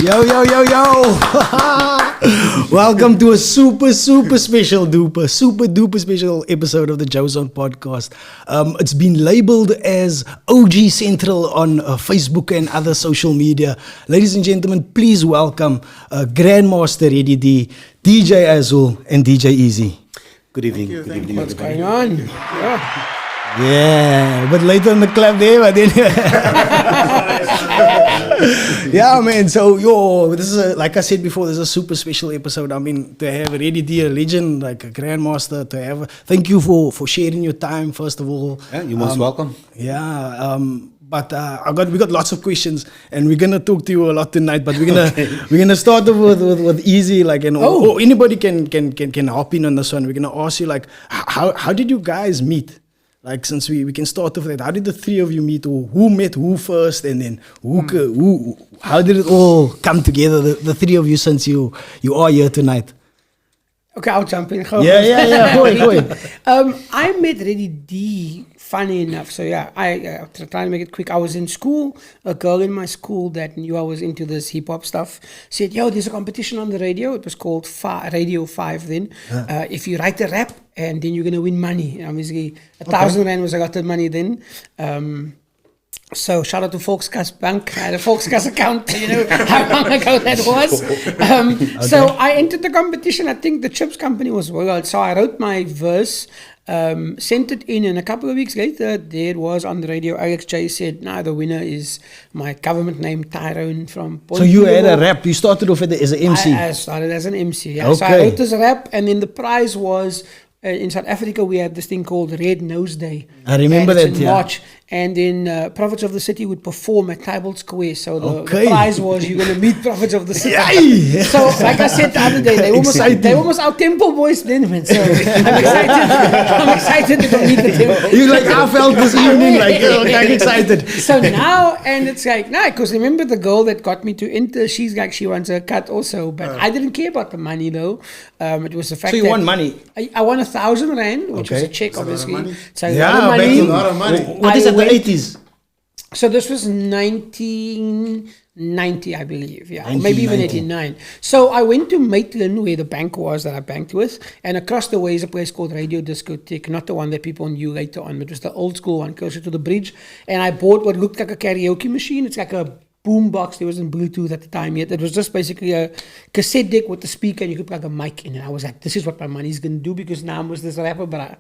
Yo. Welcome to a super special duper special episode of the joeZONE podcast. It's been labeled as OG Central on Facebook and other social media. Ladies and gentlemen, please welcome Grandmaster Ready D, DJ Azhul, and DJ Eazy. Good evening. Good evening. What's going on? Yeah, but later in the club there, but then yeah, man. So, this is like I said before, this is a super special episode. I mean, to have Ready D, a legend, like a grandmaster, to have. Thank you for sharing your time, first of all. Yeah, you're most welcome. Yeah. But we got lots of questions, and we're gonna talk to you a lot tonight. But we're gonna start off with Eazy, like, and or anybody can hop in on this one. We're gonna ask you, like, how did you guys meet? Like, since we can start off with that, how did the three of you meet, or who met who first, and then how did it all come together, the three of you, since you are here tonight? Okay, I'll jump in. Yeah. Go ahead. I met Ready D, funny enough. So yeah, I try to make it quick. I was in school. A girl in my school that knew I was into this hip hop stuff said, "Yo, there's a competition on the radio." It was called Radio 5 then. If you write a rap, and then you're gonna win money. And obviously, 1,000 rand was I got the money then. So shout out to Volkskas Bank. I had a Volkskas account, you know how long ago that was. So I entered the competition. I think the chips company was world. So I wrote my verse, sent it in, and a couple of weeks later, there it was on the radio. AXJ said, "No, the winner is my government name, Tyrone from Port." So you had a rap. You started off as an MC. I started as an MC. Yeah. Okay. So I wrote this rap, and then the prize was. In South Africa, we had this thing called Red Nose Day. I remember that, in March. And then Prophets of the City would perform at Tybalt Square. So the prize was you're going to meet Prophets of the City. So, like I said the other day, they almost our temple boys then, man. So I'm excited to go meet the temple. You like, I felt this evening, like excited. So now, and it's like, because remember the girl that got me to enter, she's like, she wants a cut also. But I didn't care about the money though. It was the fact that. So you won money? I won 1,000 rand, which was a check, obviously. So a lot of money. What is it, the 80s? So this was 1990, I believe, or maybe even 89. So I went to Maitland, where the bank was that I banked with, and across the way is a place called Radio Discotheque, not the one that people knew later on, but it was the old school one closer to the bridge. And I bought what looked like a karaoke machine. It's like a boombox. There wasn't Bluetooth at the time yet. It was just basically a cassette deck with the speaker, and you could plug a mic in. And I was like, this is what my money's going to do, because now I was this rapper. But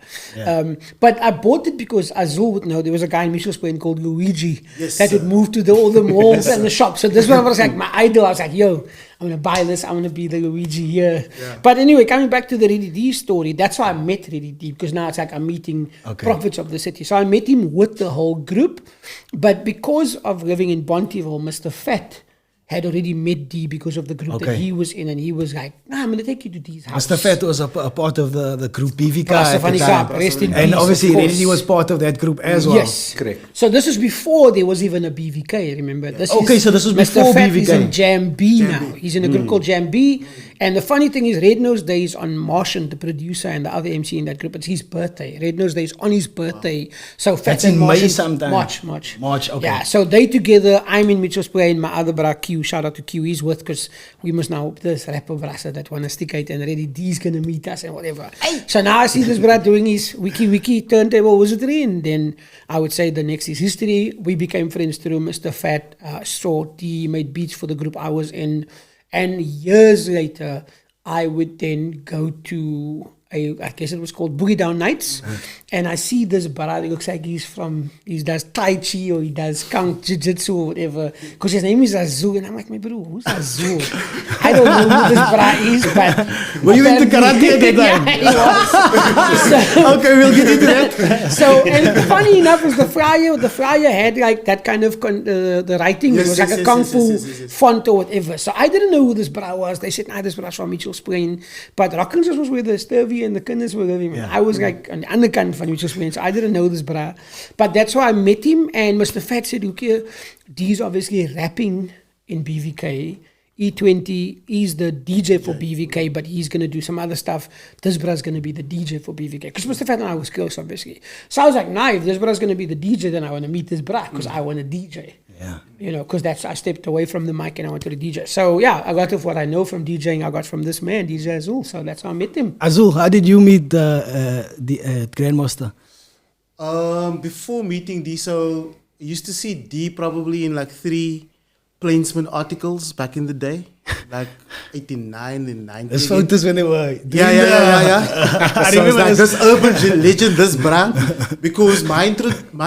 I bought it because Azhul would know there was a guy in Mitchell's Plain called Luigi that would move to all the malls and the shops. So this one was like my idol. I was like, yo, I'm going to buy this. I'm going to be the Luigi here. Yeah. But anyway, coming back to the Ready D story, that's how I met Ready D, because now it's like I'm meeting Prophets of the City. So I met him with the whole group. But because of living in Bonteville, Mr. Fat had already met D because of the group that he was in, and he was like, "Nah, I'm going to take you to D's house." Mr. Fat was a part of the group BVKs BRASSE VANNIE KAAP, rest in peace. And obviously Ready D was part of that group as well. Yes, correct. So this is before there was even a BVK, remember? So this was before Mr. Fat BVK. Is in Jam B now. He's in a group called Jam B. And the funny thing is, Red Nose Day is on Martian, the producer and the other MC in that group. It's his birthday. Red Nose Day is on his birthday. So Fat's in May sometime. March, okay. Yeah, so they together, I'm in Mitchell's Plain, my other brother Q, shout out to Q, he's with, because we must now hope this rapper brass that want to stick out, and Ready D's going to meet us and whatever. So now I see this brother doing his wiki turntable wizardry, and then I would say the next is history. We became friends through Mr. Fat, saw D, made beats for the group I was in. And years later, I would then go to I guess it was called Boogie Down Nights, and I see this brother. He looks like he does Tai Chi or he does Kung Jiu-Jitsu or whatever, because his name is Azhul, and I'm like, my bro, who's Azhul? I don't know who this brother is, but were you into karate at that time? Yeah, he was. Okay, we'll get into that. So, and funny enough, was the flyer had like that kind of the writing. It was like a kung fu font or whatever. So I didn't know who this brother was. They said, this brother's from Mitchell's Plain, but Rockins was where the Sturvey and the kinders were living. I was like on the underkant van Mitchell's Plain, so I didn't know this brother. But that's why I met him, and Mr. Fat said, look here, D's obviously rapping in BVK. E20 is the DJ for BVK, but he's going to do some other stuff. This brother's going to be the DJ for BVK. Because Mr. Fat and I was close, obviously. So I was like, if this brother's going to be the DJ, then I want to meet this brother, because I want a DJ. Yeah. You know, because I stepped away from the mic and I went to the DJ. So yeah, a lot of what I know from DJing, I got from this man, DJ Azhul. So that's how I met him. Azhul, how did you meet the Grandmaster? Before meeting D, so I used to see D probably in like 3 Plainsman articles back in the day, like 89 and 90. There's photos when they were. I so remember like this urban legend, this brand, because my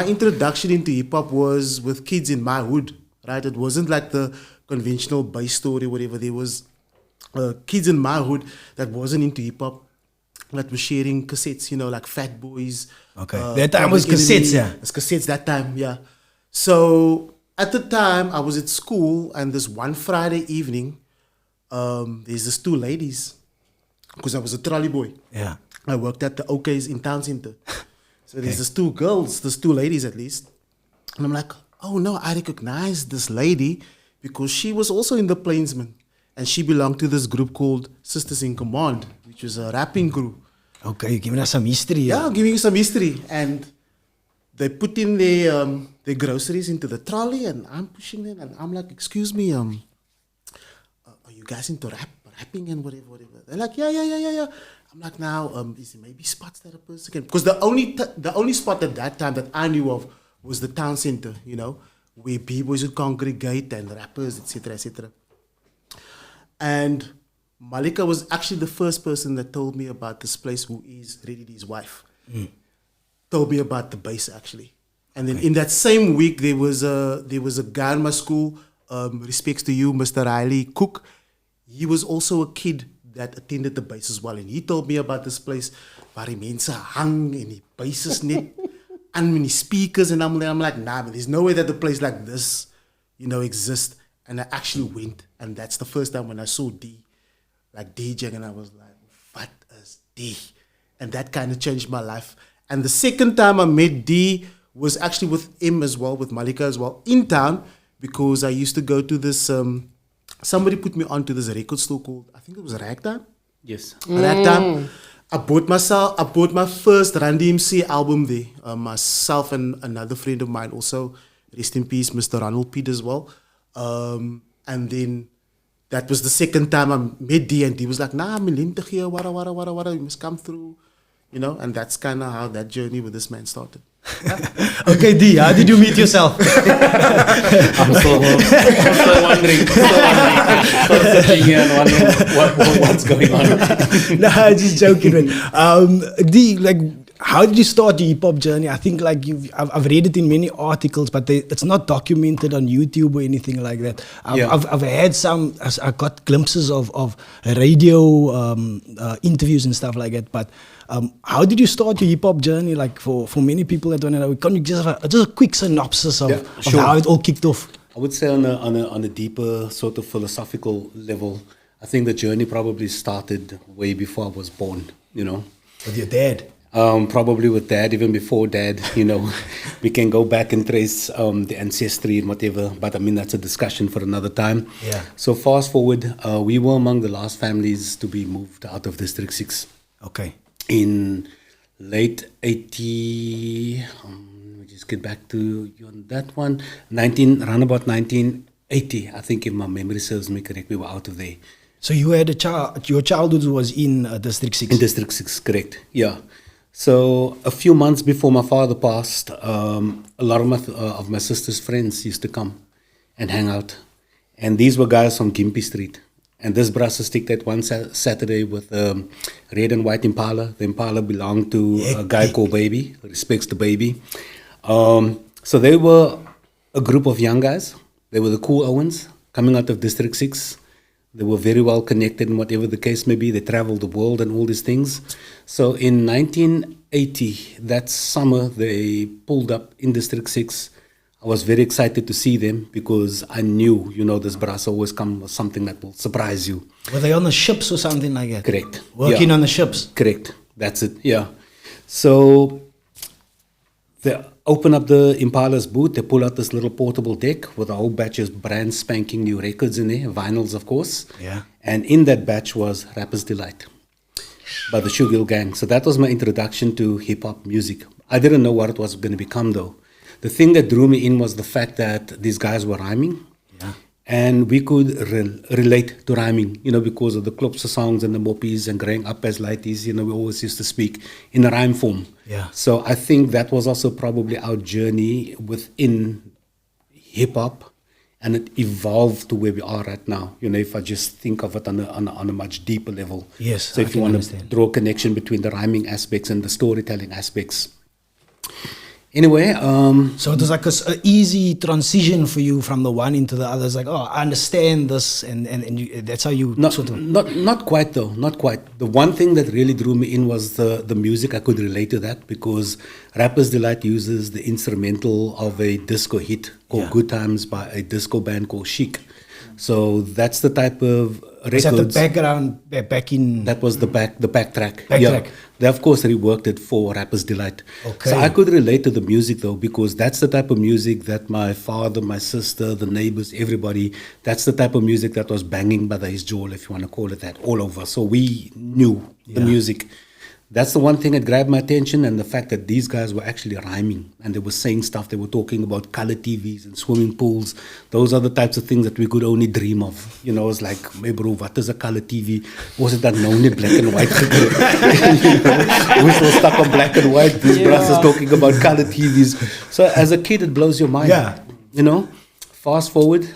introduction into hip hop was with kids in my hood, right? It wasn't like the conventional bass story, whatever. There was kids in my hood that wasn't into hip hop, that were sharing cassettes, you know, like Fat Boys. Okay, that time was cassettes, yeah. It's cassettes that time, yeah. So at the time, I was at school, and this one Friday evening, there's these 2 ladies, because I was a trolley boy. Yeah. I worked at the OKs in Town Center. So there's these 2 girls, these 2 ladies at least. And I'm like, oh no, I recognize this lady because she was also in the Plainsman. And she belonged to this group called Sisters in Command, which was a rapping group. Okay, giving us some history. Yeah, giving you some history. And they put in their groceries into the trolley, and I'm pushing them, and I'm like, excuse me, are you guys into rapping and whatever? They're like, yeah. I'm like, now, is there maybe spots that a person can? Because the only spot at that time that I knew of was the Town Center, you know, where b-boys would congregate and rappers, etc., etc. And Malika was actually the first person that told me about this place, who is Ready D's wife. Told me about the bass, actually. And then in that same week, there was a guy in my school, respects to you, Mr. Riley Cook. He was also a kid that attended the bass as well. And he told me about this place waar die mense hang en die bass is net aan met die speakers. And I'm like, nah, man, there's no way that a place like this, you know, exists. And I actually went. And that's the first time when I saw D, like DJing, and I was like, what is D? And that kind of changed my life. And the second time I met D was actually with him as well, with Malika as well, in town, because I used to go to this, somebody put me onto this record store called, I think it was Ragtime. Yes. Ragtime. I bought my first Run DMC album there. Myself and another friend of mine also, rest in peace, Mr. Ronald Piet as well. And then that was the second time I met D, and D was like, nah, I'm in here, wara, you must come through, you know, and that's kind of how that journey with this man started. Okay, D, how did you meet yourself? I'm still wondering. Still sitting here and wondering what's going on. Nah, just joking, man. D, like, how did you start your hip hop journey? I think like I've read it in many articles, but it's not documented on YouTube or anything like that. I've had some. I got glimpses of radio interviews and stuff like that. But how did you start your hip hop journey? Like for many people that don't know, can you just have a quick synopsis of how it all kicked off? I would say on a deeper sort of philosophical level, I think the journey probably started way before I was born. You know, with your dad. Probably with Dad, even before Dad, you know, we can go back and trace the ancestry and whatever, but I mean, that's a discussion for another time. Yeah. So fast forward, we were among the last families to be moved out of District 6. Okay. In late 80, let me just get back to you on that one, around about 1980, I think if my memory serves me correct, we were out of there. So you had your childhood was in District 6? In District 6, correct, yeah. So a few months before my father passed, a lot of my sister's friends used to come and hang out. And these were guys from Gympie Street. And this brass stick that one Saturday with red and white Impala. The Impala belonged to a guy called Baby, respects to Baby. So they were a group of young guys. They were the cool Owens coming out of District 6. They were very well connected in whatever the case may be. They traveled the world and all these things. So in 1980, that summer, they pulled up in District 6. I was very excited to see them because I knew, you know, this brass always comes with something that will surprise you. Were they on the ships or something like that? Correct. Working on the ships? Correct. That's it, yeah. So they open up the Impala's boot, they pull out this little portable deck with a whole batch of brand spanking new records in there, vinyls of course. Yeah. And in that batch was Rapper's Delight by the Sugar Hill Gang. So that was my introduction to hip-hop music. I didn't know what it was going to become though. the thing that drew me in was the fact that these guys were rhyming. Yeah. And we could relate to rhyming, because of the Klopse songs and the Moppies and growing up as lighties, we always used to speak in a rhyme form. Yeah. So I think that was also probably our journey within hip-hop, and it evolved to where we are right now, if I just think of it on a much deeper level. Yes, So I if you can want to understand. draw a connection between the rhyming aspects and the storytelling aspects. Anyway, So it was like an easy transition for you from the one into the other. It's like, oh, I understand this, and you, that's how you sort of... Not quite though, not quite. The one thing that really drew me in was the music. I could relate to that because Rapper's Delight uses the instrumental of a disco hit called Good Times by a disco band called Chic. So that's the type of records. Was that the background, back in... That was the back track. Track. They of course reworked it for Rapper's Delight. Okay. So I could relate to the music though, because that's the type of music that my father, my sister, the neighbors, everybody, that's the type of music that was banging by the Azhul, if you want to call it that, all over. So we knew the music. That's the one thing that grabbed my attention, and the fact that these guys were actually rhyming and they were saying stuff. They were talking about color TVs and swimming pools. Those are the types of things that we could only dream of. It's like, hey bro, what is a color TV? Was it that known in black and white? We're still stuck on black and white. These brasses talking about color TVs. So as a kid, it blows your mind. Yeah. Fast forward,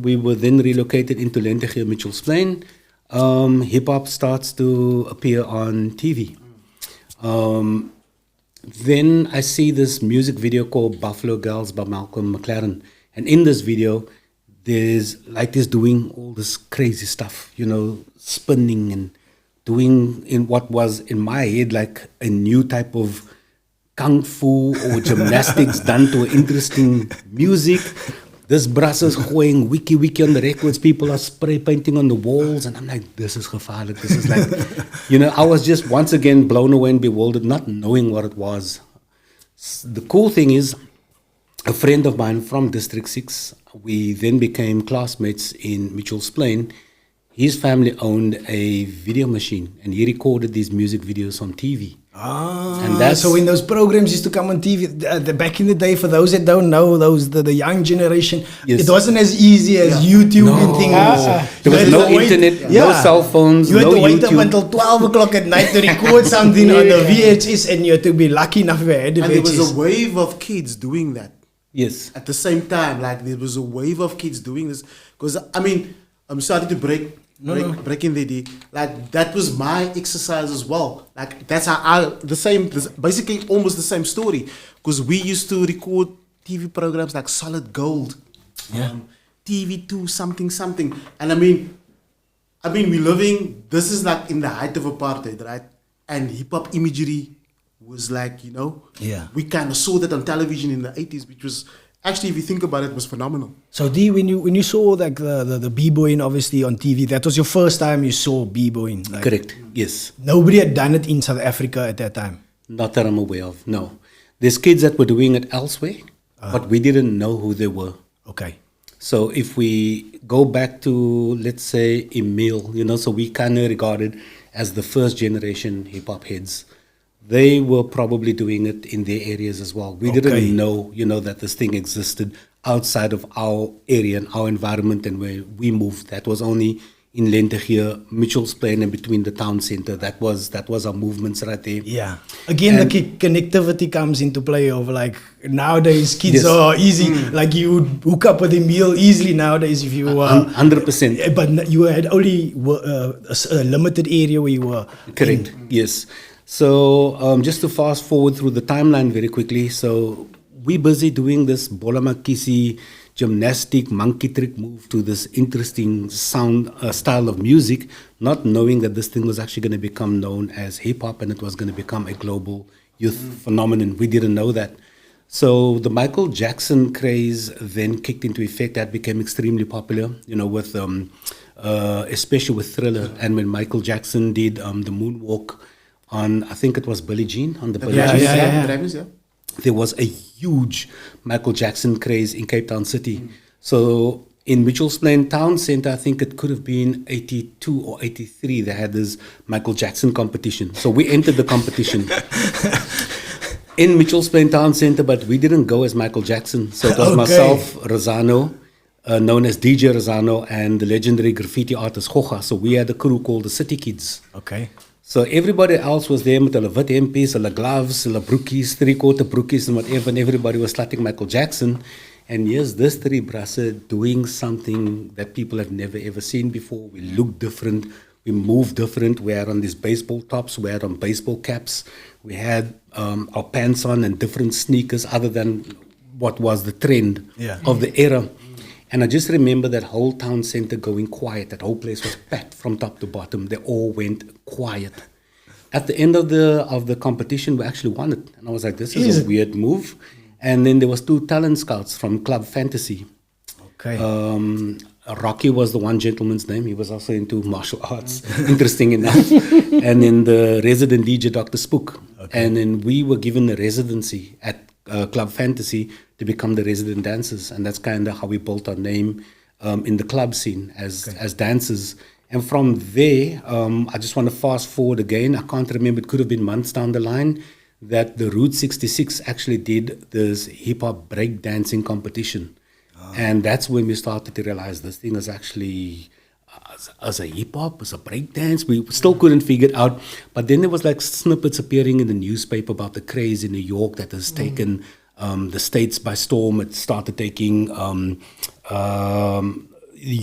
we were then relocated into Lentegeur, Mitchell's Plain. Hip-hop starts to appear on TV. Then I see this music video called Buffalo Girls by Malcolm McLaren. And in this video, there's lighties doing all this crazy stuff, spinning and doing in what was in my head like a new type of kung fu or gymnastics done to interesting music. This brass is going wiki on the records. People are spray painting on the walls. And I'm like, this is gevaarlijk. This is like, I was just once again blown away and bewildered, not knowing what it was. The cool thing is, a friend of mine from District 6, we then became classmates in Mitchell's Plain. His family owned a video machine, and he recorded these music videos on TV. And so when those programs used to come on TV, back in the day, for those that don't know, the young generation, it wasn't as easy as YouTube and things. There was no internet, no cell phones, you had no to wait up YouTube. until 12 o'clock at night to record something on the VHS, and you had to be lucky enough if you had the And VHS. there was a wave of kids doing that. Yes. At the same time, like there was a wave of kids doing this. Because I'm starting to break in the day. Like that was my exercise as well. Like that's how basically almost the same story. Because we used to record TV programs like Solid Gold, TV2 something. And we're living. This is like in the height of apartheid, right? And hip hop imagery was like, we kind of saw that on television in the 80s, which was actually, if you think about it, was phenomenal. So D, when you saw like the b-boying obviously on TV, that was your first time you saw b-boying. Like, Correct, yes. Nobody had done it in South Africa at that time. Not that I'm aware of, no. There's kids that were doing it elsewhere, but we didn't know who they were. Okay. So if we go back to, let's say, Emil, so we kind of regarded as the first generation hip-hop heads. They were probably doing it in their areas as well. We didn't know, that this thing existed outside of our area and our environment and where we moved. That was only in Lentegeur, Mitchell's Plain, and between the town center. That was our movements right there. Yeah. Again, the connectivity comes into play of like nowadays kids are easy. Like you would hook up with a meal easily nowadays if you were 100%. But you had only a limited area where you were. Correct. Yes. So just to fast forward through the timeline very quickly. So we're busy doing this bola makisi gymnastic monkey trick move to this interesting sound style of music, not knowing that this thing was actually going to become known as hip hop and it was going to become a global youth phenomenon. We didn't know that. So the Michael Jackson craze then kicked into effect. That became extremely popular, with especially with Thriller. And when Michael Jackson did the moonwalk on, I think it was Billie Jean, on the Billie Jean. There was a huge Michael Jackson craze in Cape Town City. So in Mitchell's Plain Town Center, I think it could have been 82 or 83, they had this Michael Jackson competition. So we entered the competition. In Mitchell's Plain Town Center, but we didn't go as Michael Jackson. So it was Okay. myself, Rosano, known as DJ Rosano, and the legendary graffiti artist Goga. So we had a crew called the City Kids. Okay. So everybody else was there met hulle wit hempies, hulle gloves, hulle broekies, three-quarter broekies and whatever, and everybody was slutting Michael Jackson. And yes, this three brasse doing something that people have never ever seen before. We looked different, we moved different, we had on these baseball tops, we had on baseball caps, we had our pants on and different sneakers other than what was the trend of the era. And I just remember that whole town center going quiet. That whole place was packed from top to bottom. They all went quiet. At the end of the competition, we actually won it. And I was like, this is a weird move. And then there was 2 talent scouts from Club Fantasy. Okay. Rocky was the one gentleman's name. He was also into martial arts, interesting enough. And then the resident DJ, Dr. Spook. Okay. And then we were given a residency at Club Fantasy to become the resident dancers. And that's kind of how we built our name in the club scene as dancers. And from there, I just want to fast forward again. I can't remember, it could have been months down the line, that the Route 66 actually did this hip-hop breakdancing competition. And that's when we started to realize this thing is actually, as a hip-hop, as a breakdance, we still couldn't figure it out. But then there was like snippets appearing in the newspaper about the craze in New York that has taken the States by storm. It started taking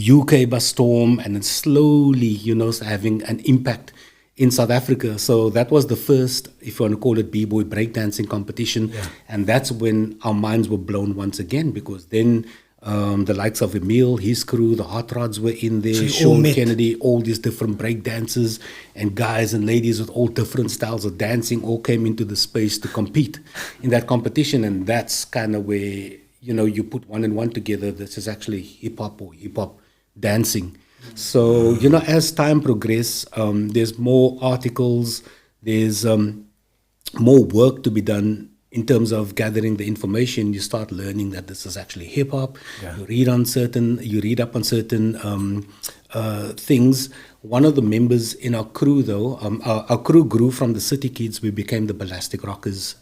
UK by storm, and it's slowly, having an impact in South Africa. So that was the first, if you want to call it, b-boy breakdancing competition. Yeah. And that's when our minds were blown once again, because then the likes of Emil, his crew, the Hot Rods were in there, Sean Kennedy, all these different breakdancers and guys and ladies with all different styles of dancing all came into the space to compete in that competition. And that's kind of where, you put one and one together. This is actually hip-hop or hip-hop dancing. So, as time progresses, there's more articles, there's more work to be done in terms of gathering the information. You start learning that this is actually hip hop. Yeah. You read up on certain things. One of the members in our crew, though, our crew grew from the City Kids. We became the Ballastic Rockers.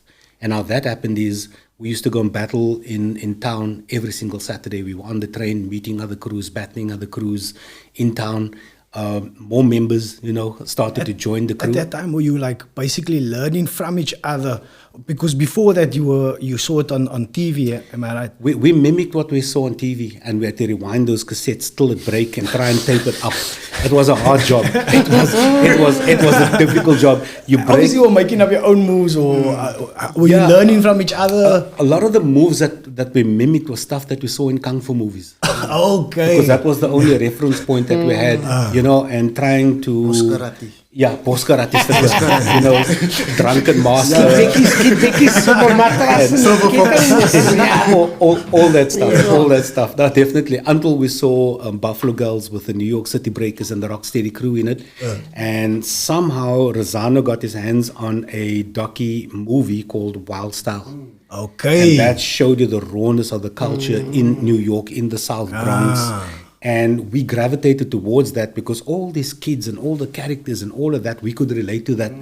And how that happened is we used to go and battle in town every single Saturday. We were on the train, meeting other crews, battling other crews in town. More members, started to join the crew. At that time, were you like basically learning from each other? Because before that, you saw it on TV. Am I right? We mimicked what we saw on TV, and we had to rewind those cassettes till it break and try and tape it up. It was a hard job. It was a difficult job. Obviously, you were making up your own moves, or were you learning from each other? A lot of the moves that we mimicked was stuff that we saw in kung fu movies. Okay. Because that was the only reference point that we had, and trying to... Poskarate. Yeah, Poskarate. Drunken master. all that stuff. All that stuff. No, definitely. Until we saw Buffalo Girls with the New York City Breakers and the Rocksteady crew in it. And somehow Rosano got his hands on a docu movie called Wild Style. Okay. And that showed you the rawness of the culture in New York, in the South Bronx. And we gravitated towards that because all these kids and all the characters and all of that, we could relate to that.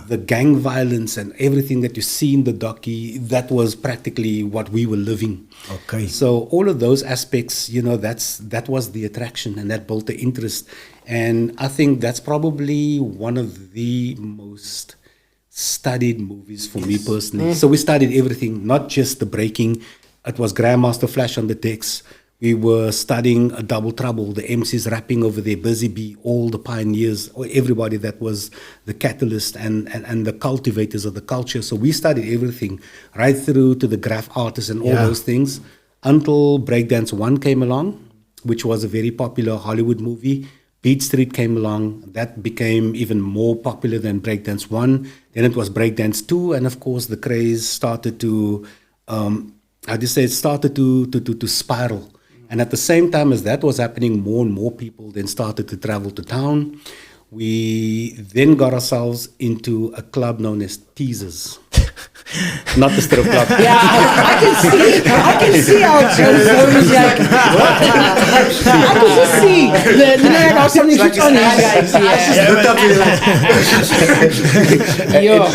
The gang violence and everything that you see in the docu, that was practically what we were living. Okay. So all of those aspects, that was the attraction, and that built the interest. And I think that's probably one of the most studied movies for me personally. So we studied everything, not just the breaking. It was Grandmaster Flash on the decks. We were studying a Double Trouble, the MCs rapping over there, Busy Bee, all the pioneers, everybody that was the catalyst and the cultivators of the culture. So we studied everything, right through to the graph artists and all those things, until Breakdance 1 came along, which was a very popular Hollywood movie. Beat Street came along. That became even more popular than Breakdance 1. Then it was Breakdance 2, and of course the craze started to, to spiral. And at the same time as that was happening, more and more people then started to travel to town. We then got ourselves into a club known as Teasers. Not the strip club. Yeah, I can see how joeZONE is like. I can just see. Like how something switch on these guys.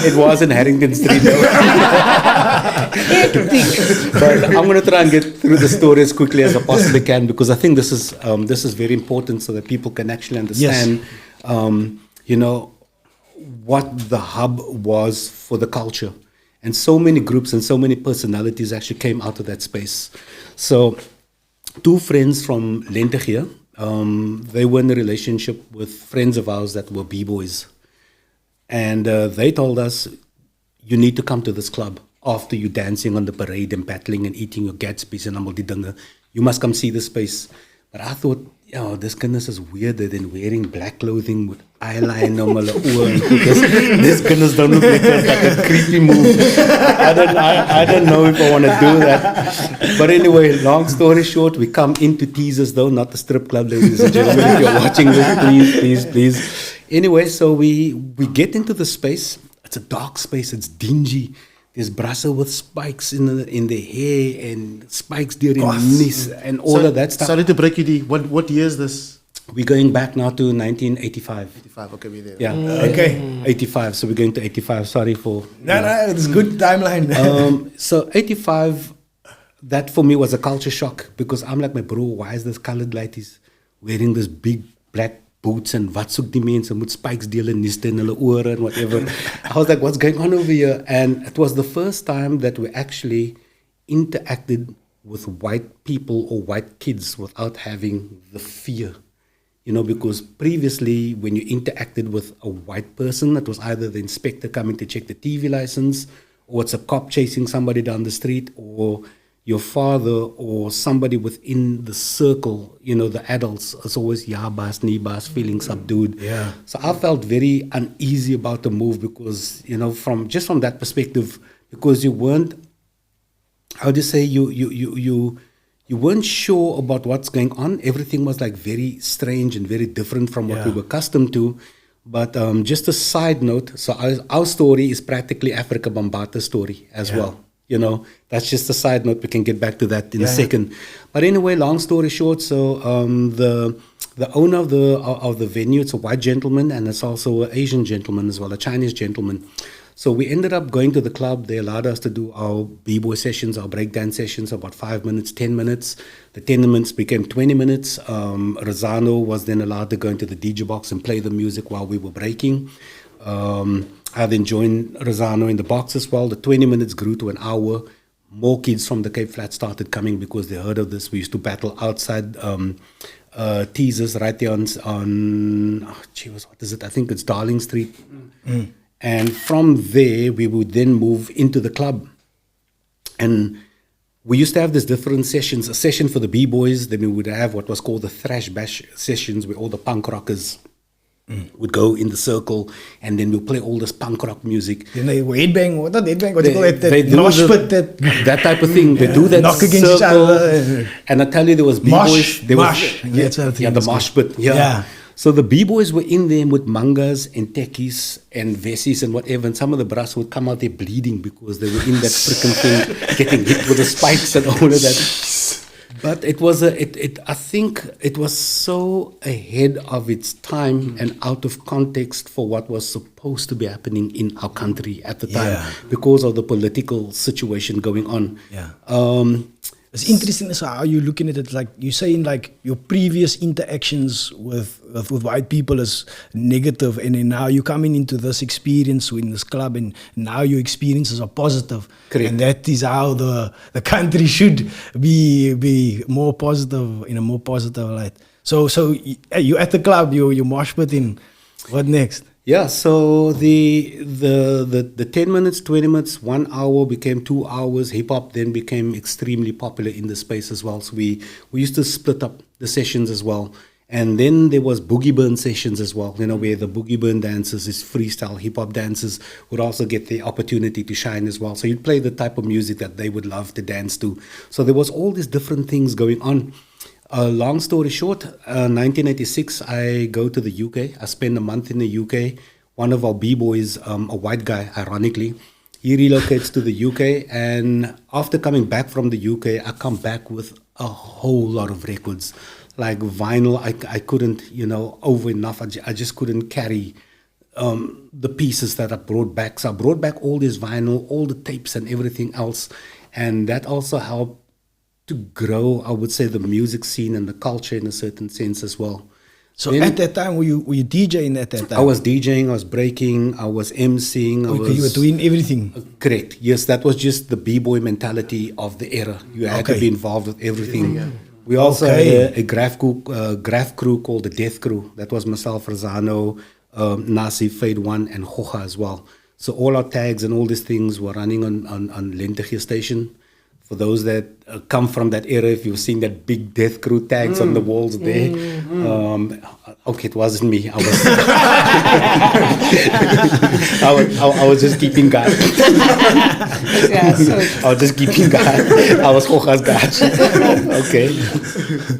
It was in Harrington Street. But I'm going to try and get through the story as quickly as I possibly can, because I think this is very important so that people can actually understand, what the hub was for the culture. And so many groups and so many personalities actually came out of that space. So 2 friends from Lenteghier, they were in a relationship with friends of ours that were b-boys. And they told us, you need to come to this club after you dancing on the parade and battling and eating your Gatsby's and allemaal die dinge. You must come see this space. But I thought, this kinders is weirder than wearing black clothing with eyeliner on hulle oë and goeders. This kinders don't look like a creepy move. I don't know if I want to do that. But anyway, long story short, we come into Teasers though, not the strip club, ladies and gentlemen. If you're watching this, please. Anyway, so we get into the space. It's a dark space. It's dingy. There's brasse with spikes in the hair and spikes during knees and all of that stuff. Sorry to break you, D. What year is this? We're going back now to 1985. 85, okay, we're there. Yeah. Okay. 85. So we're going to 85. Sorry for... No, it's a good timeline. So 85, that for me was a culture shock, because I'm like, my bro, why is this colored ladies wearing this big black boots and wat soek die mense met spikes deel en niste in hulle ore and whatever. I was like, what's going on over here? And it was the first time that we actually interacted with white people or white kids without having the fear. Because previously when you interacted with a white person, it was either the inspector coming to check the TV license, or it's a cop chasing somebody down the street, or your father or somebody within the circle, the adults, it's always baas, nie baas, feeling subdued. Yeah. So I felt very uneasy about the move because, from that perspective, because you weren't, how do you say, you weren't sure about what's going on. Everything was like very strange and very different from what we were accustomed to. But just a side note, so our story is practically Africa Bambata's story as well. That's just a side note. We can get back to that in a second. But anyway, long story short, so the owner of the venue, it's a white gentleman, and it's also an Asian gentleman as well, a Chinese gentleman. So we ended up going to the club. They allowed us to do our b-boy sessions, our breakdance sessions, about 5 minutes, 10 minutes. The 10 minutes became 20 minutes. Rosano was then allowed to go into the DJ box and play the music while we were breaking. I then joined Rosano in the box as well. The 20 minutes grew to an hour. More kids from the Cape Flats started coming because they heard of this. We used to battle outside Teasers right there on what is it? I think it's Darling Street. And from there, we would then move into the club. And we used to have these different sessions, a session for the B-boys. Then we would have what was called the thrash bash sessions, where all the punk rockers would go in the circle, and then we'll play all this punk rock music. Headbang, what do you call it? They do that type of thing. They do that knock against each other. And I tell you, there was B-boys. The mosh pit. Yeah. So the B-boys were in there with mangas and tekkies and vesis and whatever, and some of the brass would come out there bleeding because they were in that freaking thing, getting hit with the spikes and all of that. But it was I think it was so ahead of its time and out of context for what was supposed to be happening in our country at the time because of the political situation going on. It's interesting as how you're looking at it. Like you're saying, like your previous interactions with white people is negative, and then now you're coming into this experience in this club, and now your experiences are positive. Correct. And that is how the country should be more positive, in a more positive light. So you at the club, you mosh pitting. What next? Yeah, so the 10 minutes, 20 minutes, 1 hour became 2 hours. Hip hop then became extremely popular in the space as well. So we used to split up the sessions as well. And then there was boogie burn sessions as well, where the boogie burn dancers, is freestyle hip hop dancers, would also get the opportunity to shine as well. So you'd play the type of music that they would love to dance to. So there was all these different things going on. Long story short, 1986, I go to the UK. I spend a month in the UK. One of our B-boys, a white guy, ironically, He relocates to the UK, and after coming back from the UK, I come back with a whole lot of records. Like vinyl, I couldn't, over enough. I just couldn't carry the pieces that I brought back. So I brought back all this vinyl, all the tapes and everything else. And that also helped to grow, I would say, the music scene and the culture in a certain sense as well. So then, at that time, were you DJing at that time? I was DJing, I was breaking, I was MCing. You were doing everything? Correct. Yes, that was just the b-boy mentality of the era. You had to be involved with everything. We also had a graph crew called the Death Crew. That was myself, Razano, Nasi, Fade One, and Hocha as well. So all our tags and all these things were running on Lenteghier Station. For those that come from that era, if you've seen that big Death Crew tags on the walls there, okay, it wasn't me. I was just keeping guard. I was just keeping guard. I was Hocha's guard. Okay.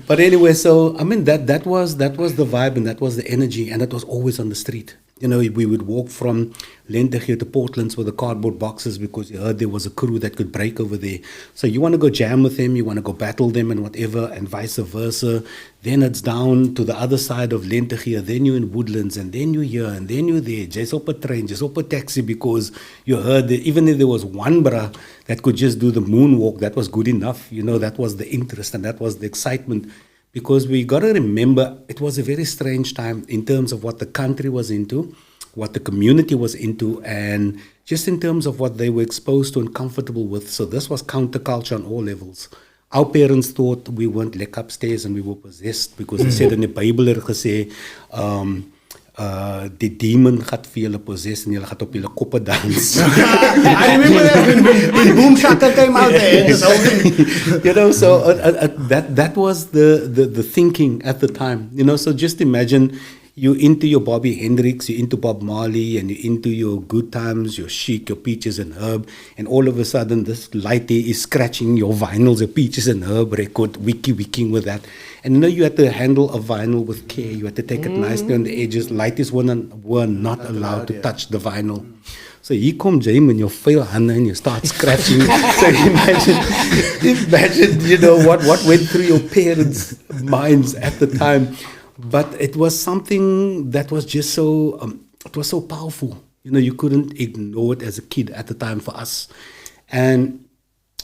But anyway, so I mean that was the vibe and that was the energy, and that was always on the street. We would walk from Lenteghier to Portlands with the cardboard boxes because you heard there was a crew that could break over there. So you want to go jam with them, you want to go battle them and whatever, and vice versa. Then it's down to the other side of Lenteghier, then you're in Woodlands, and then you're here, and then you're there, just op a train, just op a taxi, because you heard that even if there was one bra that could just do the moonwalk, that was good enough. That was the interest and that was the excitement. Because we got to remember, it was a very strange time in terms of what the country was into, what the community was into, and just in terms of what they were exposed to and comfortable with. So this was counterculture on all levels. Our parents thought we weren't lek upstairs and we were possessed because they said in the Bible, gesê, the demon gaat vir julle possess en julle gaat op julle koppe dans. I remember that when Boom Shaka came out there. So that was the thinking at the time. So just imagine you're into your Bobby Hendrix, you're into Bob Marley, and you're into your Good Times, your Chic, your Peaches and Herb, and all of a sudden this lighty is scratching your vinyls, your Peaches and Herb record, wicking with that. And you had to handle a vinyl with care. You had to take it nicely on the edges. Lighties were not allowed to touch the vinyl. So here comes James and your fail hand and you start scratching. So imagine, what went through your parents' minds at the time. But it was something that was just so, it was so powerful. You couldn't ignore it as a kid at the time for us. And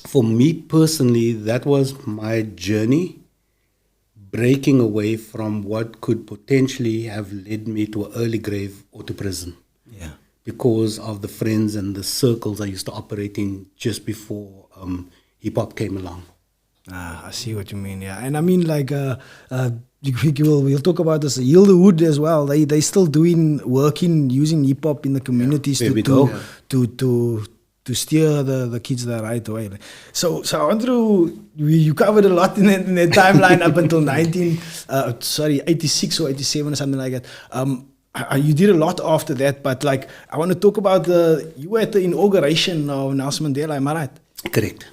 for me personally, that was my journey, breaking away from what could potentially have led me to an early grave or to prison. Yeah. Because of the friends and the circles I used to operate in just before hip-hop came along. I see what you mean, yeah. And I mean, like, we'll talk about this. Yield the Hood as well. They still working using hip hop in the communities to steer the kids the right way. So Andrew, you covered a lot in the timeline up until 86 or 87 or something like that. You did a lot after that, but like I want to talk about you were at the inauguration of Nelson Mandela. Am I right? Correct.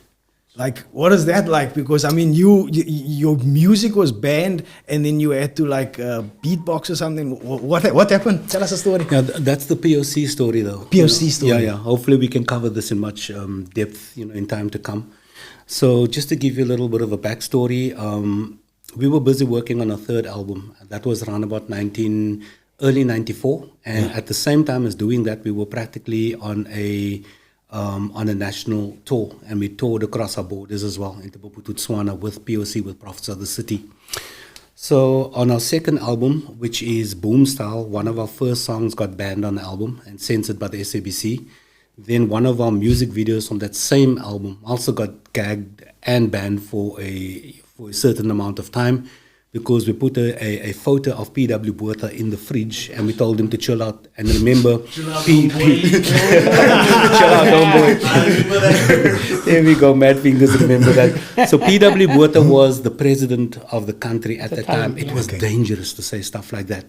Like, what is that like? Because, I mean, your music was banned and then you had to, like, beatbox or something. What happened? Tell us a story. Yeah, that's the POC story, though. POC story. Yeah. Hopefully we can cover this in much depth, in time to come. So just to give you a little bit of a backstory, we were busy working on our third album. That was around about early 94. And at the same time as doing that, we were practically on a national tour, and we toured across our borders as well, into Botswana with POC, with Prophets of the City. So on our second album, which is Boom Style, one of our first songs got banned on the album and censored by the SABC. Then one of our music videos from that same album also got gagged and banned for a certain amount of time, because we put a photo of P.W. Boeta in the fridge and we told him to chill out. And remember, chill out, homeboy. There we go, Mad Fingers, remember that. So P.W. Boeta was the president of the country at that time. It was dangerous to say stuff like that,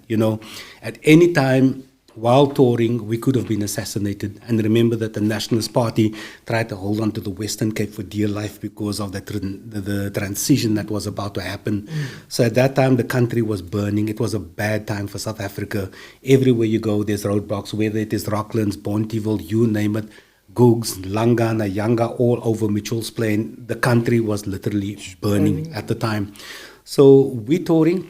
At any time, while touring, we could have been assassinated. And remember that the Nationalist Party tried to hold on to the Western Cape for dear life because of the transition that was about to happen. So at that time, the country was burning. It was a bad time for South Africa. Everywhere you go, there's roadblocks, whether it is Rocklands, Bonteheuwel, you name it. Googs, Langa, Nyanga, all over Mitchell's Plain. The country was literally burning at the time. So we're touring.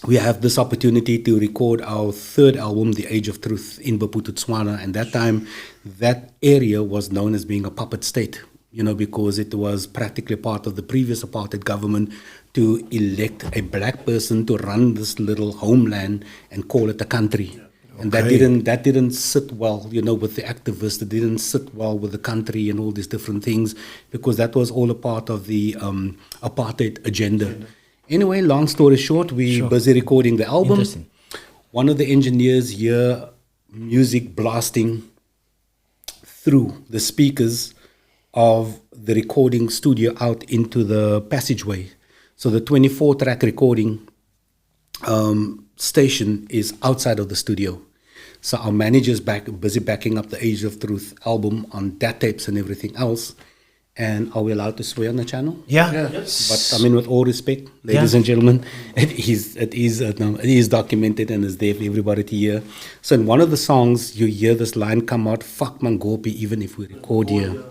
We have this opportunity to record our third album, The Age of Truth, in Bophuthatswana. And that time, that area was known as being a puppet state, you know, because it was practically part of the previous apartheid government to elect a black person to run this little homeland and call it a country. And that didn't sit well, you know, with the activists. It didn't sit well with the country and all these different things, because that was all a part of the apartheid agenda. Anyway, long story short, we're busy recording the album. One of the engineers hear music blasting through the speakers of the recording studio out into the passageway. So the 24-track recording station is outside of the studio. So our manager's busy backing up the Age of Truth album on DAT tapes and everything else. And are we allowed to swear on the channel? Yeah. But I mean, with all respect, ladies and gentlemen, it is documented and is there for everybody to hear. So in one of the songs, you hear this line come out, "Fuck Mangopi, even if we record here."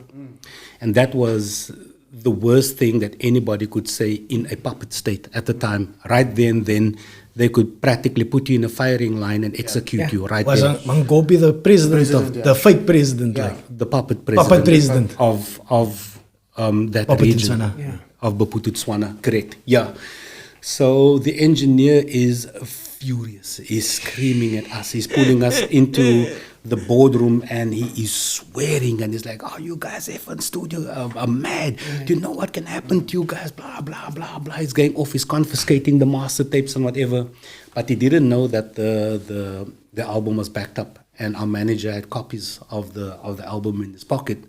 And that was the worst thing that anybody could say in a puppet state at the time. Right then, they could practically put you in a firing line and execute you right was there. Mangopi the president of the fake president, like The puppet president, of that region of Bophuthatswana, correct? Yeah. So the engineer is furious. He's screaming at us. He's pulling us into the boardroom and he is swearing and he's like, "Oh, you guys effing studio are mad. Do you know what can happen to you guys? Blah, blah, blah, blah." He's going off. He's confiscating the master tapes and whatever. But he didn't know that the album was backed up and our manager had copies of the album in his pocket.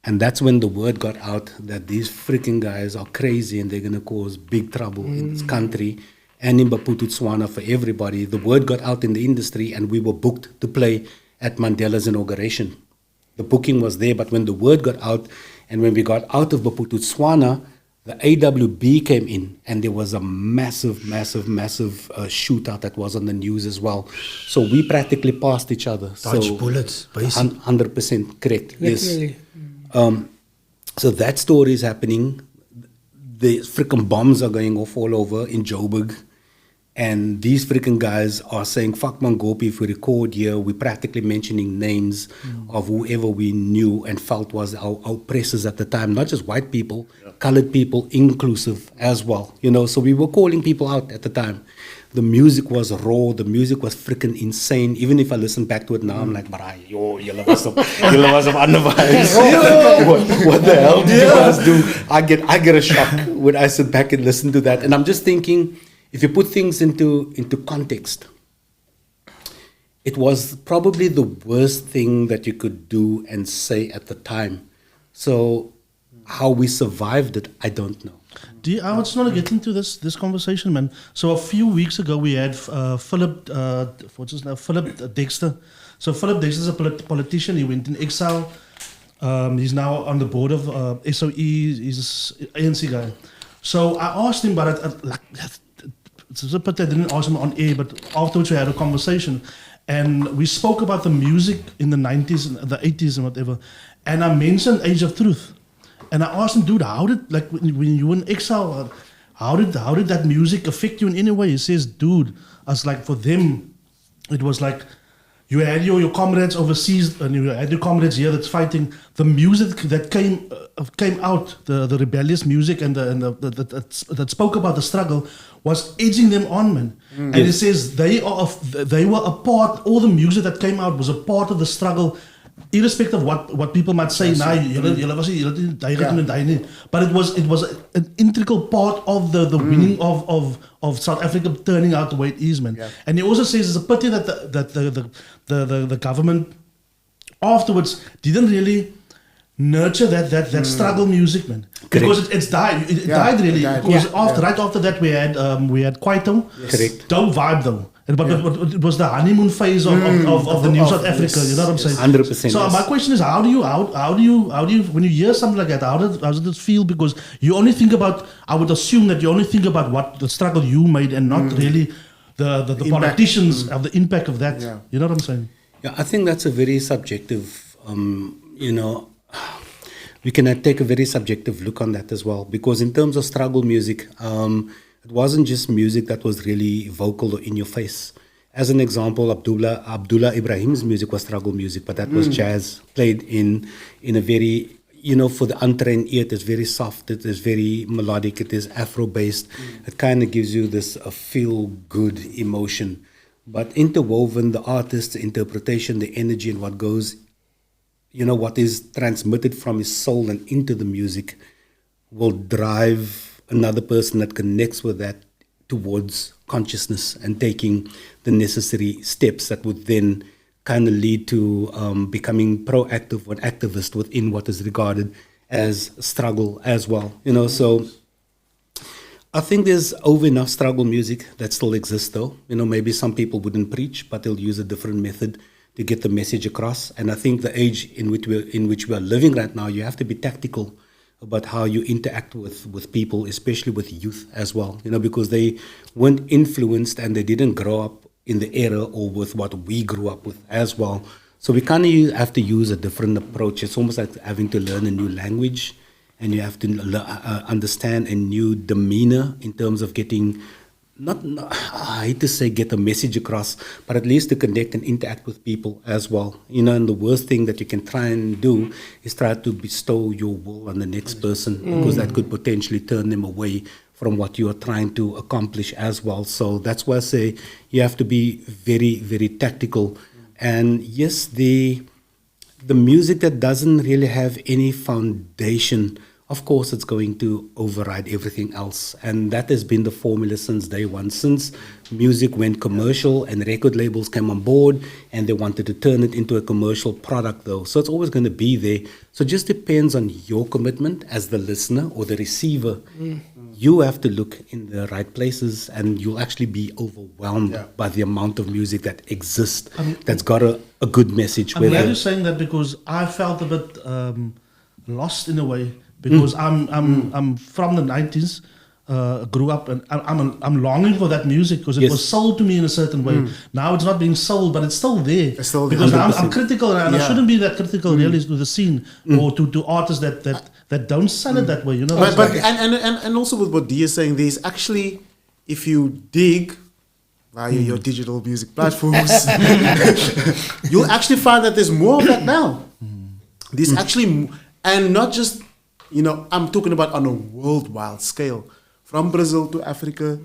And that's when the word got out that these freaking guys are crazy and they're going to cause big trouble in this country and in Bophuthatswana for everybody. The word got out in the industry and we were booked to play at Mandela's inauguration. The booking was there, but when the word got out and when we got out of Bophuthatswana, the AWB came in and there was a massive shootout that was on the news as well. So we practically passed each other. dodge bullets, basically. 100% correct. Literally. Yes. So that story is happening. The freaking bombs are going off all over in Joburg. And these freaking guys are saying, "Fuck Mangopi, if we record here," we're practically mentioning names of whoever we knew and felt was our oppressors at the time. Not just white people, colored people inclusive as well. You know, so we were calling people out at the time. The music was raw. The music was freaking insane. Even if I listen back to it now, I'm like, "Barai, yo, julle was op ander vibes." What the hell did you guys do? I get a shock when I sit back and listen to that. And I'm just thinking, if you put things into context, it was probably the worst thing that you could do and say at the time. So how we survived it, I don't know. I just want to get into this conversation, man. So a few weeks ago, we had Philip Dexter. So Philip Dexter is a politician. He went in exile. He's now on the board of SOE. He's an ANC guy. So I asked him about it. It's a pity I didn't ask him on air, but afterwards we had a conversation. And we spoke about the music in the 90s and the 80s and whatever. And I mentioned Age of Truth. And I asked him, "Dude, how did, like, when you were in exile, how did that music affect you in any way?" He says, "Dude, as like for them, it was like you had your comrades overseas and you had your comrades here that's fighting. The music that came out, the rebellious music and that spoke about the struggle was edging them on, man." And he says they were a part. All the music that came out was a part of the struggle. Irrespective of what people might say, but it was an integral part of the winning of South Africa turning out the way it is, man. And he also says it's a pity that the government afterwards didn't really nurture that struggle music, man. Because it's died. It died really. Because right after that we had Kwaito. Correct. Dope vibe though. But it was the honeymoon phase of the new South Africa. You know what I'm saying? 100%. So my question is, how do you when you hear something like that, how does it feel? Because you only think about, I would assume that you only think about what the struggle you made and not really the politicians of the impact of that. You know what I'm saying? Yeah, I think that's a very subjective you know, we can take a very subjective look on that as well. Because in terms of struggle music, it wasn't just music that was really vocal or in your face. As an example, Abdullah Ibrahim's music was struggle music, but that was jazz played in a very, you know, for the untrained ear, it is very soft, it is very melodic, it is Afro-based. It kind of gives you this feel-good emotion. But interwoven, the artist's interpretation, the energy and what goes, you know, what is transmitted from his soul and into the music will drive another person that connects with that towards consciousness and taking the necessary steps that would then kind of lead to becoming proactive or activist within what is regarded as struggle as well. You know, so I think there's over enough struggle music that still exists though. You know, maybe some people wouldn't preach, but they'll use a different method to get the message across. And I think the age in which we are living right now, you have to be tactical about how you interact with people, especially with youth as well, you know, because they weren't influenced and they didn't grow up in the era or with what we grew up with as well. So we kind of have to use a different approach. It's almost like having to learn a new language, and you have to understand a new demeanor in terms of getting, I hate to say get a message across, but at least to connect and interact with people as well. You know, and the worst thing that you can try and do is try to bestow your will on the next person, because that could potentially turn them away from what you are trying to accomplish as well. So that's why I say you have to be very, very tactical. And yes, the music that doesn't really have any foundation, of course, it's going to override everything else. And that has been the formula since day one, since music went commercial and record labels came on board and they wanted to turn it into a commercial product though. So it's always going to be there. So it just depends on your commitment as the listener or the receiver. You have to look in the right places and you'll actually be overwhelmed by the amount of music that exists that's got a good message. I'm glad you're saying that, because I felt a bit lost in a way. Because I'm from the 90s, grew up, and I'm longing for that music because it was sold to me in a certain way. Now it's not being sold, but it's still there. It's still there. Because I'm critical, and I shouldn't be that critical really to the scene or to artists that don't sell it that way. You know. But and also with what D is saying, there's actually, if you dig via your digital music platforms, you'll actually find that there's more of that now. There's actually, and not just. You know, I'm talking about on a worldwide scale. From Brazil to Africa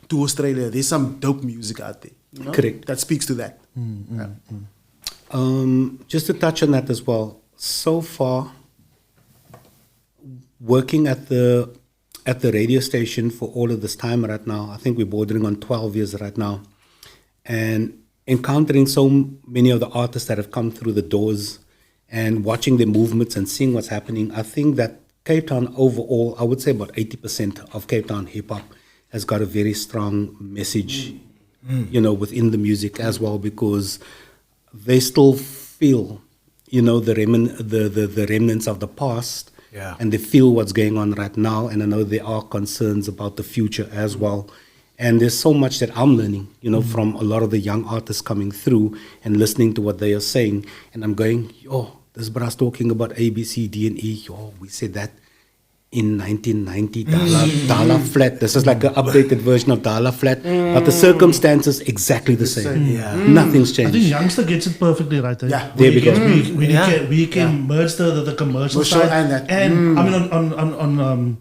to Australia, there's some dope music out there. You know? Correct. That speaks to that. Just to touch on that as well. So far, working at the radio station for all of this time right now, I think we're bordering on 12 years right now. And encountering so many of the artists that have come through the doors and watching their movements and seeing what's happening, I think that Cape Town overall, I would say about 80% of Cape Town hip-hop has got a very strong message, you know, within the music as well, because they still feel, you know, the remnants of the past, and they feel what's going on right now, and I know there are concerns about the future as well. And there's so much that I'm learning, you know, from a lot of the young artists coming through and listening to what they are saying, and I'm going, this brass talking about A, B, C, D, and E. We said that in 1990, Dala Flat. This is like an updated version of Dala Flat, but the circumstances exactly the same. Nothing's changed. I think youngster gets it perfectly right. Yeah, there we go. We can merge the commercial side and that. And I mean on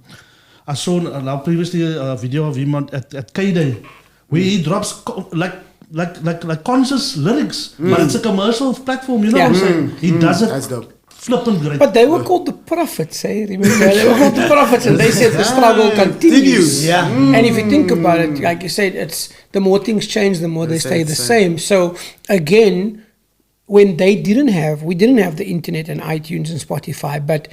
I saw previously a video of him at K-Day where he drops like conscious lyrics, but it's a commercial platform, you know what I'm saying? He does it. That's dope. Flipping great. But they were called the prophets, eh? Remember? They were called the prophets, and they said the struggle continues. And if you think about it, like you said, it's the more things change, the more they stay the same. So again, when we didn't have the internet and iTunes and Spotify, but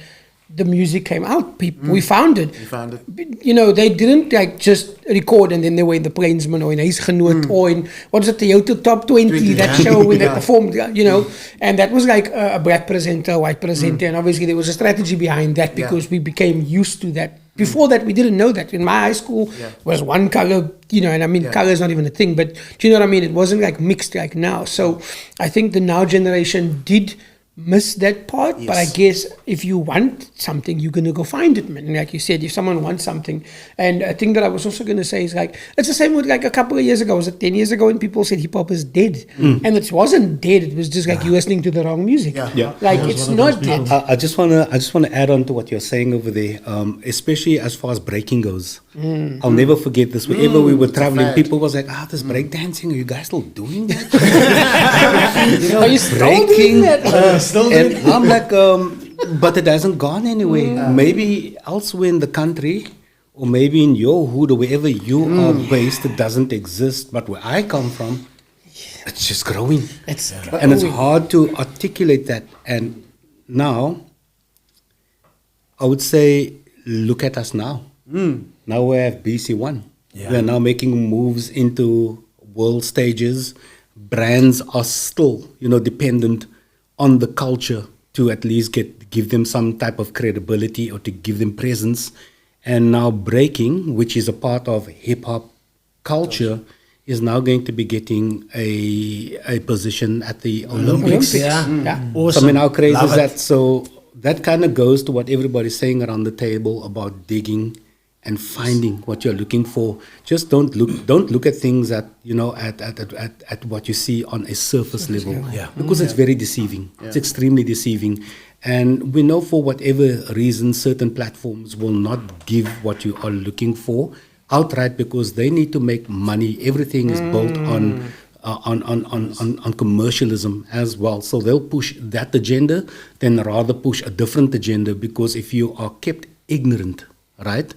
the music came out. We found it. You know, they didn't like just record and then they were in the Plainsman or in Huisgenoot or in, what is it, the Toyota Top 20, that show when they performed, you know. And that was like a black presenter, a white presenter. And obviously there was a strategy behind that because we became used to that. Before that, we didn't know that. In my high school, was one color, you know, and I mean, color is not even a thing. But do you know what I mean? It wasn't like mixed like now. So I think the now generation did miss that part. But I guess if you want something, you're gonna go find it, man. And like you said, if someone wants something, and a thing that I was also gonna say is like it's the same with like a couple of years ago. Was it 10 years ago when people said hip hop is dead? And it wasn't dead. It was just like you listening to the wrong music. Like it's not dead. I just wanna add on to what you're saying over there, especially as far as breaking goes. I'll never forget this. Wherever we were traveling, people was like, this break dancing. Are you guys still doing that? Are you still doing that? And I'm like, but it hasn't gone anywhere. Maybe elsewhere in the country, or maybe in your hood, or wherever you are based, it doesn't exist. But where I come from, it's just growing. And it's hard to articulate that. And now, I would say, look at us now. Now we have BC1. We are now making moves into world stages. Brands are still, dependent on the culture to at least give them some type of credibility or to give them presence. And now breaking, which is a part of hip-hop culture, is now going to be getting a position at the Olympics. Awesome. So, I mean, how crazy Love is it. that? So that kind of goes to what everybody's saying around the table about digging and finding what you're looking for. Just don't look at things at what you see on a surface level, because it's very deceiving. It's extremely deceiving, and we know for whatever reason certain platforms will not give what you are looking for outright because they need to make money. Everything is built on commercialism as well. So they'll push that agenda, then rather push a different agenda, because if you are kept ignorant, right?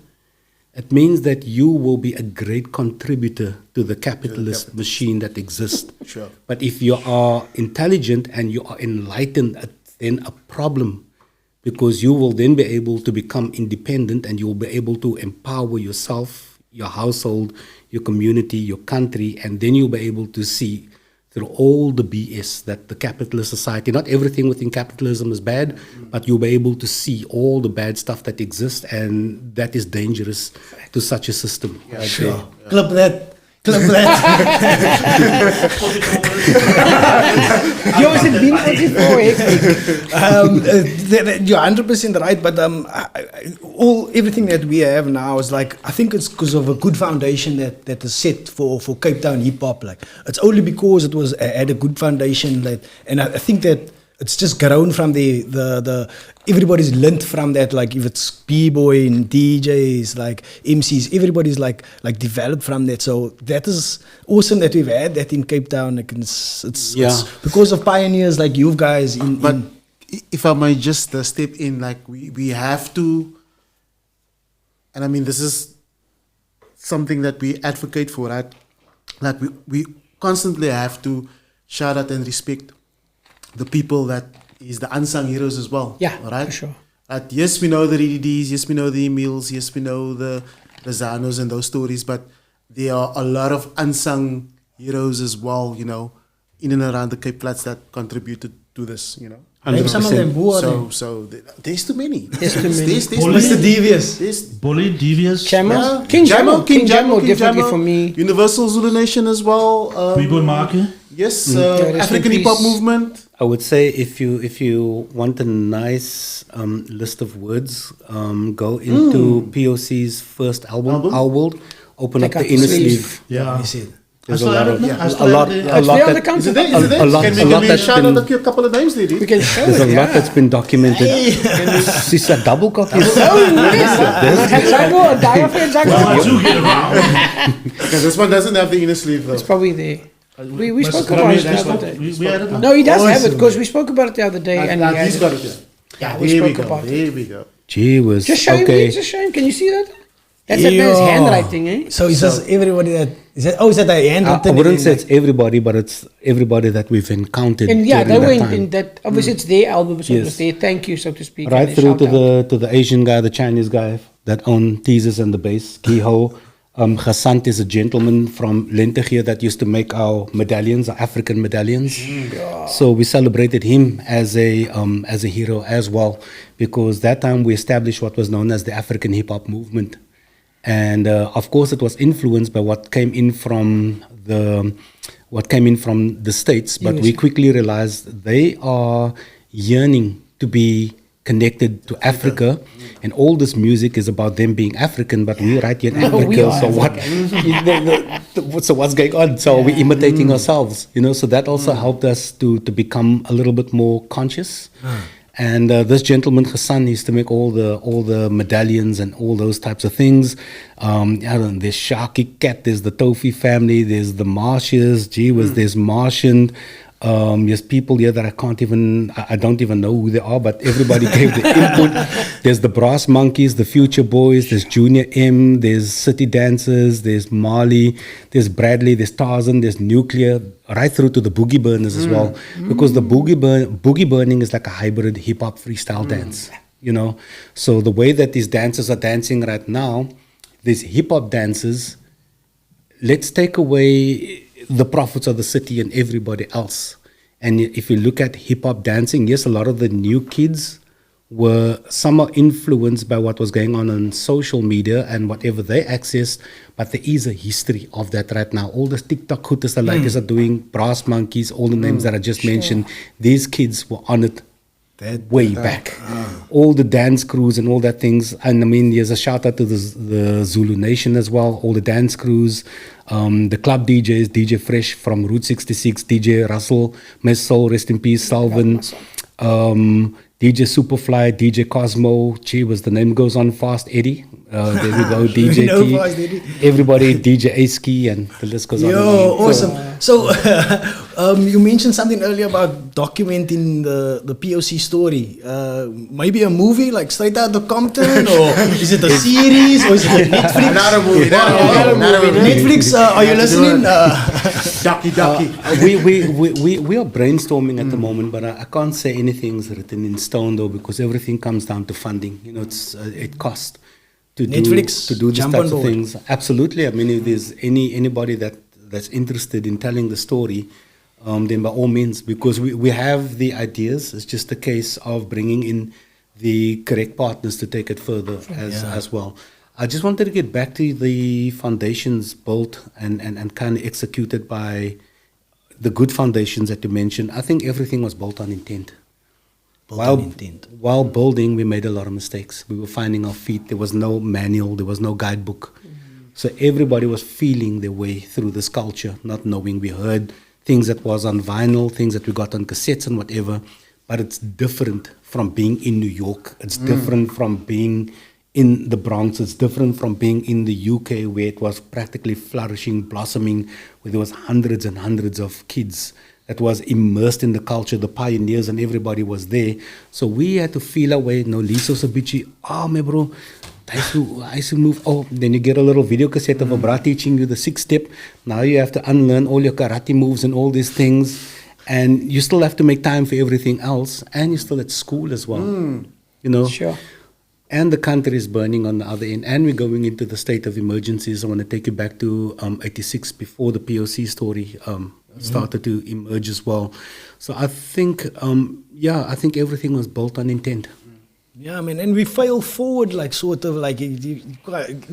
It means that you will be a great contributor to the capitalist machine that exists. Sure. But if you are intelligent and you are enlightened, it's then a problem, because you will then be able to become independent and you will be able to empower yourself, your household, your community, your country, and then you'll be able to see through all the BS that the capitalist society, not everything within capitalism is bad, but you'll be able to see all the bad stuff that exists, and that is dangerous to such a system. Right there. Clip that. Yo, is it been out before? You're 100% right, but everything that we have now is like, I think it's because of a good foundation that is set for Cape Town hip hop. Like, it's only because it was had a good foundation, and I think that it's just grown from the everybody's learned from that. Like, if it's b-boy and DJs, like MCs, everybody's like developed from that. So that is awesome that we've had that in Cape Town. Like, it's because of pioneers like you guys. But if I might just step in, like we have to, and I mean this is something that we advocate for, right? Like we constantly have to shout out and respect the people that is the unsung heroes as well. Yeah, all right? for sure. Yes, we know the Ready Ds, yes, we know the Emils, yes, we know the Zanos and those stories, but there are a lot of unsung heroes as well, in and around the Cape Flats that contributed to this, Name some of them. Who are they? So there's too many. There's too many. There's Mr. Devious. Bully, Devious, Chamo? King Jamo definitely for me. Universal Zulu Nation as well. People Market. Yes, rest in African hip hop peace. movement. I would say if you want a nice list of words, go into POC's first album, Our World. Open Take up out the the inner sleeve. sleeve. Yeah. You see. There's I still have it, man. I still a lot, have it. a It's lot there on the that, counter. Is it there? a lot- Can a lot we that's shout been- out a couple of names there, dude? We can show there's it, a lot that's been documented. She's a double copy. Hexago, a die of Well, I Hexago. do get around. Yeah, this one doesn't have the inner sleeve though. It's probably there. We spoke But about we- it the other day. we had it. No, he does have it Awesome. because we spoke about it the other day. And he He's has got it. it. Yeah, There we we spoke go. about it. There we go. Gee whiz. Just show Okay. him, just show him. Can you see that? That's that man's Yeah. handwriting, eh? So is this everybody that is that? Oh, is that a I handwritten? wouldn't say it's everybody, but it's everybody that we've encountered. And yeah, they during were that time. in that. Obviously, it's their album, so it was Yes. their thank you, so to speak. Right and through their shout-out. to the Asian guy, the Chinese guy that owned teasers and the bass, Giho. Ghasant is a gentleman from Lentegeur that used to make our medallions, our African medallions. So we celebrated him as a hero as well, because that time we established what was known as the African hip hop movement, and of course it was influenced by what came in from the States, but we quickly realized they are yearning to be connected to Africa, and all this music is about them being African, but we're right here in Africa. So what? So what's going on? So we're imitating ourselves, So that also helped us to become a little bit more conscious. And this gentleman Hassan used to make all the medallions and all those types of things. There's Sharky Cat, there's the Tofi family, there's the Marshes, there's Martian. There's people here that I don't even know who they are, but everybody gave the input. There's the Brass Monkeys, the Future Boys, there's Junior M, there's City Dancers, there's Marley, there's Bradley, there's Tarzan, there's Nuclear, right through to the Boogie Burners as well. Because the boogie burning is like a hybrid hip-hop freestyle dance, So the way that these dancers are dancing right now, these hip-hop dancers, let's take away the prophets of the city and everybody else. And if you look at hip-hop dancing, yes, a lot of the new kids were somehow influenced by what was going on social media and whatever they accessed, but there is a history of that right now. All the TikTok hooters the ladies are doing, Brass Monkeys, all the names that I just mentioned, these kids were on it way back. All the dance crews and all that things. And I mean, there's a shout out to the Zulu Nation as well, all the dance crews, the club DJs, DJ Fresh from Route 66, DJ Russell, Miss Soul, rest in peace, Salvin, DJ Superfly, DJ Cosmo, the name goes on fast, Eddie. There we go, DJ T. Everybody, DJ A-Ski, and the list goes on. Yo, awesome. So, you mentioned something earlier about documenting the POC story. Maybe a movie, like Straight Outta Compton, or is it a series, or is it a Netflix? Not a movie. Netflix, are you listening? We are brainstorming at the moment, but I can't say anything's written in stone though, because everything comes down to funding. It costs to Netflix, do these types of things. Absolutely. I mean, if there's anybody that's interested in telling the story, then by all means, because we have the ideas. It's just a case of bringing in the correct partners to take it further as well. I just wanted to get back to the foundations built and kind of executed by the good foundations that you mentioned. I think everything was built on intent. While building, we made a lot of mistakes. We were finding our feet. There was no manual. There was no guidebook. So everybody was feeling their way through this culture, not knowing. We heard things that was on vinyl, things that we got on cassettes and whatever. But it's different from being in New York. It's different from being in the Bronx. It's different from being in the UK, where it was practically flourishing, blossoming, where there was hundreds and hundreds of kids that was immersed in the culture, the pioneers, and everybody was there. So we had to feel our way. No, Liso Sabichi, my bro, I used to move. Then you get a little video cassette of a bra teaching you the 6-step. Now you have to unlearn all your karate moves and all these things. And you still have to make time for everything else. And you're still at school as well. Sure. And the country is burning on the other end. And we're going into the state of emergencies. I want to take you back to 86, before the POC story started to emerge as well. So I think, I think everything was built on intent. Yeah, man, and we fail forward, like sort of like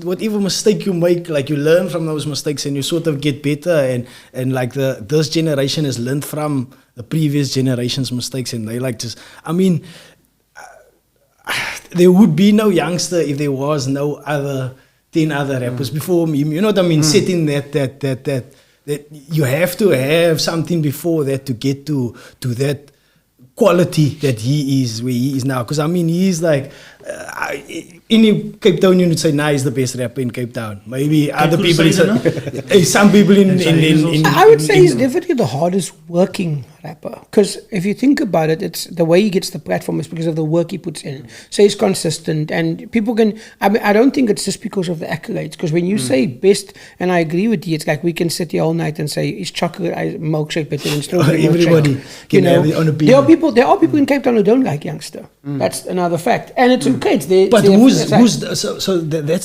whatever mistake you make, like you learn from those mistakes and you sort of get better, and like this generation has learned from the previous generation's mistakes, and they like just, I mean, there would be no youngster if there was no other 10 other rappers before me. You know what I mean? Setting that you have to have something before that to get to that quality that he is where he is now. Because I mean, he's like in Cape Town, you would say, he's the best rapper in Cape Town. Maybe other people, some people in I would say he's definitely the hardest working rapper. Because if you think about it, it's the way he gets the platform is because of the work he puts in. So he's consistent, and people can. I mean, I don't think it's just because of the accolades. Because when you say best, and I agree with you, it's like we can sit here all night and say, is chocolate milkshake better than strawberry milkshake? Everybody can have their own opinion. There are people in Cape Town who don't like youngster. That's another fact, and it's okay. That's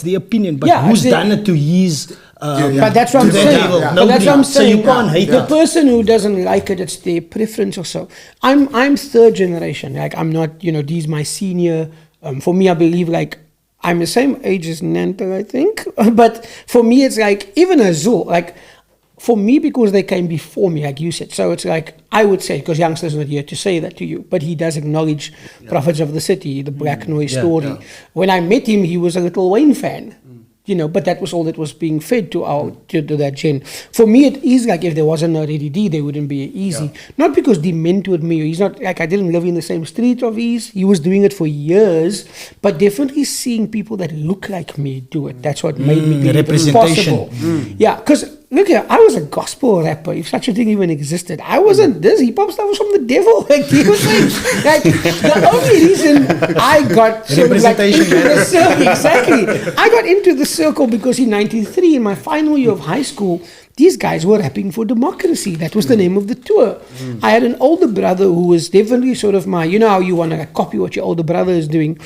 the opinion. But who's done it to his? But that's what I'm saying. But that's what I'm saying. So you can't hate the person who doesn't like it. It's their preference or so. I'm third generation. Like I'm not. He's my senior. For me, I believe like I'm the same age as Nanta, I think. But for me, it's like even Azhul. Like for me, because they came before me, like you said, so it's like, I would say, because youngsters not here to say that to you, but he does acknowledge Prophets of the City, the Black Noise story. Yeah. When I met him, he was a little Wayne fan. You know, but that was all that was being fed to that gen. For me, it is like if there wasn't a Ready D, there wouldn't be Eazy. Not because D mentored me. He's not like I didn't live in the same street of Eazy. He was doing it for years, but definitely seeing people that look like me do it. That's what made me believe it was possible. Yeah, because look here, I was a gospel rapper, if such a thing even existed. I wasn't this. Hip hop stuff was from the devil. Like, he was like the only reason I got sort of like into the circle, exactly. I got into the circle because in '93, in my final year of high school, these guys were rapping for democracy. That was the name of the tour. I had an older brother who was definitely sort of my, you know how you want to like copy what your older brother is doing.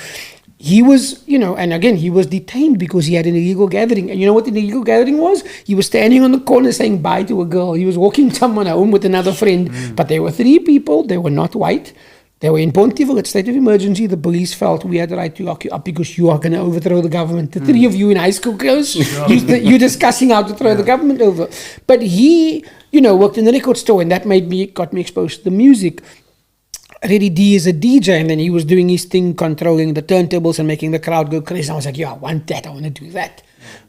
He was, you know, and again, he was detained because he had an illegal gathering. And you know what an illegal gathering was? He was standing on the corner saying bye to a girl. He was walking someone home with another friend. But there were 3 people. They were not white. They were in Pontyville at state of emergency. The police felt we had the right to lock you up because you are going to overthrow the government. The 3 of you in high school girls, you're discussing how to throw the government over. But he, you know, worked in the record store, and that got me exposed to the music. Ready D is a DJ, and then he was doing his thing, controlling the turntables and making the crowd go crazy. I was like, yeah, I want that. I want to do that.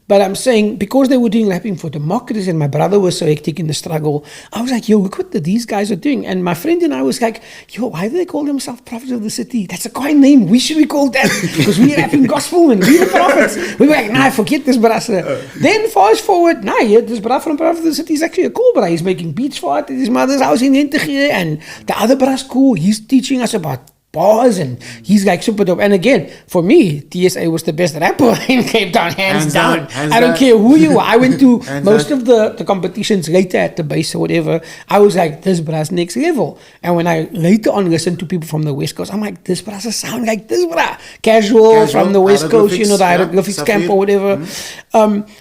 But I'm saying, because they were doing rapping for democracy and my brother was so hectic in the struggle, I was like, yo, look what these guys are doing. And my friend and I was like, yo, why do they call themselves Prophets of the City? That's a coin name. We should be called that because we're rapping gospel and we're the prophets. We were like, nah, forget this brother. Then fast forward, this brother from Prophets of the City is actually a cool brother. He's making beats for it at his mother's house in Enteghe, and the other brother's cool. He's teaching us about bars, and he's like super dope. And again, for me, TSA was the best rapper in Cape Town, hands down. I don't care who you are. I went to most of the competitions later at the base or whatever. I was like, this bra's next level. And when I later on listened to people from the West Coast, I'm like, this bra's sound like this bra. Casual from the West Coast, you know, the hieroglyphics camp or whatever.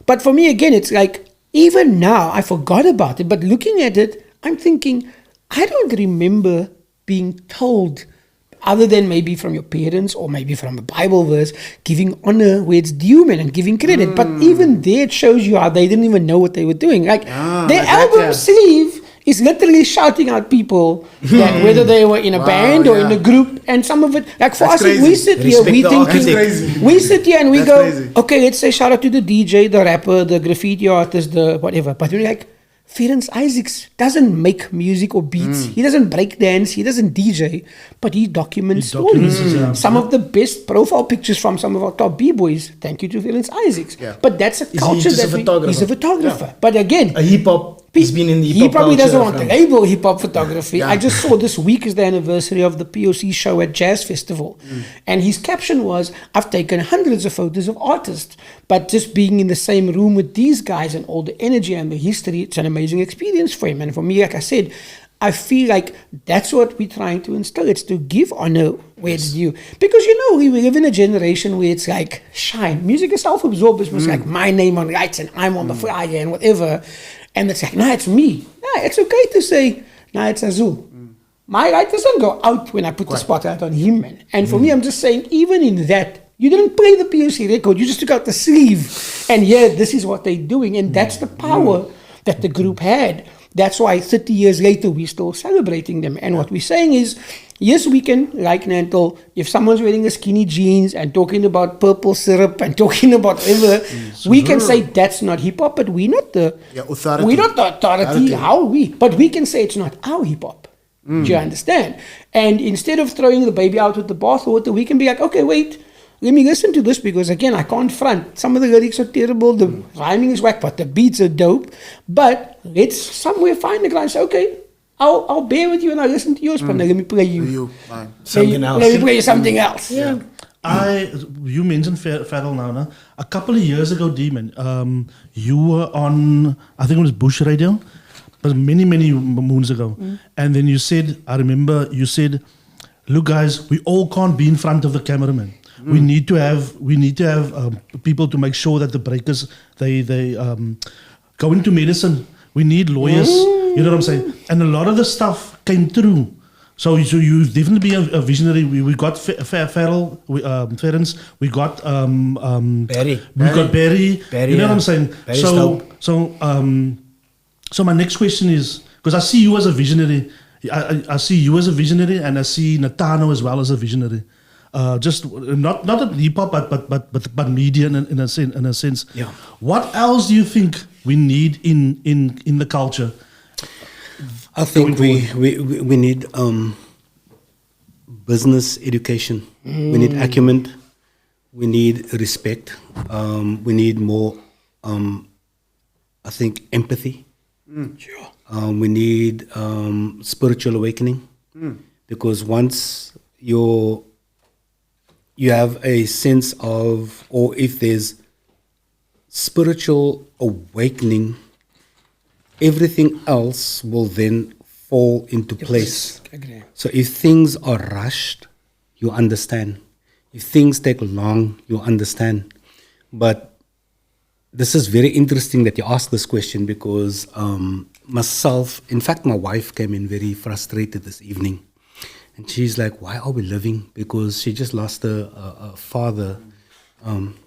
But for me, again, it's like, even now, I forgot about it. But looking at it, I'm thinking, I don't remember being told, other than maybe from your parents or maybe from a Bible verse, giving honor where it's due, man, and giving credit. But even there, it shows you how they didn't even know what they were doing. Like, their album sleeve is literally shouting out people that whether they were in a band or in a group, and some of it, like for us, we sit here, we sit here and we go, okay, let's say shout out to the DJ, the rapper, the graffiti artist, the whatever. But we're like, Ferenc Isaacs doesn't make music or beats. He doesn't break dance. He doesn't DJ, but he documents stories. Some of the best profile pictures from some of our top B-boys, thank you to Ferenc Isaacs. But that's a culture he's a photographer. But again, a hip-hop, he's been in the hip-hop he probably culture doesn't want to label hip-hop photography. I just saw this week is the anniversary of the POC show at Jazz Festival. And his caption was, I've taken hundreds of photos of artists, but just being in the same room with these guys and all the energy and the history, it's an amazing experience for him. And for me, like I said, I feel like that's what we're trying to instill. It's to give honor where it's due. Because, you know, we live in a generation where it's like, shine. Music is self-absorbed. It's like my name on lights and I'm on the flyer and whatever. And it's like, nah, it's me. Nah, it's okay to say, nah, it's Azhul. My light doesn't go out when I put the spotlight on him, man. And for me, I'm just saying, even in that, you didn't play the POC record. You just took out the sleeve. And yeah, this is what they're doing. And that's the power that the group had. That's why 30 years later, we're still celebrating them. And what we're saying is, yes, we can, like Nantel, if someone's wearing a skinny jeans and talking about purple syrup and talking about whatever, we can say that's not hip-hop, but we're not the authority. We're not the authority. How are we? But we can say it's not our hip-hop. Do you understand? And instead of throwing the baby out with the bathwater, we can be like, okay, wait, let me listen to this, because again, I can't front. Some of the lyrics are terrible, the rhyming is whack, but the beats are dope. But let's somewhere find the guy and say, okay, I'll bear with you and I'll listen to yours, but now let me play you something else. Let me play you something else. Yeah. You mentioned Farrell now, no? A couple of years ago, Demon, you were on, I think it was Bush Radio, but many moons ago. And then you said, I remember you said, look guys, we all can't be in front of the cameraman. We need to have people to make sure that the breakers they go into medicine. We need lawyers. You know what I'm saying? And a lot of the stuff came through. So you definitely be a visionary. We got Farrell, Ferenc. We got Barry. We got Barry. You know what I'm saying? Barry's dope. So So my next question is, because I see you as a visionary, I see you as a visionary, and I see Natano as well as a visionary. Just not at hip hop, but media in a sense. Yeah. What else do you think we need in the culture? I think we need business education. We need acumen. We need respect. We need more, I think, empathy. Sure. We need spiritual awakening, because once you have a sense of, or if there's spiritual awakening, everything else will then fall into place. Agree. So if things are rushed, you understand. If things take long, you understand. But this is very interesting that you ask this question, because myself, in fact, my wife came in very frustrated this evening. And she's like, why are we living? Because she just lost a father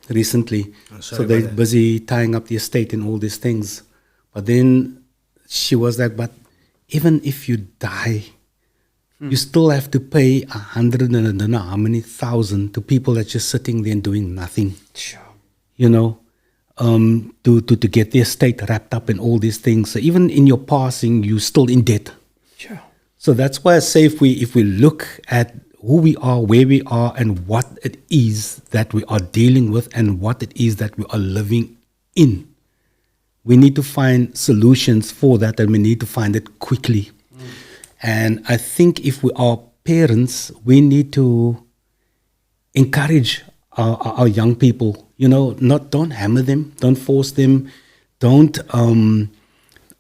recently. So they're busy tying up the estate and all these things. But then she was like, but even if you die, you still have to pay 100 and I don't know how many thousand to people that's just sitting there and doing nothing. Sure. You know, to get the estate wrapped up in all these things. So even in your passing, you're still in debt. Sure. So that's why I say if we look at who we are, where we are, and what it is that we are dealing with and what it is that we are living in, we need to find solutions for that, and we need to find it quickly. And I think if we are parents, we need to encourage our young people. You know, don't hammer them, don't force them, don't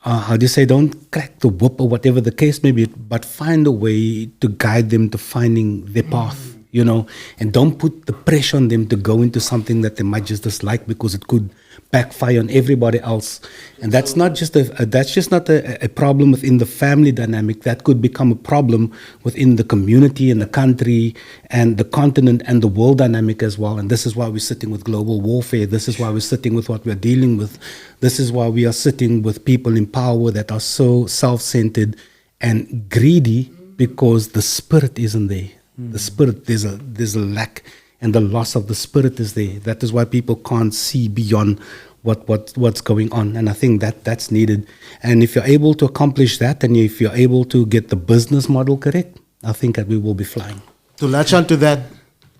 don't crack the whip or whatever the case may be, but find a way to guide them to finding their path, you know, and don't put the pressure on them to go into something that they might just dislike, because it could backfire on everybody else. And that's not just a problem within the family dynamic. That could become a problem within the community and the country and the continent and the world dynamic as well. And this is why we're sitting with global warfare. This is why we're sitting with what we're dealing with. This is why we are sitting with people in power that are so self-centered and greedy, because the spirit isn't there. The spirit, there's a lack, and the loss of the spirit is there. That is why people can't see beyond what's going on. And I think that's needed. And if you're able to accomplish that, and if you're able to get the business model correct, I think that we will be flying. To latch on to that,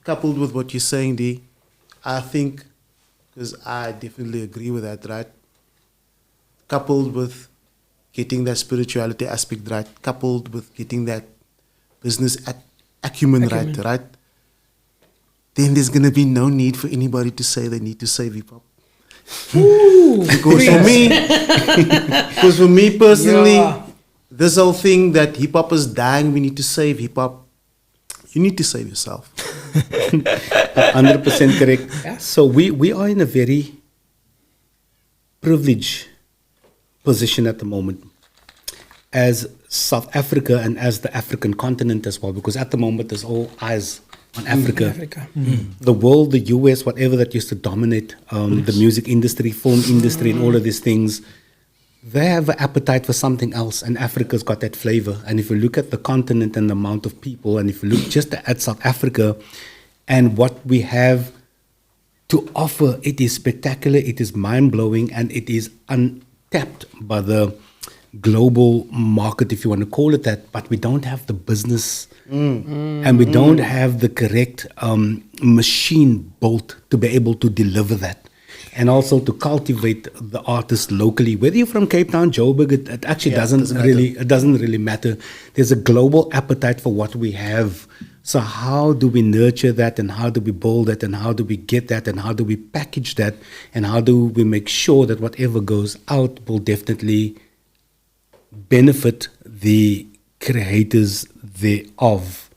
coupled with what you're saying, D, I think, because I definitely agree with that, right? Coupled with getting that spirituality aspect right, coupled with getting that business acumen right? Then there's going to be no need for anybody to say they need to save hip hop. Because for me personally, this whole thing that hip hop is dying, we need to save hip hop. You need to save yourself. 100% correct. Yeah. So we are in a very privileged position at the moment as South Africa and as the African continent as well, because at the moment there's all eyes on Africa. The world, the US, whatever that used to dominate the music industry, film industry, and all of these things, they have an appetite for something else, and Africa's got that flavor. And if you look at the continent and the amount of people, and if you look just at South Africa and what we have to offer, it is spectacular, it is mind-blowing, and it is untapped by the global market, if you want to call it that. But we don't have the business and we don't have the correct machine built to be able to deliver that, and also to cultivate the artists locally. Whether you're from Cape Town, Joburg, it actually doesn't really matter. There's a global appetite for what we have. So how do we nurture that, and how do we build it, and how do we get that, and how do we package that, and how do we make sure that whatever goes out will definitely benefit the creators thereof?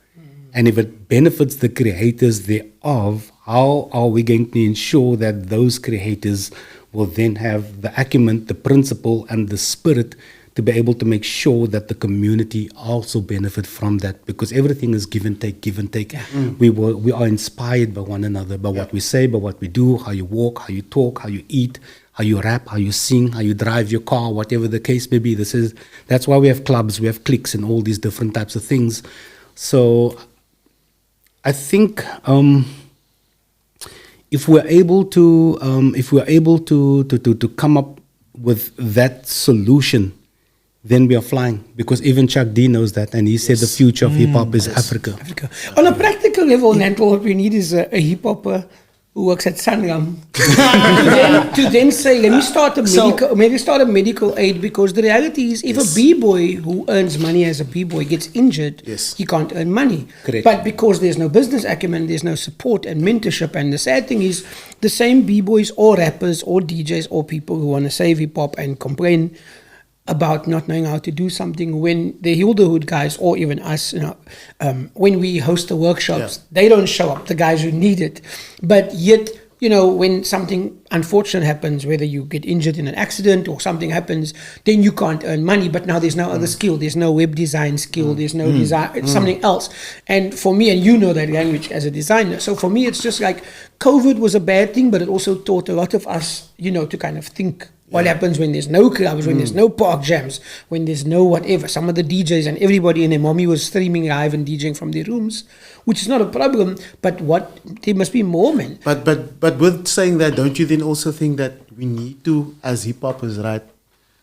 And if it benefits the creators thereof, how are we going to ensure that those creators will then have the acumen, the principle, and the spirit to be able to make sure that the community also benefit from that? Because everything is give and take, give and take. We are inspired by one another, by what we say, by what we do, how you walk, how you talk, how you eat, how you rap, how you sing, how you drive your car, whatever the case may be. That's why we have clubs, we have cliques, and all these different types of things. So I think if we're able to come up with that solution, then we are flying. Because even Chuck D knows that, and he said the future of hip hop is Africa. On a practical level, Nanto, what we need is a hip hopper who works at Sanlam to then say, let me start a medical aid, because the reality is, if a b-boy who earns money as a b-boy gets injured, he can't earn money. Correct. But because there's no business acumen, there's no support and mentorship, and the sad thing is, the same b-boys or rappers or DJs or people who want to save hip-hop and complain about not knowing how to do something, when the Hilderhood guys, or even us, when we host the workshops, they don't show up, the guys who need it. But yet, when something unfortunate happens, whether you get injured in an accident or something happens, then you can't earn money. But now there's no other skill. There's no web design skill. There's no design. It's something else. And for me, and you know that language as a designer. So for me, it's just like COVID was a bad thing, but it also taught a lot of us, to kind of think. What happens when there's no clubs, when there's no park jams, when there's no whatever. Some of the DJs and everybody and their mommy was streaming live and DJing from their rooms, which is not a problem. But there must be more, man. But with saying that, don't you then also think that we need to, as hip hoppers, right?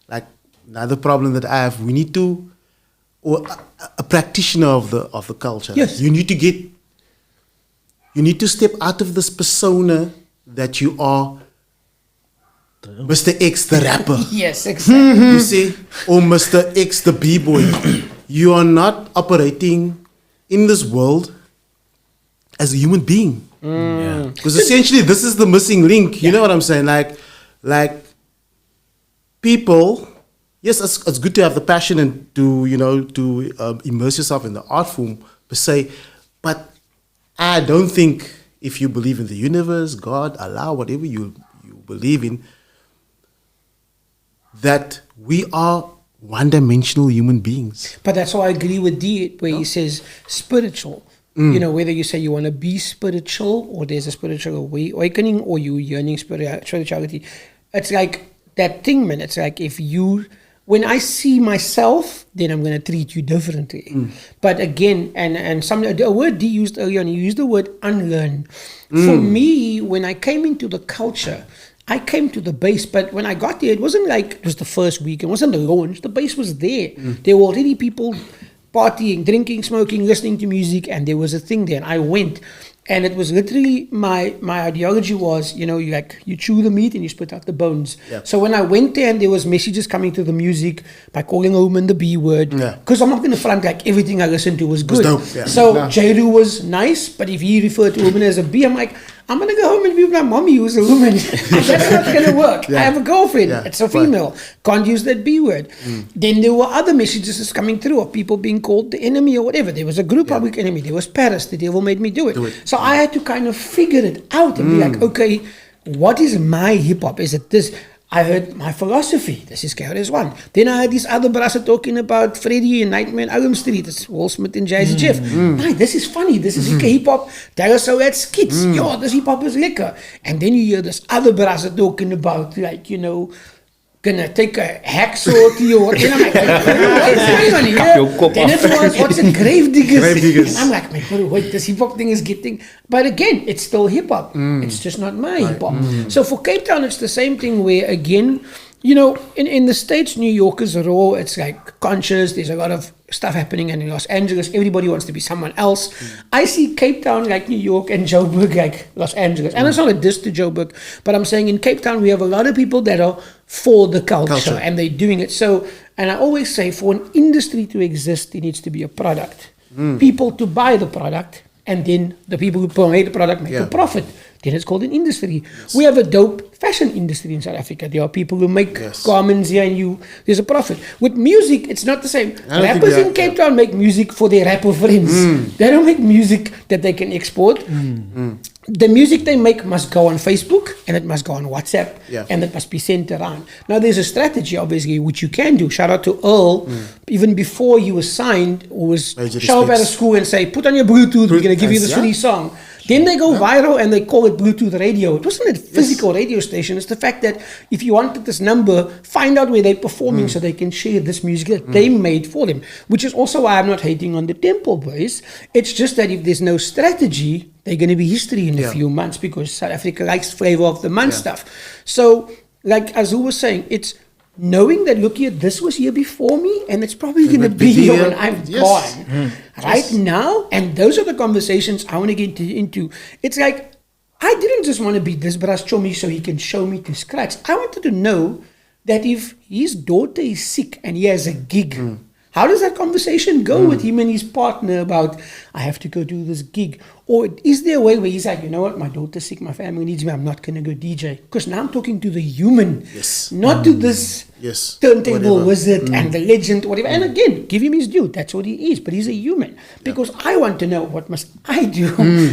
Like another problem that I have, we need to, or a practitioner of the culture. Yes. You need to step out of this persona that you are Mr. X, the rapper. Yes, exactly. You see? Or Mr. X, the b-boy. You are not operating in this world as a human being. Because essentially, this is the missing link. You know what I'm saying? Like people, yes, it's good to have the passion and to, to immerse yourself in the art form per se. But I don't think, if you believe in the universe, God, Allah, whatever you believe in, that we are one-dimensional human beings. But that's why I agree with D, where he says spiritual. Whether you say you want to be spiritual, or there's a spiritual awakening, or you yearning spirituality. It's like that thing, man. It's like when I see myself, then I'm going to treat you differently. But again, and a word D used earlier on, he used the word unlearn. For me, when I came into the culture, I came to the base, but when I got there, it wasn't like it was the first week. It wasn't the launch. The base was there. There were already people partying, drinking, smoking, listening to music, and there was a thing there. And I went, and it was literally my ideology was, you chew the meat and you spit out the bones. So when I went there, and there was messages coming to the music by calling a woman the B word, because I'm not going to front like everything I listened to was good. So Jairu was nice, but if he referred to a woman as a B, I'm like, I'm going to go home and be with my mommy who's a woman. That's not going to work. I have a girlfriend. It's a female. Can't use that B word. Then there were other messages coming through of people being called the enemy or whatever. There was a group public enemy. There was Paris. The devil made me do it. So I had to kind of figure it out and be like, okay, what is my hip hop? Is it this? I heard my philosophy. This is KRS-One. Then I heard these other brassen talking about Freddy and Nightmare on Elm Street. It's Will Smith and Jazzy Jeff. Man, this is funny. This is hip hop. That is so at skits. Yo, this hip hop is lekker. And then you hear this other brassen talking about, like, gonna take a hacksaw to your, and I'm like, what's going on here? Then it was, what's a grave diggers? And I'm like, man, wait, this hip hop thing is getting, but again, it's still hip hop. It's just not my hip hop. So for Cape Town, it's the same thing where, again, in the States, New York is raw. It's like conscious. There's a lot of stuff happening, and in Los Angeles, everybody wants to be someone else. I see Cape Town like New York and Joburg like Los Angeles. And it's not a diss to Joburg, but I'm saying in Cape Town, we have a lot of people that are for the culture. And they're doing it. So, and I always say, for an industry to exist, there needs to be a product. People to buy the product, and then the people who promote the product make a profit. Then it's called an industry. We have a dope fashion industry in South Africa. There are people who make garments here, and there's a profit. With music, it's not the same. Rappers in Cape Town make music for their rapper friends. They don't make music that they can export. the music they make must go on Facebook and it must go on WhatsApp Yeah. and it must be sent around. Now, there's a strategy, obviously, which you can do. Shout out to Earl. Even before he was signed, was Major show up at a respects. school and say, put on your Bluetooth, we're going to give you this Yeah. free song. Then they go viral and they call it Bluetooth radio. It wasn't a physical radio station. It's the fact that if you wanted this number, find out where they're performing so they can share this music that they made for them. Which is also why I'm not hating on the Temple Boys. It's just that if there's no strategy, they're going to be history in a few months because South Africa likes flavor of the month stuff. So, like Azhul was saying, it's knowing that, look here, this was here before me and it's probably going to that be be here here. when I'm Yes. gone. Right now, and those are the conversations I want to get into. It's like, I didn't just want to be this brass chommy so he can show me to scratch. I wanted to know that if his daughter is sick and he has a gig, how does that conversation go with him and his partner about, I have to go do this gig? Or is there a way where he's like, you know what, my daughter's sick, my family needs me, I'm not going to go DJ? Because now I'm talking to the human, not to this turntable Whatever. wizard and the legend, whatever. And again, give him his due, that's what he is, but he's a human. Because I want to know, what must I do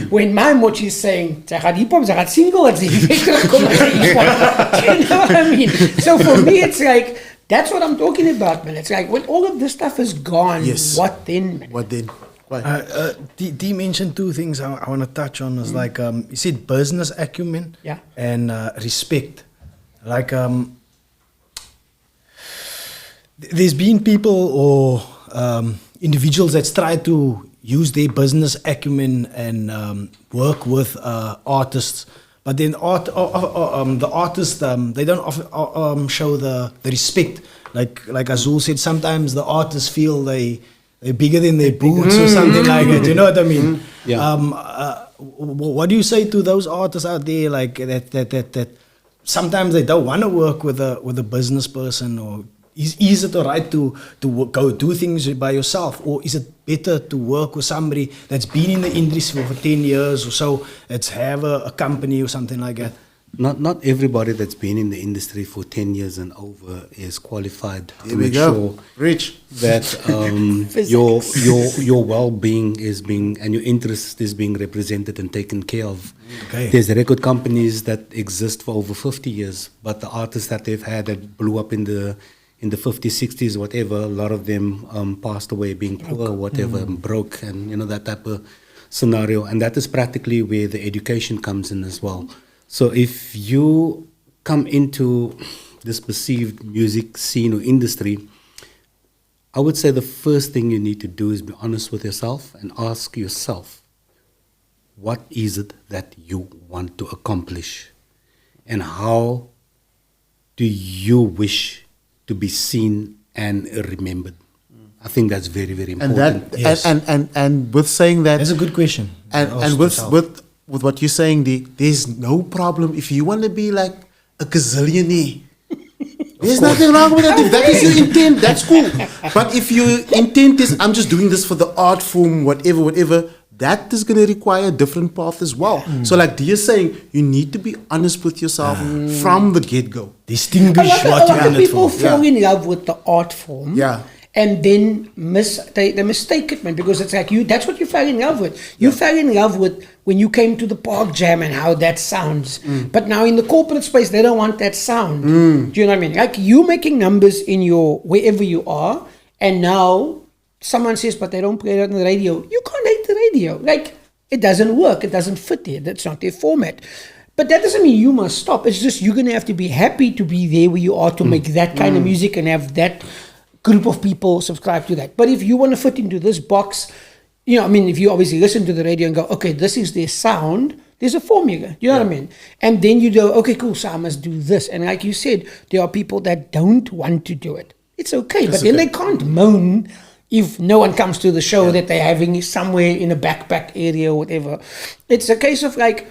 when my mochi is saying, sy gaan hip-hop, sy gaan single, en sy weer terugkom as sy hip-hop. Do you know what I mean? So for me, it's like, that's what I'm talking about, man. It's like, when all of this stuff is gone, what then, man? What then? Why? D mentioned two things I want to touch on. Is like, you said business acumen and respect. Like, there's been people or individuals that try to use their business acumen and work with artists. But then the artists, they don't often show the respect. Like Azhul said, sometimes the artists feel they're bigger than their boots or something like that. You know what I mean? What do you say to those artists out there, like that sometimes they don't want to work with a business person? Or is it alright to go do things by yourself, or is it better to work with somebody that's been in the industry for 10 years or so, that's have a company or something like that? Not everybody that's been in the industry for 10 years and over is qualified to Here we make go. sure Rich. that your well-being is being, and your interest is being represented and taken care of. Okay. There's record companies that exist for over 50 years, but the artists that they've had that blew up in the 50s, 60s, whatever, a lot of them passed away being poor, whatever, broke, and that type of scenario. And that is practically where the education comes in as well. So if you come into this perceived music scene or industry, I would say the first thing you need to do is be honest with yourself and ask yourself, what is it that you want to accomplish? And how do you wish to be seen and remembered? I think that's very, very important. And with saying that, That's a good question. and with what you're saying, there's no problem if you want to be like a gazillionaire. There's nothing wrong with that. If that is your intent, that's cool. But if your intent is, I'm just doing this for the art form, whatever, that is going to require a different path as well. So like Dia's saying, you need to be honest with yourself from the get-go. Distinguish A what lot you're of in it people for. fall in love with the art form. Yeah. And then they mistake it, man, because it's like that's what you fell in love with. You fell in love with when you came to the park jam and how that sounds. But now in the corporate space, they don't want that sound. Do you know what I mean? Like you making numbers in your wherever you are, and now someone says, but they don't play it on the radio. You can't hate the radio. Like it doesn't work. It doesn't fit there. That's not their format. But that doesn't mean you must stop. It's just you're going to have to be happy to be there where you are to make that kind of music and have that group of people subscribe to that. But if you want to fit into this box, if you obviously listen to the radio and go, okay, this is their sound, there's a formula. You know what I mean? And then you go, okay, cool, so I must do this. And like you said, there are people that don't want to do it. It's okay, but then they can't moan if no one comes to the show that they're having somewhere in a backpack area or whatever. It's a case of like,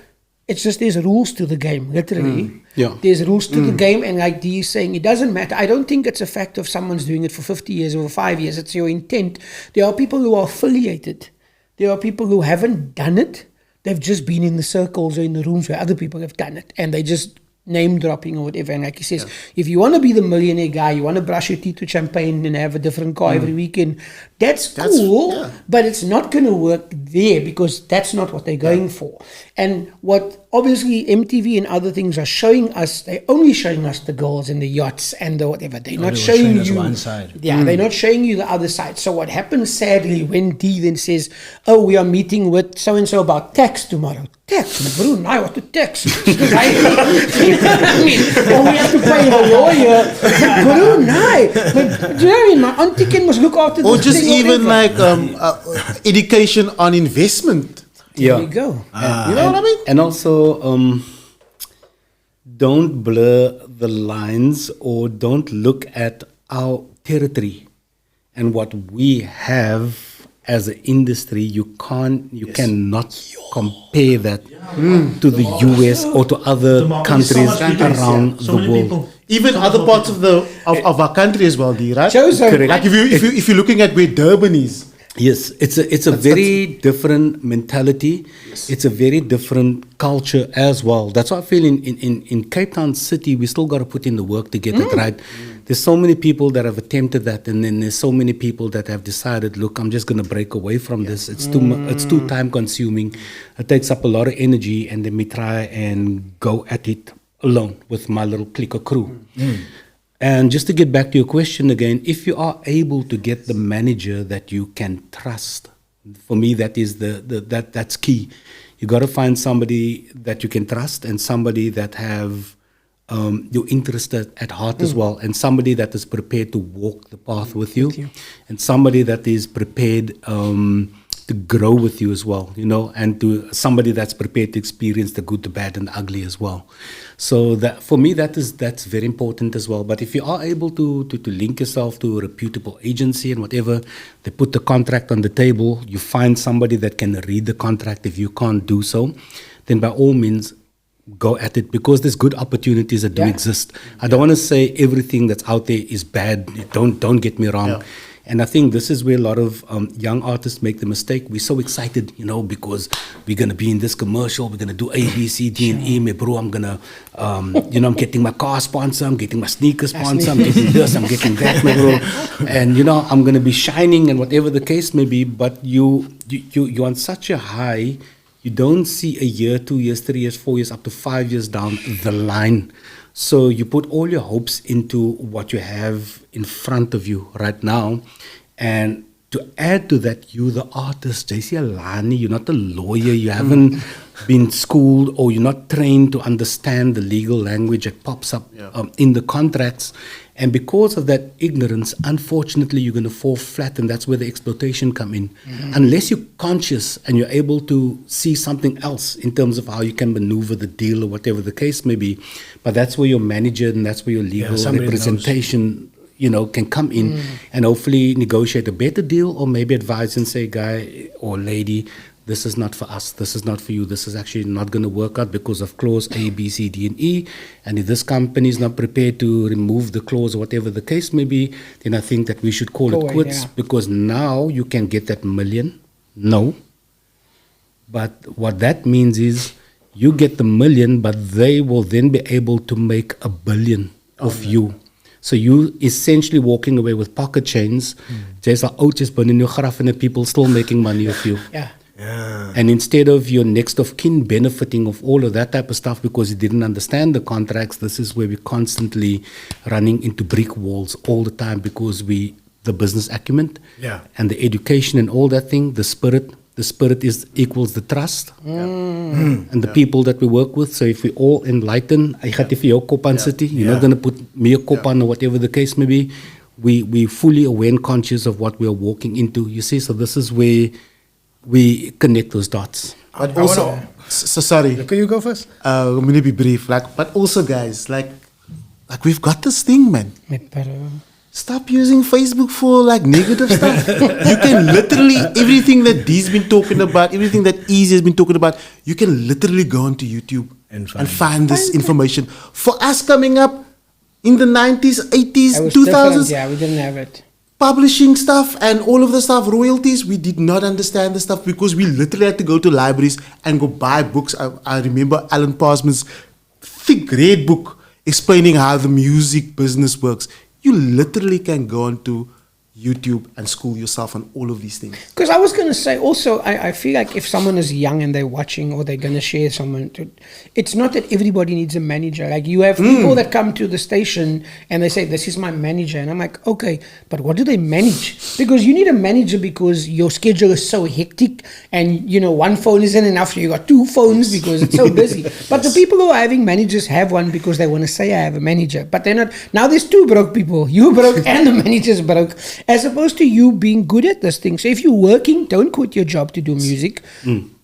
it's just there's rules to the game, literally. There's rules to the game, and like Dee is saying, it doesn't matter. I don't think it's a fact of someone's doing it for 50 years or 5 years. It's your intent. There are people who are affiliated. There are people who haven't done it. They've just been in the circles or in the rooms where other people have done it, and they just name dropping or whatever. And like he says, if you want to be the millionaire guy, you want to brush your teeth with champagne and have a different car every weekend, that's cool, but it's not going to work there because that's not what they're going for. And what obviously MTV and other things are showing us, they're only showing us the girls and the yachts and the whatever. They're not showing us you one side. Yeah, they're not showing you the other side. So what happens sadly when D then says, oh, we are meeting with so and so about tax tomorrow. Tax, Brunei, what to tax? Right? I mean, or we have to pay the lawyer. Brunei. But do you know what I mean? My auntie can must look after this Or just thing even whatever. like education on investment. There you go. You know what I mean? And also, don't blur the lines or don't look at our territory and what we have as an industry. You cannot compare that to the US or to other countries around the world. Even other parts of of our country as well, D, right? joeZONE. Like if you're looking at where Durban is. Yes, it's a very different mentality. It's a very different culture as well. That's why I feel in Cape Town City, we still got to put in the work to get it right. There's so many people that have attempted that, and then there's so many people that have decided, look, I'm just going to break away from this. It's too time consuming. It takes up a lot of energy, and then we try and go at it alone with my little clique of crew. And just to get back to your question again, if you are able to get the manager that you can trust, for me that is that's key. You got to find somebody that you can trust and somebody that have your interest at heart as well, and somebody that is prepared to walk the path with you, and somebody that is prepared to grow with you as well, you know, and to somebody that's prepared to experience the good, the bad, and the ugly as well. So that for me, that's very important as well. But if you are able to link yourself to a reputable agency and whatever, they put the contract on the table, you find somebody that can read the contract. If you can't do so, then by all means, go at it, because there's good opportunities that do exist. I don't want to say everything that's out there is bad. Don't get me wrong. And I think this is where a lot of young artists make the mistake. We're so excited, you know, because we're going to be in this commercial. We're going to do A, B, C, D, and E. My bro, I'm going to, you know, I'm getting my car sponsor. I'm getting my sneaker sponsor. I'm getting this. I'm getting that, my bro. And, you know, I'm going to be shining and whatever the case may be. But you're on such a high. You don't see a year, 2 years, 3 years, 4 years, up to 5 years down the line. So you put all your hopes into what you have in front of you right now. And to add to that, you the artist, JC Alani, you're not a lawyer, you haven't been schooled, or you're not trained to understand the legal language that pops up in the contracts. And because of that ignorance, unfortunately, you're going to fall flat, and that's where the exploitation come in. Unless you're conscious and you're able to see something else in terms of how you can maneuver the deal or whatever the case may be. But that's where your manager and that's where your legal representation, you know, can come in and hopefully negotiate a better deal, or maybe advise and say, guy or lady, this is not for us, this is not for you, this is actually not going to work out because of clause A, B, C, D, and E. And if this company is not prepared to remove the clause or whatever the case may be, then I think that we should call it quits, because now you can get that million. No. But what that means is you get the million, but they will then be able to make $1 billion of you. So you essentially walking away with pocket chains. There's a oudjes binne in your graf and the people still making money of you. And instead of your next of kin benefiting of all of that type of stuff because you didn't understand the contracts, this is where we're constantly running into brick walls all the time, because the business acumen and the education and all that thing, the spirit equals the trust and the people that we work with. So if we all enlighten, I got if your kop aan city, you're not going to put me a kop on or whatever the case may be. We fully aware and conscious of what we are walking into. You see, so this is where we connect those dots. But also, sorry. Can you go first? I'm going to be brief. But also, guys, like we've got this thing, man. Stop using Facebook for negative stuff. You can literally, everything that Dee's been talking about, everything that Eazy has been talking about, you can literally go onto YouTube and find this information. For us coming up in the 90s, 80s, 2000s, we didn't have it. Publishing stuff and all of the stuff, royalties, we did not understand the stuff because we literally had to go to libraries and go buy books. I remember Alan Parsman's thick red book explaining how the music business works. You literally can go onto YouTube and school yourself on all of these things? Because I was going to say also, I feel like if someone is young and they're watching or they're going to share someone, it's not that everybody needs a manager. Like you have people that come to the station and they say, this is my manager. And I'm like, okay, but what do they manage? Because you need a manager because your schedule is so hectic and, you know, one phone isn't enough. So you got two phones because it's so busy. But the people who are having managers have one because they want to say I have a manager. But they're not. Now there's two broke people. You broke and the manager's broke. As opposed to you being good at this thing. So if you're working, don't quit your job to do music.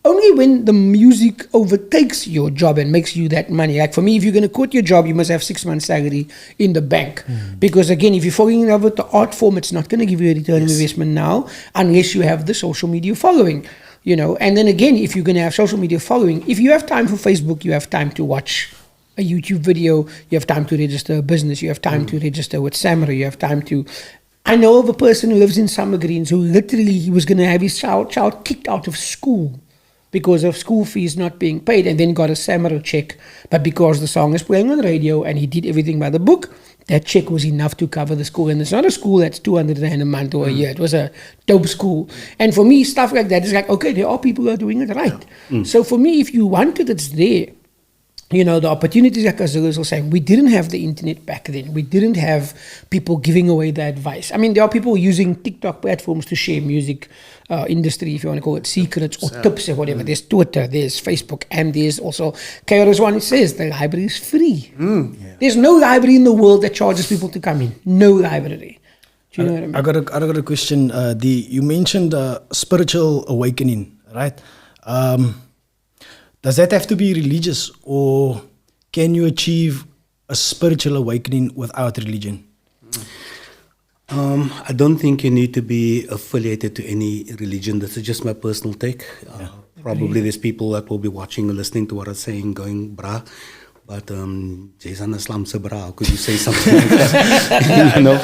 Only when the music overtakes your job and makes you that money. Like for me, if you're going to quit your job, you must have 6 months salary in the bank. Because again, if you're falling in love with the art form, it's not going to give you a return on investment now unless you have the social media following. You know, and then again, if you're going to have social media following, if you have time for Facebook, you have time to watch a YouTube video, you have time to register a business, you have time to register with Samurai, you have time to... I know of a person who lives in Summer Greens who literally he was going to have his child kicked out of school because of school fees not being paid and then got a Samurai check. But because the song is playing on the radio and he did everything by the book, that check was enough to cover the school. And it's not a school that's 200 rand a month or a year. It was a dope school. And for me, stuff like that is like, okay, there are people who are doing it right. So for me, if you want it, it's there. You know, the opportunities like Azhul was saying, we didn't have the internet back then. We didn't have people giving away the advice. I mean, there are people using TikTok platforms to share music industry, if you want to call it secrets or tips or whatever. There's Twitter, there's Facebook, and there's also, KRS One says, the library is free. There's no library in the world that charges people to come in. No library. Do you know what I mean? I got a question. You mentioned spiritual awakening, right? Does that have to be religious, or can you achieve a spiritual awakening without religion? I don't think you need to be affiliated to any religion. This is just my personal take. Probably there's people that will be watching and listening to what I'm saying going, brah, but Jason Islam se brah, how could you say something like that? You know?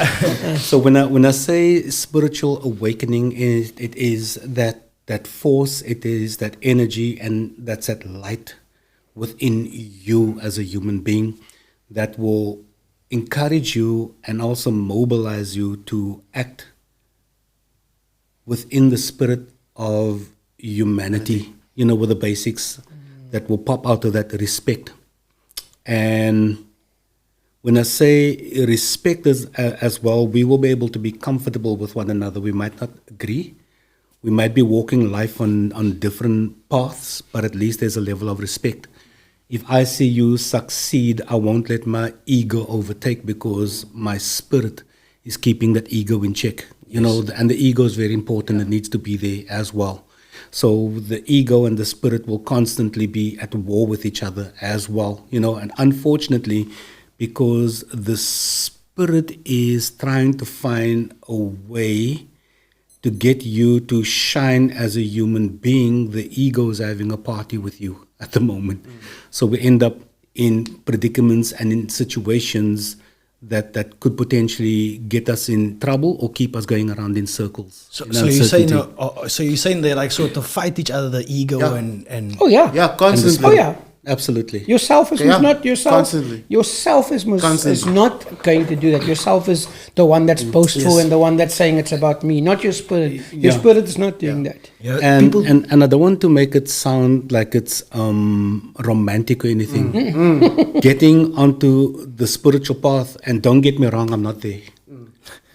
So when I say spiritual awakening, it is that force, it is that energy, and that's that light within you as a human being that will encourage you and also mobilize you to act within the spirit of humanity, you know, with the basics that will pop out of that respect. And when I say respect as well, we will be able to be comfortable with one another. We might not agree. We might be walking life on different paths, but at least there's a level of respect. If I see you succeed, I won't let my ego overtake because my spirit is keeping that ego in check. You know, and the ego is very important. It needs to be there as well. So the ego and the spirit will constantly be at war with each other as well. You know, and unfortunately, because the spirit is trying to find a way to get you to shine as a human being, the ego is having a party with you at the moment. So we end up in predicaments and in situations that could potentially get us in trouble or keep us going around in circles. So you're saying they like sort of fight each other, the ego and oh yeah, constantly. Oh yeah. Absolutely. Yourself is not yourself. Constantly. Yourself is not going to do that. Yourself is the one that's boastful and the one that's saying it's about me, not your spirit. Your spirit is not doing that. Yeah. And I don't want to make it sound like it's romantic or anything. Getting onto the spiritual path, and don't get me wrong, I'm not there.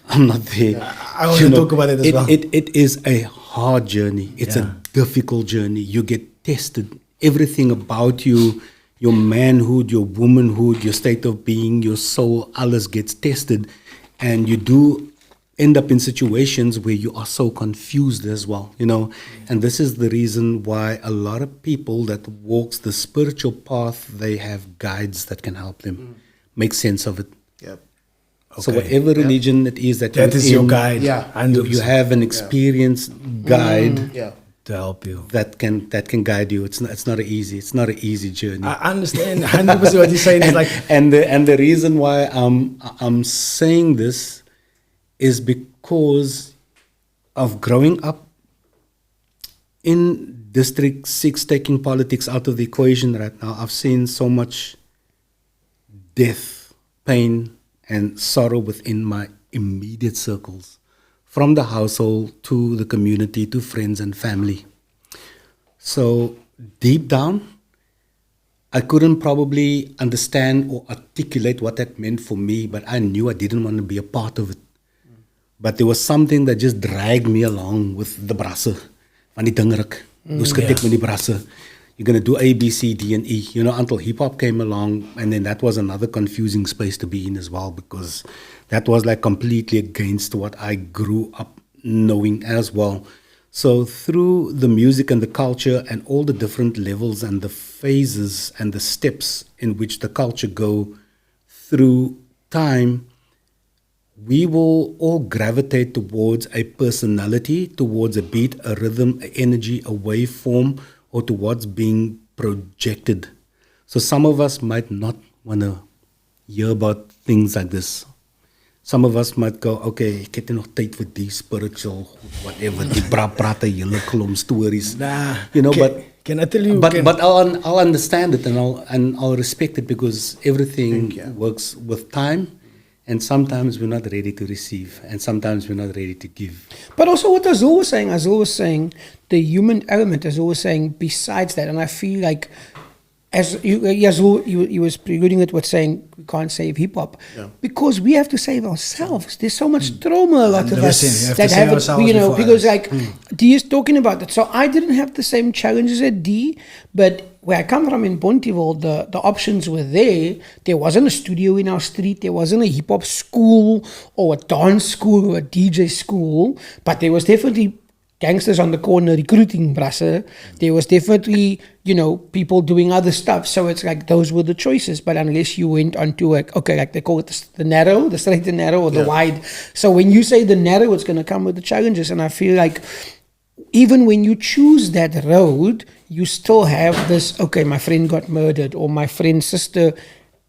I'm not there. I want to talk about it as well. It is a hard journey. It's a difficult journey. You get tested. Everything about you, your manhood, your womanhood, your state of being, your soul, alles gets tested. And you do end up in situations where you are so confused as well, you know. And this is the reason why a lot of people that walks the spiritual path, they have guides that can help them make sense of it. Yep. So whatever religion it is that is your guide. You have an experienced guide. To help you, that can guide you. It's not an easy journey. I understand 100% what you're saying. And the reason why I'm saying this is because of growing up in District 6, taking politics out of the equation right now. I've seen so much death, pain, and sorrow within my immediate circles from the household to the community to friends and family. So deep down, I couldn't probably understand or articulate what that meant for me, but I knew I didn't want to be a part of it. But there was something that just dragged me along with the brasse. Van die dingerik. Hoe skitek met die brasse. You're going to do A, B, C, D, and E. You know, until hip-hop came along, and then that was another confusing space to be in as well, because that was like completely against what I grew up knowing as well. So through the music and the culture and all the different levels and the phases and the steps in which the culture go through time, we will all gravitate towards a personality, towards a beat, a rhythm, an energy, a waveform, or towards being projected. So some of us might not want to hear about things like this. Some of us might go, okay, ek het nie nog tyd vir die spiritual, whatever, die prate, julle klomp stories. Nah, you know, can I tell you? But I'll understand it and I'll respect it, because everything works with time. And sometimes we're not ready to receive, and sometimes we're not ready to give. But also what Azhul was saying, the human element, Azhul was saying, besides that, and I feel like, as Azhul, you was preluding it with saying we can't save hip-hop, because we have to save ourselves. There's so much trauma, a lot of us that have it, you know, because like, D is talking about that. So I didn't have the same challenges at D, but where I come from in Bonteheuwel, the options were there. There wasn't a studio in our street. There wasn't a hip-hop school or a dance school or a DJ school. But there was definitely gangsters on the corner recruiting brasse. There was definitely, you know, people doing other stuff. So it's like those were the choices. But unless you went onto like, okay, like they call it the narrow, the straight and narrow, or the wide. So when you say the narrow, it's going to come with the challenges. And I feel like even when you choose that road, you still have this, okay, my friend got murdered, or my friend's sister,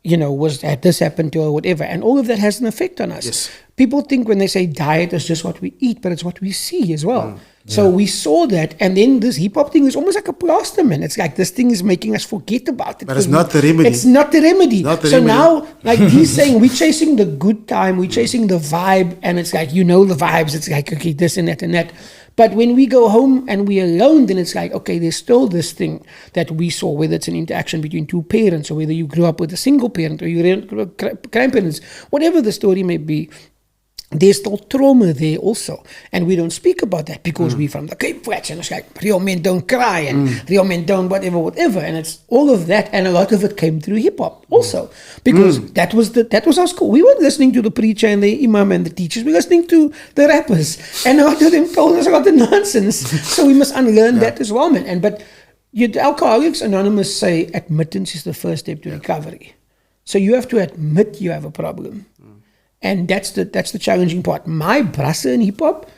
you know, had this happened to her, or whatever. And all of that has an effect on us. Yes. People think when they say diet is just what we eat, but it's what we see as well. So we saw that, and then this hip-hop thing is almost like a plaster, man. It's like this thing is making us forget about it. But it's not the remedy. It's not the remedy. Not the so remedy. now, like he's saying, we're chasing the good time, we're chasing the vibe, and it's like, you know, the vibes. It's like, okay, this and that and that. But when we go home and we're alone, then it's like, okay, there's still this thing that we saw, whether it's an interaction between two parents, or whether you grew up with a single parent, or you grew up grandparents, whatever the story may be. There's still trauma there also. And we don't speak about that because we're from the Cape Flats, and it's like, real men don't cry, and real men don't whatever. And it's all of that, and a lot of it came through hip-hop also. Because that was our school. We weren't listening to the preacher and the imam and the teachers. We were listening to the rappers. And a lot of them told us a lot of nonsense. So we must unlearn that as well, man. But Alcoholics Anonymous say admittance is the first step to recovery. So you have to admit you have a problem. And that's the challenging part. My brasse in hip-hop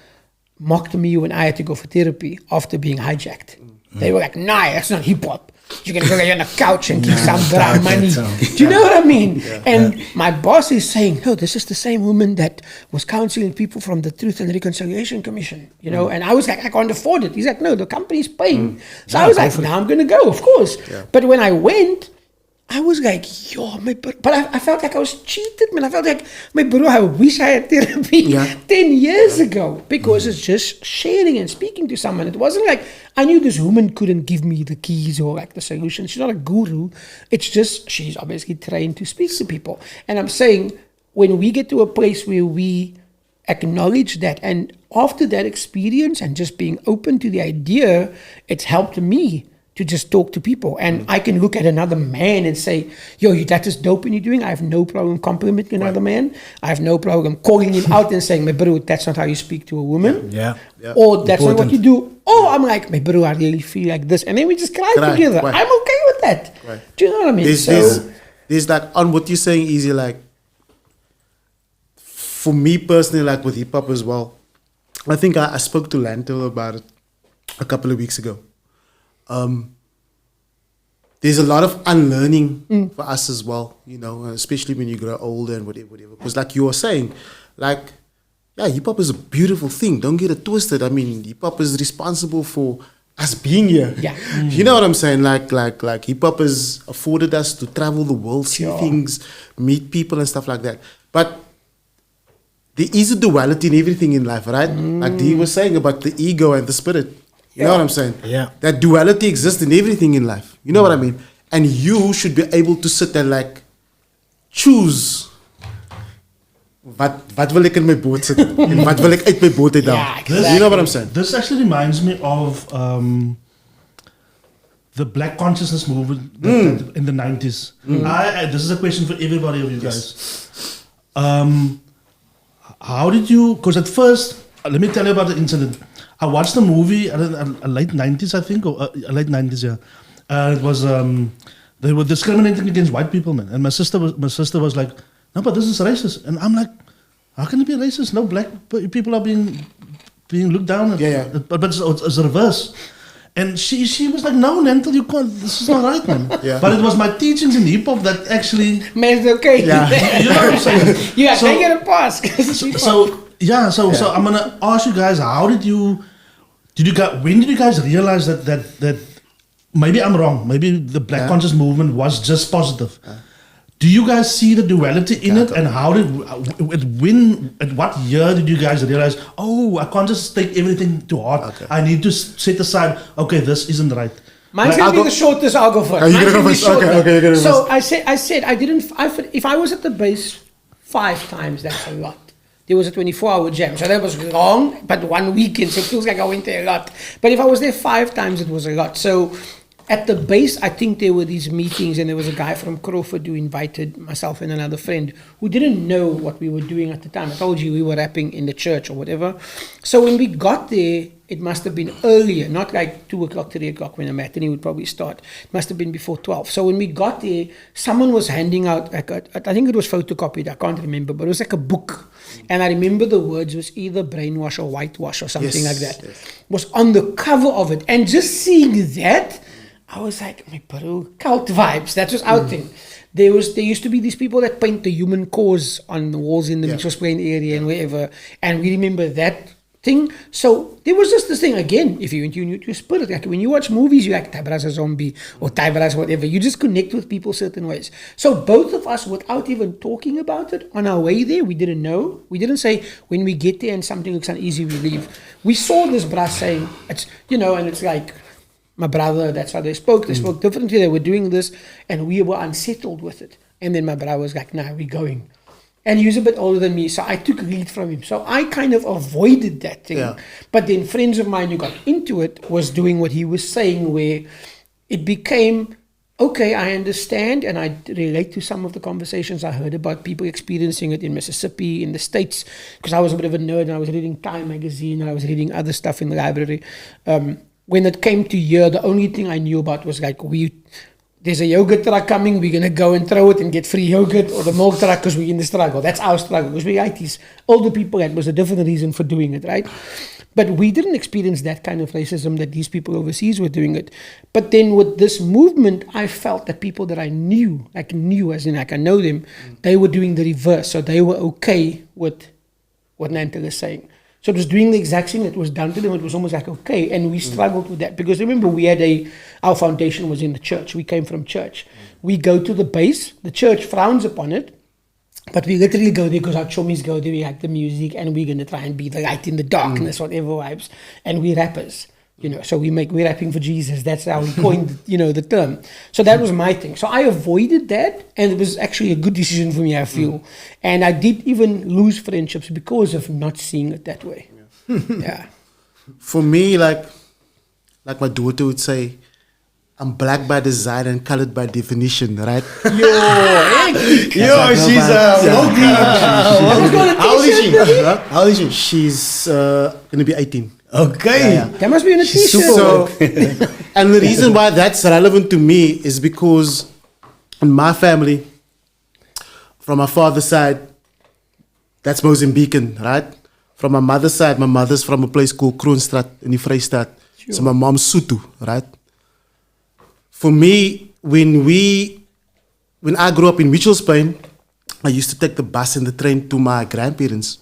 mocked me when I had to go for therapy after being hijacked. They were like, nah, that's not hip-hop. You're going to go lay on the couch and keep some brown money. Do you know what I mean? And my boss is saying, no, this is the same woman that was counseling people from the Truth and Reconciliation Commission. You know, and I was like, I can't afford it. He's like, no, the company's paying. So I was like, now I'm going to go, of course. But when I went, I was like, yo, but I felt like I was cheated, man. I felt like, my bro, I wish I had therapy 10 years ago. Because it's just sharing and speaking to someone. It wasn't like, I knew this woman couldn't give me the keys or like the solution. She's not a guru. It's just, she's obviously trained to speak to people. And I'm saying, when we get to a place where we acknowledge that, and after that experience and just being open to the idea, it's helped me to just talk to people. And I can look at another man and say, yo, that is dope when you're doing. I have no problem complimenting another man. I have no problem calling him out and saying, my bro, that's not how you speak to a woman. Or that's not what you do. Or I'm like, my bro, I really feel like this. And then we just cry together. I'm okay with that. Do you know what I mean? There's like, on what you're saying, Eazy, like, for me personally, like with hip-hop as well, I think I spoke to Lanto about it a couple of weeks ago. There's a lot of unlearning for us as well, you know, especially when you grow older and whatever. Because like you were saying, like, yeah, hip-hop is a beautiful thing. Don't get it twisted. I mean, hip-hop is responsible for us being here. You know what I'm saying? Like hip-hop has afforded us to travel the world, see things, meet people and stuff like that. But there is a duality in everything in life, right? Like D was saying about the ego and the spirit. You know what I'm saying? Yeah. That duality exists in everything in life. You know what I mean? And you should be able to sit and like choose. Wat wil ek in my boot sit en wat wil ek uit my boot uit haal? Yeah, exactly. You know what I'm saying? This actually reminds me of the Black consciousness movement that in the 90s. This is a question for everybody of you guys. How did you, because at first, let me tell you about the incident. I watched the movie late 90s, I think, or late 90s, yeah. It was, they were discriminating against white people, man. And my sister was like, no, but this is racist. And I'm like, how can it be racist? No, black people are being looked down. But it's the reverse. And she was like, no, Nantel, you can't, this is not right, man. But it was my teachings in hip-hop that actually made it okay. Yeah. You know what I'm saying? Yeah, So- they get a pass. So I'm gonna ask you guys, when did you guys realize that maybe I'm wrong, maybe the Black conscious movement was just positive? Do you guys see the duality in it, and how at what year did you guys realize, oh, I can't just take everything to heart, I need to set aside, okay, this isn't right? Mine's going to be the shortest. I'll go first. Oh, you're Mine's gonna gonna go be first. shorter. Okay, you're gonna go So first. I said I didn't. If I was at the base 5 times, that's a lot. There was a 24-hour jam, so that was long, but 1 weekend, so it feels like I went there a lot. But if I was there 5 times, it was a lot. So at the base, I think there were these meetings, and there was a guy from Crawford who invited myself and another friend who didn't know what we were doing at the time. I told you we were rapping in the church or whatever. So when we got there, it must have been earlier, not like 2 o'clock, 3 o'clock when a matinee would probably start. It must have been before 12. So when we got there, someone was handing out, like I think it was photocopied, I can't remember, but it was like a book. And I remember the words was either brainwash or whitewash or something like that. Was on the cover of it. And just seeing that, I was like, my bro, cult vibes. That was our thing. There used to be these people that paint the human cause on the walls in the Mitchells Plain area and wherever. And we remember that thing. So there was just this thing again, if you into your spirit, like when you watch movies, you're like Tybra's a zombie or Tybra's whatever. You just connect with people certain ways. So both of us, without even talking about it, on our way there, we didn't know. We didn't say when we get there and something looks uneasy, we leave. We saw this brass saying, it's, and it's like, my brother, that's how they spoke. They spoke differently. They were doing this, and we were unsettled with it. And then my brother was like, nah, we're going. And he was a bit older than me, so I took lead from him. So I kind of avoided that thing. Yeah. But then friends of mine who got into it was doing what he was saying, where it became, okay, I understand, and I relate to some of the conversations I heard about people experiencing it in Mississippi, in the States, because I was a bit of a nerd, and I was reading Time magazine, and I was reading other stuff in the library. When it came to here, the only thing I knew about was like, there's a yogurt truck coming, we're going to go and throw it and get free yogurt, or the milk truck because we're in the struggle. That's our struggle, because we like these older people, that was a different reason for doing it, right? But we didn't experience that kind of racism that these people overseas were doing it. But then with this movement, I felt that people that I knew as in like I know them, they were doing the reverse. So they were okay with what Nantel is saying. So it was doing the exact thing that was done to them. It was almost like, okay. And we struggled with that. Because remember, our foundation was in the church. We came from church. We go to the base. The church frowns upon it. But we literally go there because our chummies go there. We like the music. And we're going to try and be the light in the darkness, whatever vibes. And we rappers. So we're rapping for Jesus. That's how we coined, the term. So that was my thing. So I avoided that, and it was actually a good decision for me, I feel. And I did even lose friendships because of not seeing it that way. Yeah. For me, like my daughter would say, I'm black by design and colored by definition, right? She's How old is she? She's gonna be 18. Okay. That must be in a t-shirt. So, and the reason why that's relevant to me is because in my family, from my father's side, that's Mozambican, right? From my mother's side, my mother's from a place called Kroonstraat in the Vrystaat. Sure. So my mom's Sutu, right? For me, when I grew up in Mitchells Plain, I used to take the bus and the train to my grandparents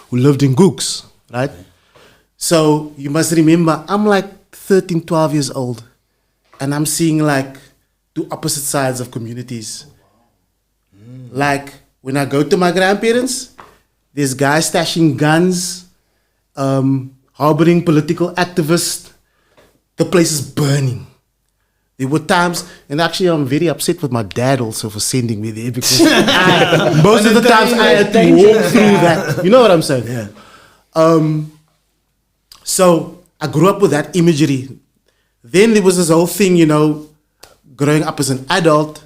who lived in Gooks, right? So you must remember, I'm like 13, 12 years old, and I'm seeing like 2 opposite sides of communities. Like when I go to my grandparents, There's guys stashing guns, harboring political activists. The place is burning. There were times, and actually I'm very upset with my dad also for sending me there because most of the times I had to walk through that. You know what I'm saying? Yeah. So I grew up with that imagery. Then there was this whole thing, growing up as an adult,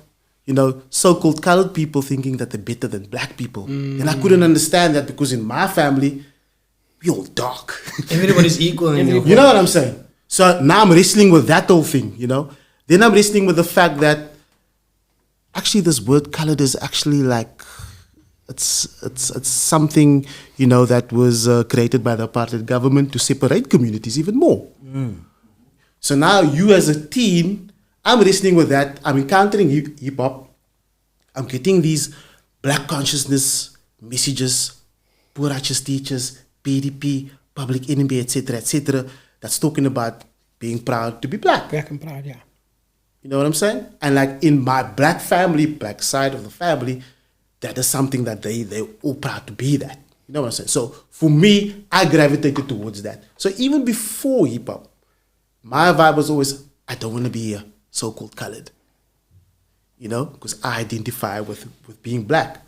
so-called colored people thinking that they're better than black people. And I couldn't understand that because in my family, we all dark. Everybody's equal. You know what I'm saying? So now I'm wrestling with that whole thing, Then I'm wrestling with the fact that actually this word colored is actually like, it's something, that was created by the apartheid government to separate communities even more. So now you as a teen, I'm wrestling with that. I'm encountering hip hop. I'm getting these black consciousness messages, poor righteous teachers, PDP, Public Enemy, etc., that's talking about being proud to be black. Black and proud, yeah. You know what I'm saying? And like in my black family, black side of the family, that is something that they're all proud to be that. You know what I'm saying? So for me, I gravitated towards that. So even before hip hop, my vibe was always, I don't want to be a so-called colored. Because I identify with being black.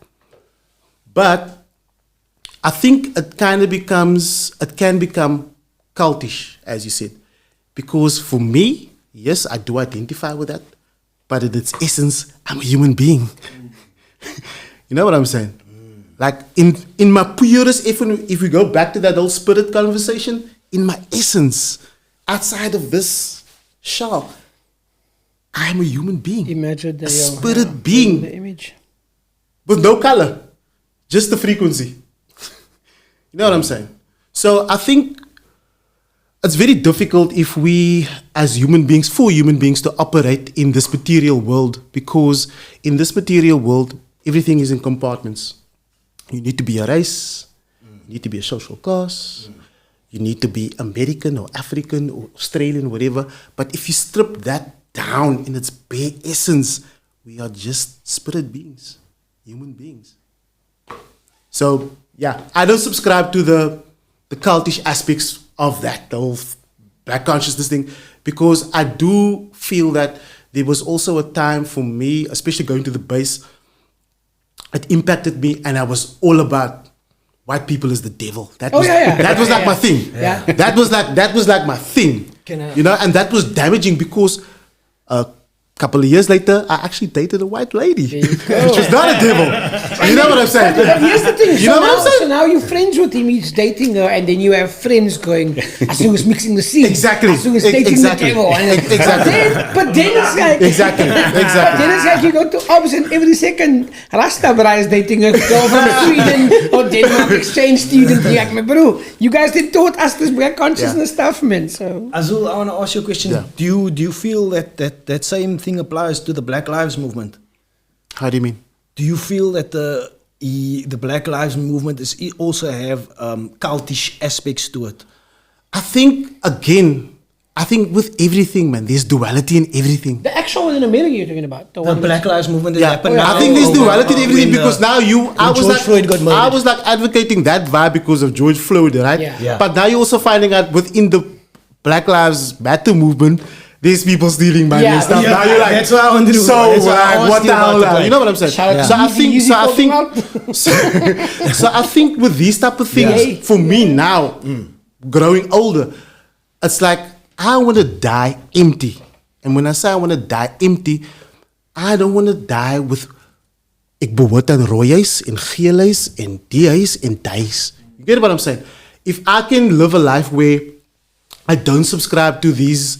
But I think it can become cultish, as you said. Because for me, yes, I do identify with that. But in its essence, I'm a human being. You know what I'm saying? Like in my purest, if we go back to that whole spirit conversation, in my essence, outside of this shell, I am a human being. Imagine a spirit being. The image. With no color. Just the frequency. You know what I'm saying? So I think it's very difficult if we, as human beings, for human beings to operate in this material world, because in this material world, everything is in compartments. You need to be a race, you need to be a social class, you need to be American or African or Australian, whatever. But if you strip that down in its bare essence, we are just spirit beings, human beings. So, yeah, I don't subscribe to the cultish aspects of that, the whole black consciousness thing, because I do feel that there was also a time for me, especially going to the base, it impacted me, and I was all about white people is the devil. That was like my thing. Yeah. That was like my thing. And that was damaging because a couple of years later, I actually dated a white lady, which was not a devil. You know what I'm saying? But here's the thing. You know what I'm saying? So now you're friends with him, he's dating her, and then you have friends going, Azhul is mixing the scene. Exactly. Azhul is dating the devil. But then it's like... Exactly. But then it's like you go to Ops and every second Rasta Bra is dating a girl from Sweden or Denmark exchange student. You're like, bro, you guys did taught us this black consciousness stuff, man. So Azhul, I want to ask you a question. Yeah. Do you feel that same thing applies to the Black Lives Movement? How do you mean? Do you feel that the Black Lives Movement also have cultish aspects to it? I think with everything, man, there's duality in everything. the actual one in America you're talking about. The Black Lives Movement that happened now. I think there's duality in everything when, because now I was like advocating that vibe because of George Floyd, right? Yeah. But now you're also finding out within the Black Lives Matter movement, there's people stealing money and stuff. Yeah, now you're like, that's what I want to do. So what the hell? You know what I'm saying? Shout out So to so I think with these type of things, for me now, growing older, it's like I want to die empty. And when I say I want to die empty, I don't want to die with ek behoort aan rooi huis en geel huis en die huis en die huis. You get what I'm saying? If I can live a life where I don't subscribe to these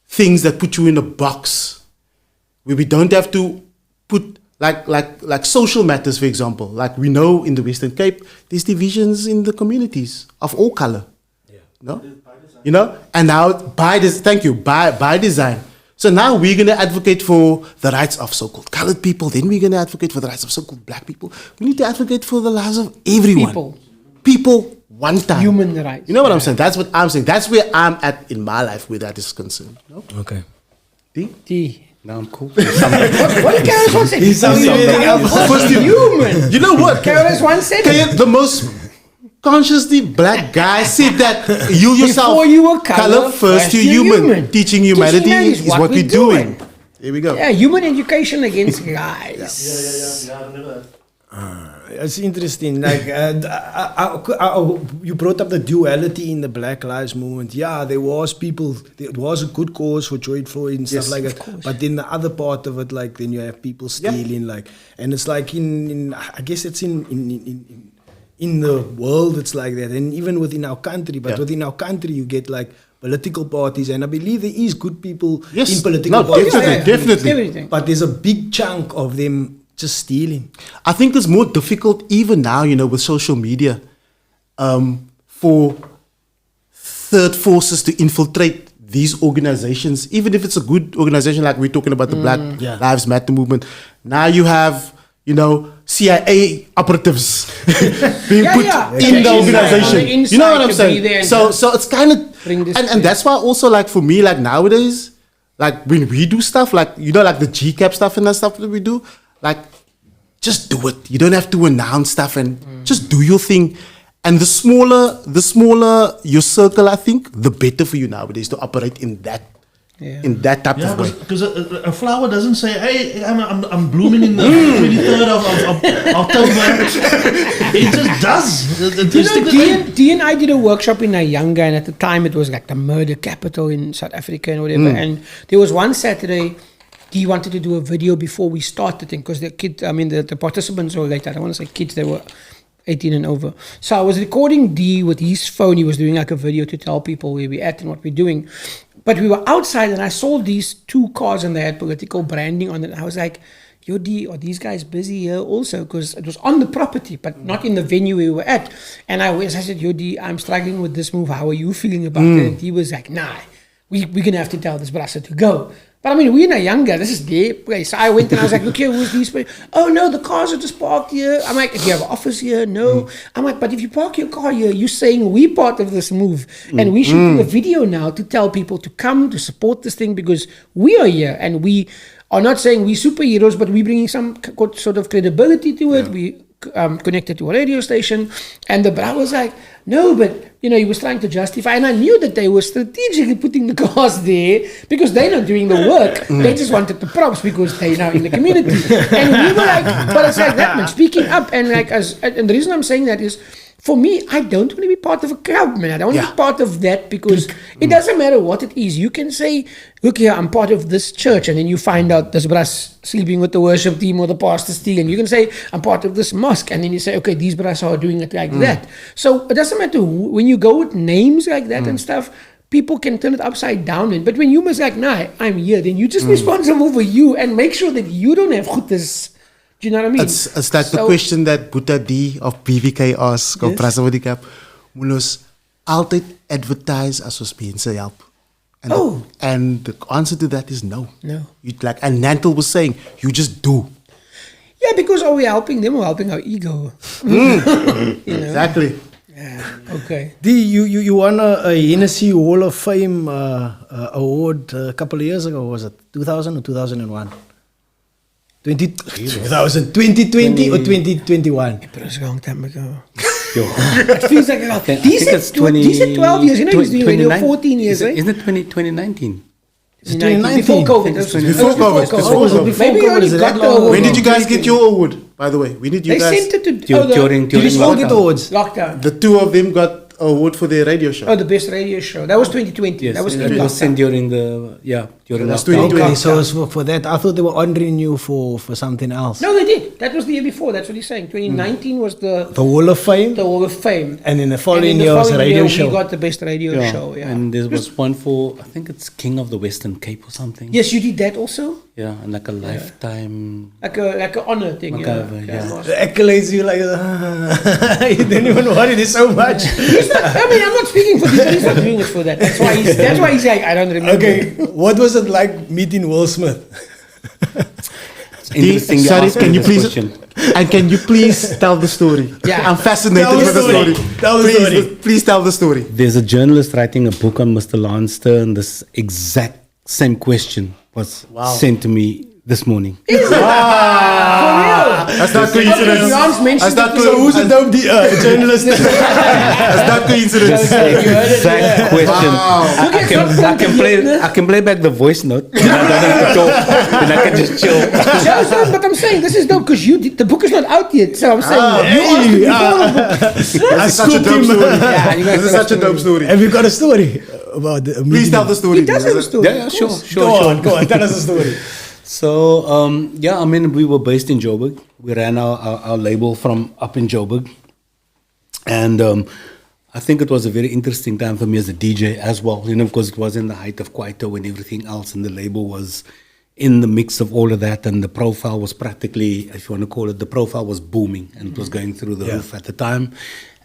things that put you in a box, where we don't have to put like social matters, for example. Like we know in the Western Cape, there's divisions in the communities of all color. No? You know? And now by design. So now we're going to advocate for the rights of so-called colored people. Then we're going to advocate for the rights of so-called black people. We need to advocate for the lives of everyone. People one time. Human rights. You know what I'm saying? That's what I'm saying. That's where I'm at in my life where that is concerned. No? Okay. D? D. Now I'm cool. What Carol's one said? He's something else. Human. You know what? Carol's one said. The most consciously black guy said that you yourself, Before you were color, first you're human. Teaching humanity is what we're doing. Here we go. Yeah, human education against guys. Yeah, I remember that. It's interesting. Like you brought up the duality in the Black Lives Movement. Yeah, there was people. It was a good cause for George Floyd and stuff like that. But then the other part of it, like then you have people stealing, like, and it's like in I guess it's in the world it's like that, and even within our country. But within our country, you get like political parties, and I believe there is good people in political parties. Definitely. Everything. But there's a big chunk of them just stealing. I think it's more difficult even now, with social media, for third forces to infiltrate these organizations, even if it's a good organization like we're talking about the Black Lives Matter movement. Now you have, CIA operatives being put in the organization. You know what I'm saying? So it's kind of, and that's why also like for me, like nowadays, like when we do stuff, like, like the GCAP stuff and that stuff that we do, like, just do it. You don't have to announce stuff and just do your thing. And the smaller your circle, I think, the better for you nowadays to operate in that type of way. Because a flower doesn't say, "Hey, I'm blooming in the 23rd of October." It just does. D and I did a workshop in Nyanga, and at the time it was like the murder capital in South Africa and whatever. And there was one Saturday. He wanted to do a video before we started, because the participants were late. I don't want to say kids, they were 18 and over. So I was recording D with his phone. He was doing like a video to tell people where we're at and what we're doing. But we were outside, and I saw these two cars, and they had political branding on it. And I was like, yo, D, are these guys busy here also? Because it was on the property, but not in the venue we were at. And I said, yo, D, I'm struggling with this move. How are you feeling about it? And he was like, nah, we're going to have to tell this brasser to go. But I mean, we're in younger. This is their place. So I went and I was like, look here, who's these people? Oh, no, the cars are just parked here. I'm like, if you have an office here, no. I'm like, but if you park your car here, you're saying we're part of this move. And we should do a video now to tell people to come to support this thing, because we are here. And we are not saying we're superheroes, but we're bringing some sort of credibility to it. We connected to a radio station. And the bra was like, no, but he was trying to justify, and I knew that they were strategically putting the cars there because they're not doing the work. They just wanted the props because they're now in the community. And we were like, but it's like that, man, speaking up. And like, and the reason I'm saying that is, for me, I don't want to be part of a crowd, man. I don't want to be part of that, because it doesn't matter what it is. You can say, look here, I'm part of this church, and then you find out this brass sleeping with the worship team or the pastor stealing. You can say, I'm part of this mosque, and then you say, okay, these brass are doing it like that. So it doesn't matter when you go with names like that and stuff, people can turn it upside down. But when you must like, nah, I'm here, then you're just responsible for you, and make sure that you don't have goodness. Do you know what I mean? It's like the question that Boeta D of BVK asked, of BRASSE VANNIE KAAP. Moet ons altyd advertise as ons mense help? And the answer to that is no. No. And Nantel was saying, you just do. Yeah, because are we helping them or helping our ego? Exactly. Yeah. Okay. D, you won a Hennessy Hall of Fame award a couple of years ago. Was it 2000 or 2001? 2020 or 2021? It was a long time ago. It feels like these are 12 years. He was doing radio 14 years, right? Isn't it 2019? It's 2019. Before COVID. Before COVID. Maybe you already got the award. When did you guys get your award, by the way? When did you guys? They sent it to during lockdown. The two of them got an award for their radio show. Oh, the best radio show. That was 2020. Yes, that was it was sent during lockdown. Okay, so for that, I thought they were honoring you for something else. No, they did. That was the year before. That's what he's saying. 2019 was the Hall of Fame. The Hall of Fame. And in the following year was a radio show. We got the best radio show. Yeah. And there was one for, I think it's King of the Western Cape or something. Yes, you did that also. Yeah, and like a lifetime, like a honor thing. The accolades, you like, you didn't even worry this so much. I'm not speaking for this. He's not doing it for that. That's why he's like, I don't remember. Okay, what was it like meeting Will Smith? Interesting. Sorry, can you please tell the story? Yeah, I'm fascinated with the story. Please tell the story. There's a journalist writing a book on Mr. Lance Stern, this exact same question was sent to me this morning. That's not coincidence. That's not So who's a dope journalist? That's not coincidence. Exact question. I can play back the voice note. Then I don't have to talk. Then I can just chill. joeZONE, but I'm saying this is dope because the book is not out yet. So I'm saying I Such a scooped dope him. story. Yeah, you guys This is got such a dope story. Have you got a story about the Please tell the story. He does have a story. Yeah, sure. Go on, tell us a story. So, I mean, we were based in Joburg. We ran our label from up in Joburg. And I think it was a very interesting time for me as a DJ as well, because it was in the height of Kwaito and everything else, and the label was in the mix of all of that, and the profile was practically, if you want to call it, the profile was booming, and it was going through the roof at the time.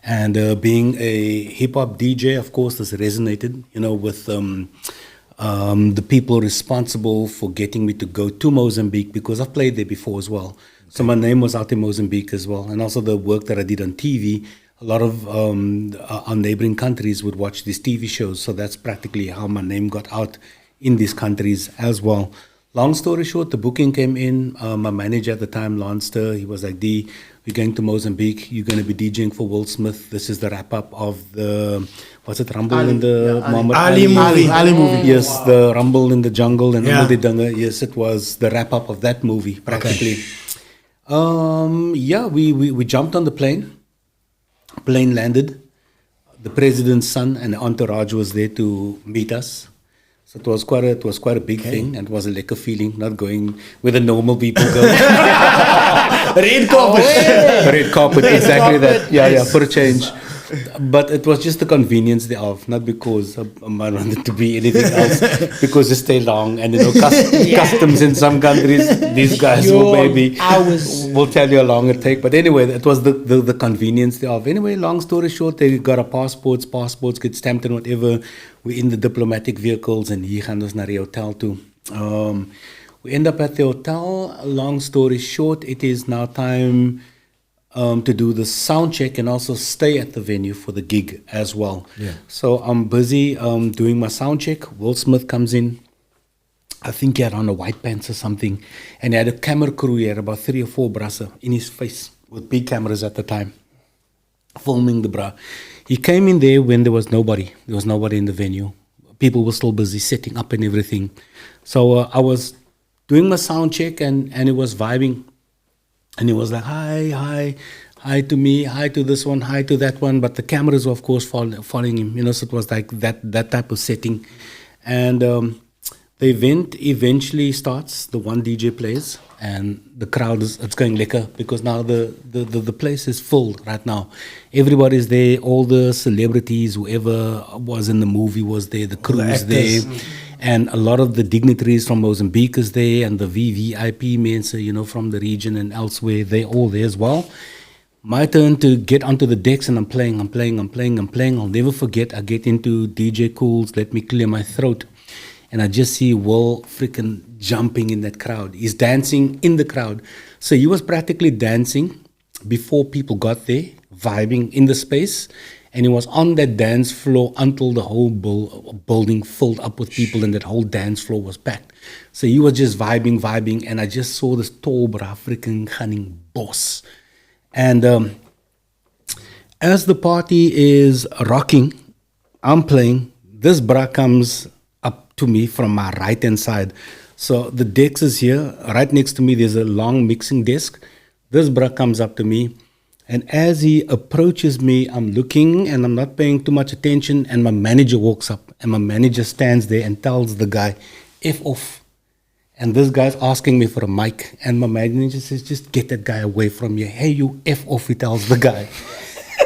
And being a hip-hop DJ, of course, this resonated, with the people responsible for getting me to go to Mozambique, because I've played there before as well. So my name was out in Mozambique as well. And also the work that I did on TV, a lot of our neighboring countries would watch these TV shows. So that's practically how my name got out in these countries as well. Long story short, the booking came in. My manager at the time, Lonster, he was like, D, we're going to Mozambique. You're going to be DJing for Will Smith. This is the wrap-up of the, what's it, Rumble in the Muhammad Ali movie. Ali movie. Yes, the Rumble in the Jungle and All the Dunga. Yes, it was the wrap-up of that movie, practically. We jumped on the plane. Plane landed. The president's son and entourage was there to meet us. So it was quite a big thing, and it was a lekker feeling, not going where the normal people go. Red carpet. Red carpet, exactly that. Yeah, for a change. But it was just the convenience thereof, not because I wanted to be anything else, because they stay long, and customs in some countries, these guys will tell you how long it takes. But anyway, it was the convenience thereof. Anyway, long story short, they got our passports get stamped and whatever. We're in the diplomatic vehicles, and hier gaan ons naar die hotel toe. We end up at the hotel. Long story short, it is now time to do the sound check and also stay at the venue for the gig as well. Yeah. So I'm busy doing my sound check. Will Smith comes in. I think he had on a white pants or something. And he had a camera crew. He had about 3 or 4 brassen in his face with big cameras at the time, filming the bra. He came in there when there was nobody. There was nobody in the venue. People were still busy setting up and everything. So I was doing my sound check, and it was vibing. And he was like, hi to me, hi to this one, hi to that one. But the cameras were, of course, following him. So it was like that type of setting. And the event eventually starts. The one DJ plays, and the crowd it's going lekker, because now the place is full right now. Everybody's there. All the celebrities, whoever was in the movie was there. The crew is there. And a lot of the dignitaries from Mozambique is there, and the VVIP men, from the region and elsewhere, they're all there as well. My turn to get onto the decks, and I'm playing. I'll never forget, I get into DJ Cool's Let Me Clear My Throat, and I just see Will freaking jumping in that crowd. He's dancing in the crowd. So he was practically dancing before people got there, vibing in the space. And he was on that dance floor until the whole building filled up with people, and that whole dance floor was packed. So he was just vibing, and I just saw this tall freaking gunning boss. And as the party is rocking, I'm playing, this bra comes up to me from my right-hand side. So the desk is here. Right next to me, there's a long mixing desk. This bra comes up to me. And as he approaches me, I'm looking and I'm not paying too much attention. And my manager walks up, and my manager stands there and tells the guy, F off. And this guy's asking me for a mic. And my manager says, just get that guy away from you. Hey, you F off, he tells the guy.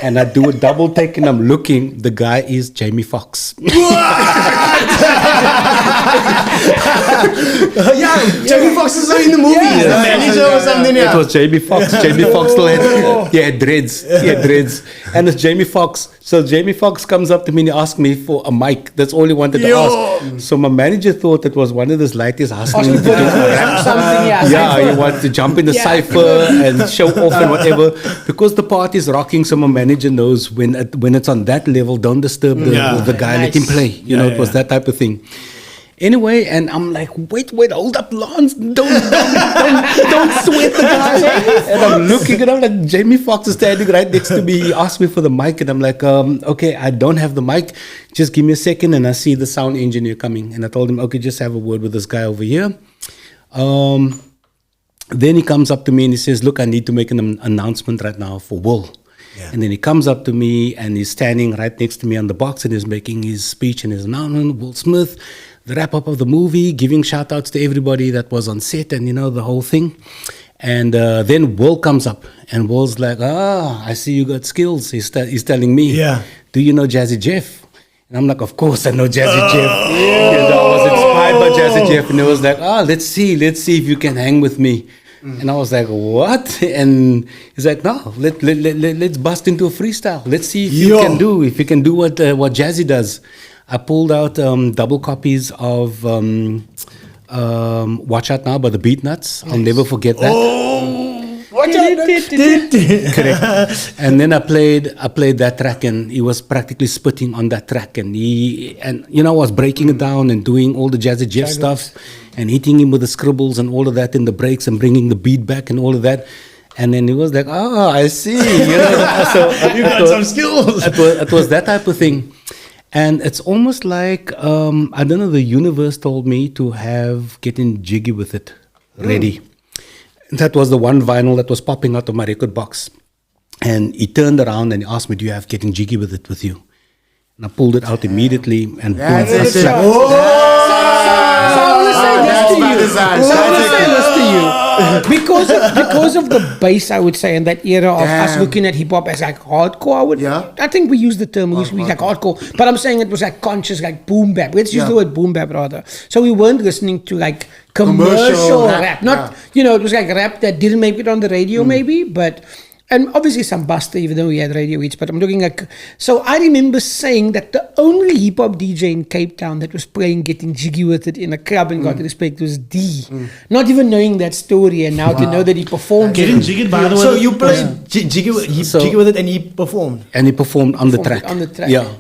And I do a double take, and I'm looking. The guy is Jamie Foxx. Jamie Foxx is in the movie. Yeah. The manager or something. It was Jamie Foxx. Jamie Foxx still had dreads. He had dreads. And it's Jamie Foxx. So Jamie Foxx comes up to me and he asked me for a mic. That's all he wanted to ask. So my manager thought it was one of those ladies asking him to do something. He wanted to jump in the cypher and show off and whatever. Because the party's rocking, so my manager knows when it's on that level, don't disturb the guy, let him play. It was that type of thing. Anyway, and I'm like, wait, hold up, Lance, don't sweat the guy. And I'm looking, and I'm like, Jamie Foxx is standing right next to me. He asked me for the mic, and I'm like, okay, I don't have the mic. Just give me a second, and I see the sound engineer coming, and I told him, okay, just have a word with this guy over here. Then he comes up to me and he says, look, I need to make an announcement right now for Will. Yeah. And then he comes up to me and he's standing right next to me on the box and he's making his speech and his announcement, Will Smith, the wrap-up of the movie, giving shout-outs to everybody that was on set and, the whole thing. And then Will comes up and Will's like, I see you got skills. He's telling me, do you know Jazzy Jeff? And I'm like, of course I know Jazzy Jeff. I was inspired by Jazzy Jeff. And he was like, let's see if you can hang with me. And I was like, what? And he's like, no, let's bust into a freestyle. Let's see if you can do what Jazzy does. I pulled out double copies of Watch Out Now by the Beatnuts. I'll never forget that. Watch out! Correct. And then I played that track, and he was practically spitting on that track, and I was breaking it down and doing all the Jazzy Jeff stuff, and hitting him with the scribbles and all of that in the breaks, and bringing the beat back and all of that. And then he was like, I see. So you got some skills. It was that type of thing. And it's almost like, I don't know, the universe told me to have Getting Jiggy With It ready. That was the one vinyl that was popping out of my record box. And he turned around and he asked me, do you have Getting Jiggy With It with you? And I pulled it out immediately and boom, I slapped. Because of the bass, I would say, in that era of us looking at hip hop as like hardcore. I think we use the term usually like hardcore, but I'm saying it was like conscious, like boom bap. Let's use the word boom bap rather. So we weren't listening to like commercial rap. Not it was like rap that didn't make it on the radio, maybe, but. And obviously some Buster, even though we had radio hits, but I'm looking like... So I remember saying that the only hip-hop DJ in Cape Town that was playing Getting Jiggy With It in a club and got respect was D. Not even knowing that story, and now to know that he performed... Getting Jiggy, by the way... So you played Jiggy With It and he performed? And he performed on the track. On the track. Yeah.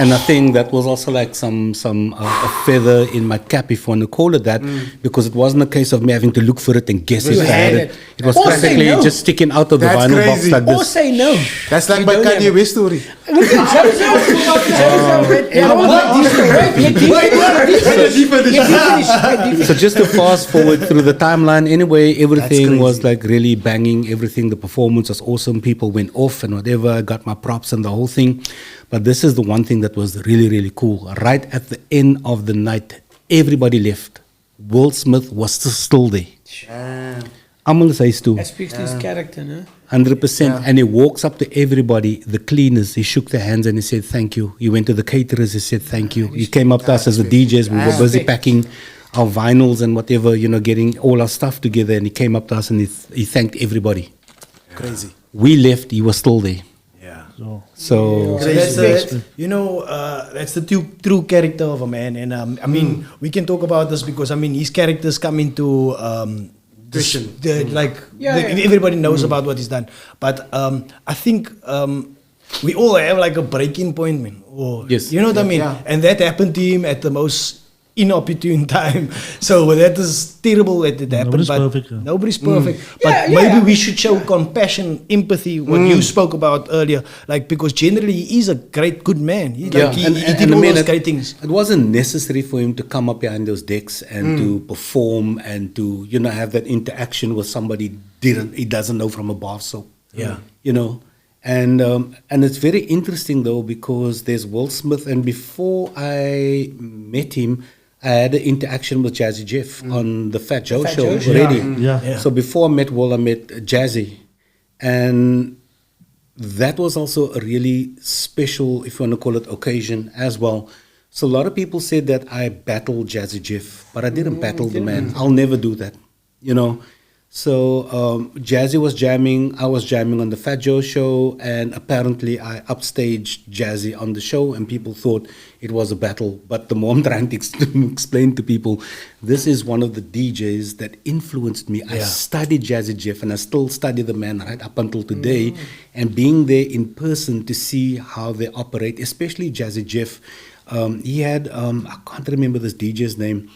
And I think that was also like some a feather in my cap, if you want to call it that, because it wasn't a case of me having to look for it and guess if I had it. It was practically just sticking out of the vinyl box like this. Or say no. That's like my Kanye West story. Look at JoeZONE. So just to fast forward through the timeline, anyway, everything was like really banging. Everything, the performance was awesome. People went off and whatever. I got my props and the whole thing. But this is the one thing that was really, really cool. Right at the end of the night, everybody left. Will Smith was still there. Almal is huis toe. That speaks to his character, no? 100%. And he walks up to everybody, the cleaners. He shook their hands and he said, thank you. He went to the caterers. He said, thank you. He came up to us as the DJs. We were busy packing our vinyls and whatever, getting all our stuff together. And he came up to us and he thanked everybody. Crazy. We left. He was still there. So that's the true character of a man, and I mean we can talk about this because his characters come into everybody knows about what he's done, but I think we all have like a breaking point, man. Yes. You know what I mean? And that happened to him at the most inopportune time. So that is terrible that it happened. Nobody's perfect. But maybe we should show compassion, empathy, what you spoke about earlier. Like, because generally he is a good man. He did all those great things. It wasn't necessary for him to come up behind those decks and to perform and to, have that interaction with somebody he doesn't know from above. So, And it's very interesting though, because there's Will Smith, and before I met him, I had an interaction with Jazzy Jeff on the Fat Joe show already. So before I met Will, I met Jazzy. And that was also a really special, if you want to call it, occasion as well. So a lot of people said that I battled Jazzy Jeff, but I didn't battle the man. I'll never do that, So Jazzy was jamming, I was jamming on the Fat Joe show, and apparently I upstaged Jazzy on the show, and people thought it was a battle. But the more I'm trying to explain to people, this is one of the DJs that influenced me. I studied Jazzy Jeff, and I still study the man right up until today. And being there in person to see how they operate, especially Jazzy Jeff, He had, I can't remember this DJ's name.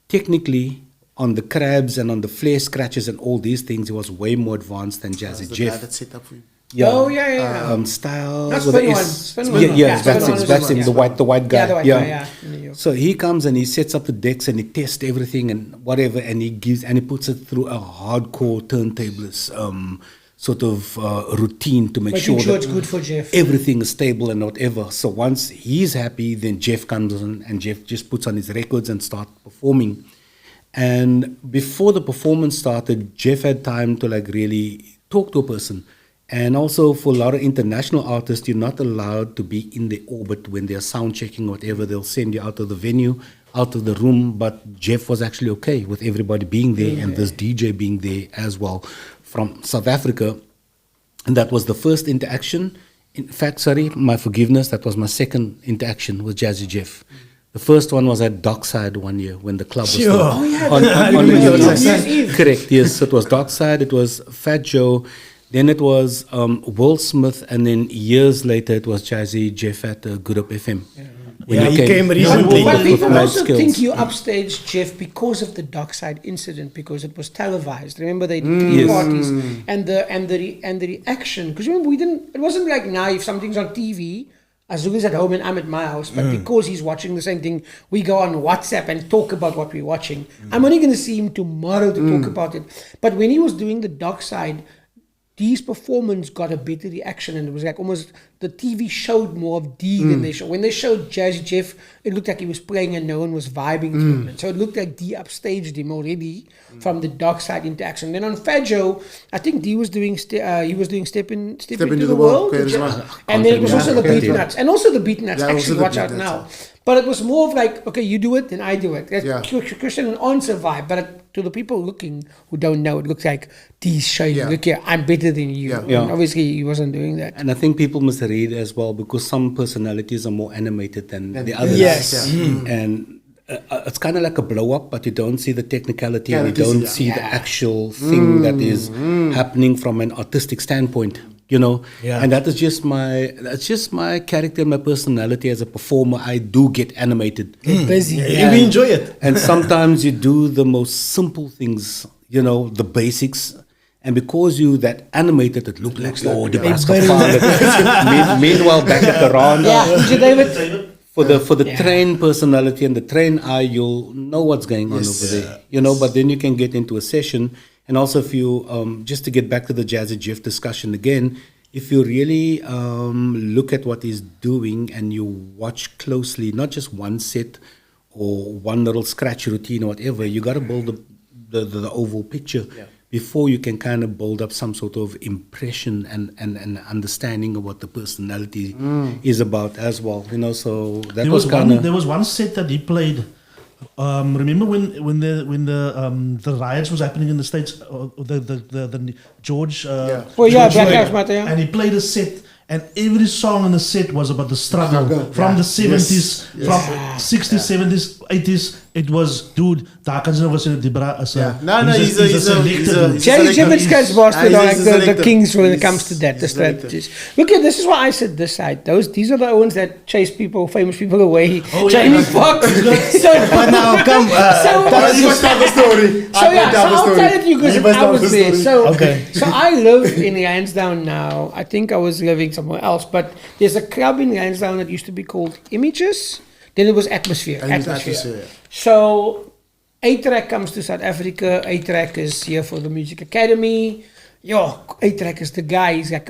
Technically, on the crabs and on the flare scratches and all these things, he was way more advanced than Jazzy The Jeff. guy that set up for you. Yeah. Oh, yeah. Style. That's with a Spin One. S. Spin One. Yeah, Yeah, that's Spin him. One That's is him. one, The white guy. Yeah, the white guy, yeah. In New York. So he comes and he sets up the decks and he tests everything and whatever, and he puts it through a hardcore turntablist sort of routine to make Making sure sure that it's good for Jeff. everything is stable and whatever. So once he's happy, then Jeff comes in and Jeff just puts on his records and start performing. And before the performance started, Jeff had time to like really talk to a person. And also for a lot of international artists, you're not allowed to be in the orbit when they're sound checking or whatever. They'll send you out of the venue, out of the room. But Jeff was actually okay with everybody being there and this DJ being there as well from South Africa. And that was the first interaction. In fact, sorry, my forgiveness, that was my second interaction with Jazzy Jeff. The first one was at Dockside one year when the club was still Sure. on remember New that. Year's Yes, Eve. Eve. Correct, yes. So it was Dockside, it was Fat Joe, then it was Will Smith, and then years later it was Jazzy Jeff at Good Up FM. When Yeah, he came recently. But with people mad also skills. think you upstaged Jeff because of the Dockside incident, because it was televised. Remember they did Yes. parties and the reaction. Because remember it wasn't like now if something's on TV, Azhul is at home and I'm at my house, but because he's watching the same thing, we go on WhatsApp and talk about what we're watching. I'm only going to see him tomorrow to talk about it. But when he was doing the Dockside, D's performance got a better reaction, and it was like almost the TV showed more of D than they showed. When they showed Jazzy Jeff, it looked like he was playing and no one was vibing to it. So it looked like D upstaged him already from the Dockside interaction. Then on Fajo, I think D was doing Step into the World, Okay, there's one. and then it was also the remember. Beatnuts, and also the Beatnuts. Yeah, also Actually, the watch out Beatnuts, now. But it was more of like, okay, you do it, then I do it. That's Yeah. question and answer vibe. But to the people looking who don't know, it looks like D's showing, Yeah. look here, I'm better than you. Yeah. And Yeah. obviously, he wasn't doing that. And I think people must read as well because some personalities are more animated than the others. Yes. And it's kind of like a blow up, but you don't see the technicality and you Technicality, don't yeah. see the actual thing that is happening from an artistic standpoint. You know, Yeah. and that's just my character, my personality as a performer. I do get animated. Busy. Yeah, we enjoy it. And sometimes you do the most simple things, you know, the basics. And because you that animated, it looked like, oh, the Meanwhile, back at the round, Yeah, DJ David. for the trained personality and the trained eye, you'll know what's going on over there, you know. But then you can get into a session, and also if you just to get back to the Jazzy Jeff discussion again, if you really look at what he's doing and you watch closely, not just one set or one little scratch routine or whatever, you got to build the overall picture. Before you can kind of build up some sort of impression and understanding of what the personality is about as well, you know. So that There was was kind one. of There was one set that he played. Remember when the riots was happening in the States? The George. Oh, yeah, George Black Floyd. Lives Matter, yeah. And he played a set, and every song on the set was about the struggle Struggle, from yeah. the 70s, Yes, from yes. 60s, 70s, 80s. It was, dude, daar kan ze nog wel die bra as Yeah. No, he's a selected. Jerry Jimmins guy's boss to he's a like the selector. kings when it He's- comes to that, the he's a selector. strategies. Look at this is why I said this side. These are the ones that chase people, famous people away. Oh, yeah. Jamie Foxx. But now, come, tell us You your must tell the story. So yeah, so I'll tell it you because You must I tell was the there. story. So Okay. so I live in Lansdowne now. I think I was living somewhere else, but there's a club in Lansdowne that used to be called Images. Then it was Atmosphere. Atmosphere, yeah. So A-Track comes to South Africa. A-Track is here for the Music Academy. Yo, A-Track is the guy. He's like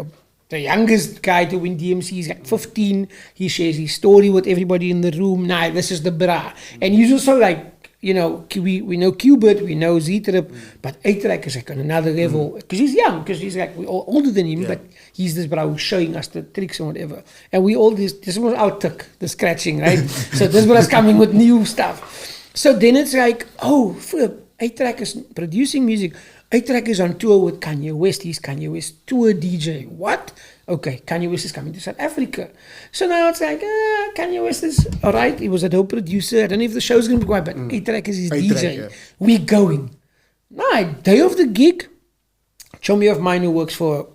the youngest guy to win DMC. He's like 15. He shares his story with everybody in the room. Nah, this is the bra. And he's also like, you know, we know Qbert, we know Z-Trip, but A-Track is like on another level. Because he's young, because he's like we're all older than him, but he's this bra who's showing us the tricks and whatever. And we all, this was our tuck, the scratching, right? So this bra's coming with new stuff. So then it's like, oh, flip, A-Track is producing music. A-Track is on tour with Kanye West. He's Kanye West tour DJ. What? Okay, Kanye West is coming to South Africa. So now it's like, Kanye West is all right. He was a dope producer. I don't know if the show's going to be quiet, but A-Track is his A-Track, DJ. yeah. We going. Night, day of the gig, chummy of mine who works for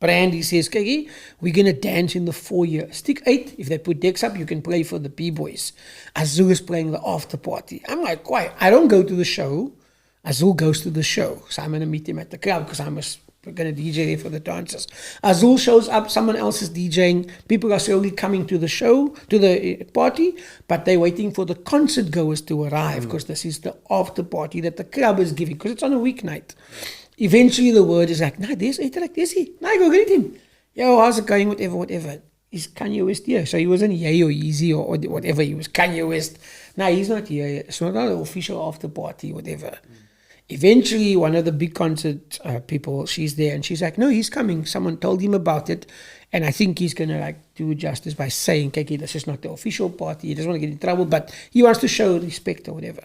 brand. He says, Kiki, we're going to dance in the foyer. Stick 8, if they put decks up, you can play for the B-boys. Azhul is playing the after party. I'm like, why? I don't go to the show. Azhul goes to the show. So I'm going to meet him at the club because I'm going to DJ there for the dancers. Azhul shows up, someone else is DJing. People are slowly coming to the show, to the party, but they're waiting for the concert goers to arrive because this is the after party that the club is giving because it's on a weeknight. Eventually the word is like, nah, there's he. Nah, go greet him. Yo, how's it going? Whatever. Is Kanye West here? So he wasn't Ye or Eazy or whatever. He was Kanye West. Nah, he's not here. It's not an official after party, whatever. Eventually, one of the big concert people, she's there and she's like, no, he's coming. Someone told him about it. And I think he's going to like do justice by saying, Kiki, this is not the official party. He doesn't want to get in trouble, but he wants to show respect or whatever.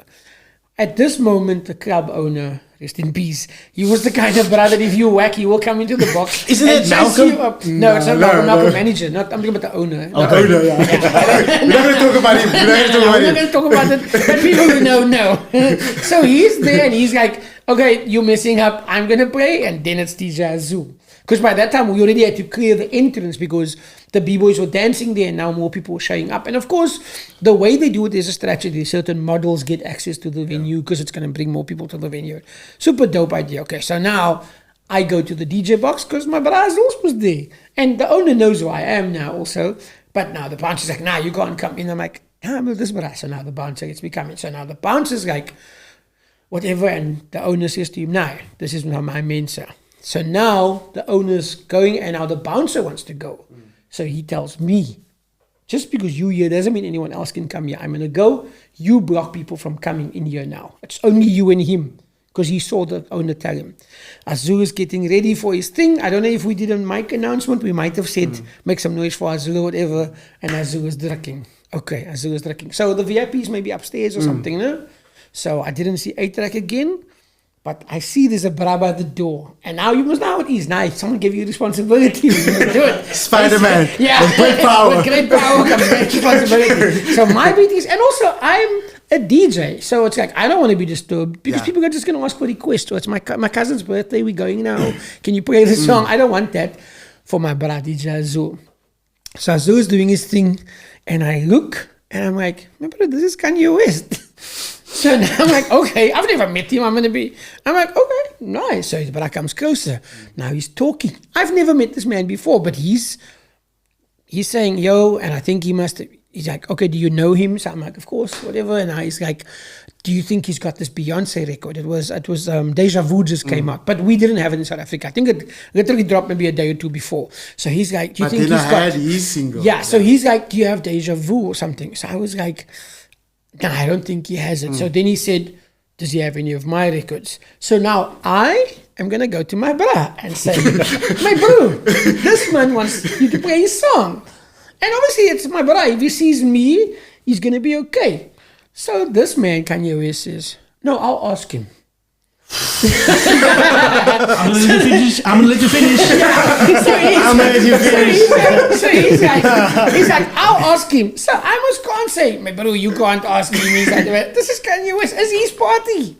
At this moment, the club owner, rest in peace, he was the kind of brother, if you whack, he will come into the box. Isn't it Malcolm? No, it's not Malcolm. Malcolm manager. I'm talking about the owner. Okay. Owner, yeah. We're not going to talk about him. We're not going to talk about it. But people who know. So he's there and he's like, okay, you're messing up. I'm going to play. And then it's DJ Azhul. Because by that time, we already had to clear the entrance because the B-boys were dancing there and now more people were showing up. And of course, the way they do it is a strategy. Certain models get access to the venue because it's going to bring more people to the venue. Super dope idea. Okay, so now I go to the DJ box because my brother was there. And the owner knows who I am now also. But now the bouncer's like, nah, you can't come in. I'm like, I'm with this brother. So now the bouncer gets me coming. So now the bouncer's like, whatever. And the owner says to him, no, this is not my men, sir. So now the owner's going and now the bouncer wants to go. So he tells me, just because you're here doesn't mean anyone else can come here. I'm going to go. You block people from coming in here now. It's only you and him. Because he saw the owner tell him. Azhul is getting ready for his thing. I don't know if we did a mic announcement. We might have said, make some noise for Azhul or whatever. And Azhul is drinking. Okay, Azhul is drinking. So the VIPs may be upstairs or something, no? So I didn't see A-Track again. But I see there's a braba at the door. And now you must know how it is. Now, if someone gave you responsibility, you must do it. Spider-Man. Yeah. With great power. With great power comes great responsibility. So my beat is, and also I'm a DJ. So it's like, I don't want to be disturbed because people are just going to ask for requests. So it's my cousin's birthday. We're going now. Can you play the song? I don't want that for my brother, DJ Azhul. So Azhul is doing his thing. And I look and I'm like, my brother, this is Kanye West. So now I'm like, okay, I've never met him. I'm like, okay, nice. So his brother comes closer. Now he's talking. I've never met this man before, but he's saying, yo, and I think he's like, okay, do you know him? So I'm like, of course, whatever. And now he's like, do you think he's got this Beyonce record? It was Deja Vu just came out, but we didn't have it in South Africa. I think it literally dropped maybe a day or two before. So he's like, do you think he's got his single? Yeah, so he's like, do you have Deja Vu or something? So I was like, no, I don't think he has it. So then he said, does he have any of my records? So now I am going to go to my bra and say, my bro, this man wants you to play his song. And obviously it's my bra. If he sees me, he's going to be okay. So this man, Kanye West, says, no, I'll ask him. I'm gonna let you finish. So he's like, I'll ask him. So I can't say, my bro, you can't ask him. He's like, this is Kanye West, it's his party.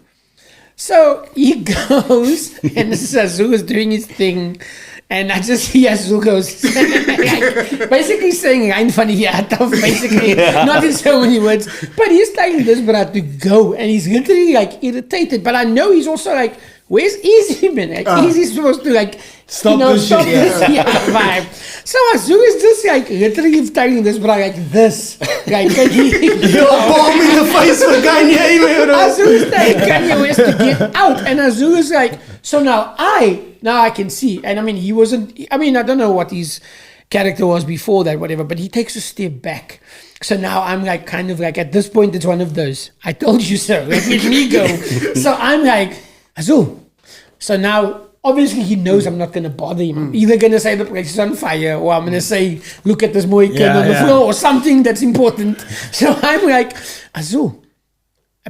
So he goes, and this is Azhul is doing his thing. And I just see Azhul goes, like, basically saying, I'm funny, yeah, tough, basically, not in so many words. But he's telling this brother to go, and he's literally like irritated. But I know he's also like, where's Eazy, man? Like, Eazy's supposed to like, stop this vibe. So Azhul is just like literally telling this brother like this. Like, you're a bomb in the face for Kanye, man. Azhul is telling Kanye West to get out. And Azhul is like, so now I can see. And I mean, I don't know what his character was before that, whatever, but he takes a step back. So now I'm like, kind of like, at this point, it's one of those, I told you so, like, let me go. So I'm like, Azhul. So now, obviously, he knows I'm not going to bother him. I'm either going to say the place is on fire, or I'm going to say, look at this Mohican on the floor, or something that's important. So I'm like, Azhul.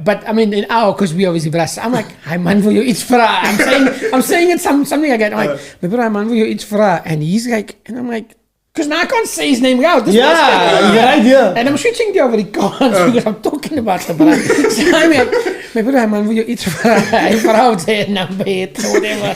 But I mean, in our, because we obviously brass, I'm like, hi man for you, it's fra. I'm saying it something like that. I'm like, but hi man for you, it's fra. And he's like, and I'm like, Because now I can't say his name out. This Yeah, was you're right here. And I'm switching to Afrikaans because I'm talking about the brand. So I mean, my brother, man, wil je iets vrouw zijn number het, whatever.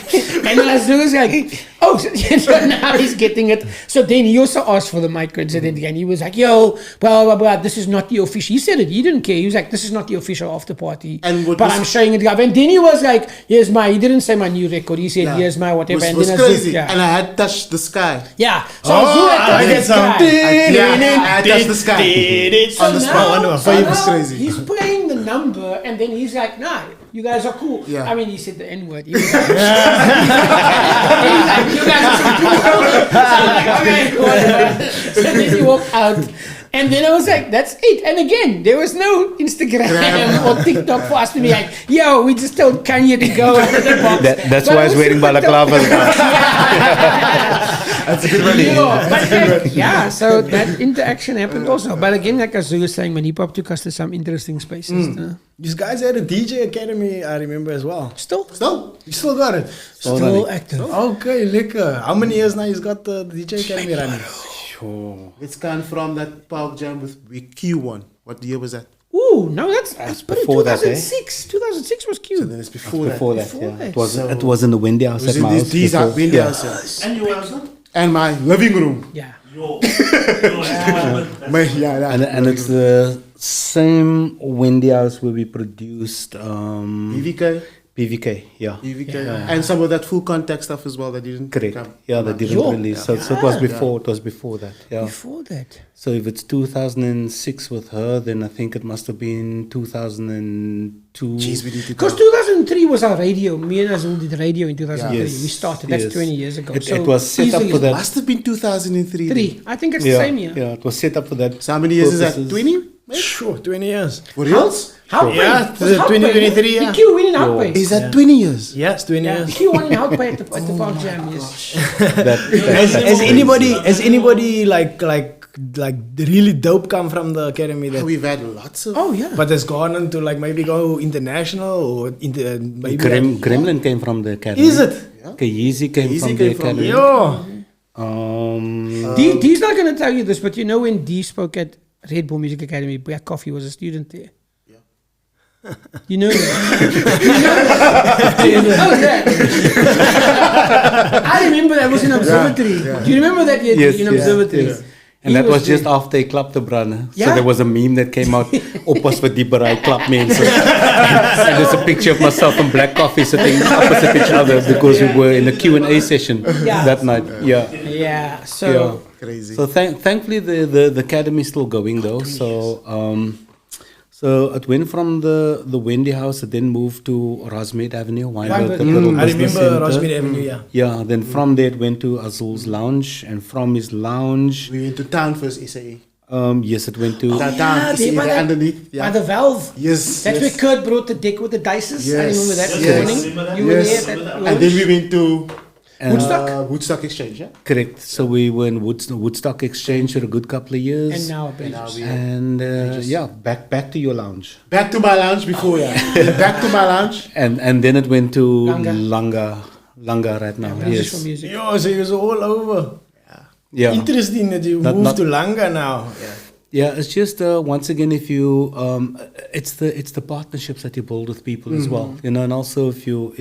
And then as soon as like, oh, so now he's getting it. So then he also asked for the mic coincident again. He was like, yo, blah, blah, blah, this is not the official. He said it, he didn't care. He was like, this is not the official after party. But I'm showing it. And then he was like, here's my, he didn't say my new record. He said, here's my whatever. It was crazy. And I had touched the sky. Yeah. So I get some. I touched the sky. So On the now, spot. It was crazy. He's playing the number, and then he's like, nah, you guys are cool. Yeah. I mean, he said the N-word. He was like, he's like, you guys are so cool. So I'm like, okay, whatever. So then he walked out. And then I was like, that's it. And again, there was no Instagram or TikTok for us to be like, yo, we just told Kanye to go out of the box. That's why he's wearing balaclavas. That's a good one. Yeah, so that interaction happened also. But again, like Azhul was saying, when hip-hop took us to some interesting spaces. These guys had a DJ academy, I remember as well. Still? You still got it? Still active. Okay, lekker. How many years now he's got the DJ academy running? Let's come from that Park Jam with Q1. What year was that? Ooh, no, that's before that, 2006. 2006 was Q. So then it's before that. Before that, yeah. It was in the Windy House It was at my in house. these before. windy Yeah. houses. And you also? And my living room. Yeah. And it's the same Windy House where we produced BVK, yeah. BVK. And some of that full contact stuff as well that didn't Correct. come. Yeah, that didn't release. So it was before. It was before that. Yeah. Before that. So if it's 2006 with her, then I think it must have been 2002. Jeez, we need to Because 2003 was our radio. Me and Azhul did radio in 2003. Yes, We started. That's yes. 20 years ago. It So was set up easily for that. Must have been 2003. Three. I think it's the Yeah, same year. yeah, it was set up for that. So how many years is that? purposes. 20? Sure, 20 years. For reals? Houtpay. Yeah, It was Houtpay, 2023, yeah. The Q winning Houtpay. Is that 20 years? Yes, 20 Yeah, years. Q winning Houtpay at the Park Jam. Yes. Has anybody like really dope come from the academy that We've had lots of. Oh yeah. but has gone on to like maybe go international or maybe Gremlin came from the academy. Is it? Okay, Eazy came Eazy from came the from academy. Yo. D's not going to tell you this, but you know when D spoke at Red Bull Music Academy, Black Coffee was a student there. You know that? You know that? I remember that was in Observatory. Do you remember that yet? Yes, In yes, Observatory. yes. And that was just after they clapped the brand. Yeah. So there was a meme that came out, Oppas with die bereid klap mense. And there's a picture of myself and Black Coffee sitting opposite each other because we were in a Q&A session that night. Yeah. Yeah. So Crazy. So thankfully the academy is still going though. So it went from the Wendy House, it then moved to Rosmead Avenue, Wynberg, the little I business remember center. Rosmead Avenue, yeah. Yeah, then from there it went to Azhul's lounge, and from his lounge, We went to town first, SAE. yes, it went to Down, SAE, by underneath. by the valve. Yes. That's yes. where Kurt brought the deck with the dices. I Yes. remember that Yes. morning. You were Yes. there. That And then we went to Woodstock Exchange, yeah? correct. So we were in Woodstock Exchange for a good couple of years, and now and back to your lounge, Back to my lounge before, yeah. Back to my lounge. and then it went to Langa. Langa right now. Yes. Yes, Music. Yo, so he was all over. yeah. Interesting that you Not- moved not- to Langa now. Yeah, it's just once again, if you, it's the partnerships that you build with people as well, you know, and also if you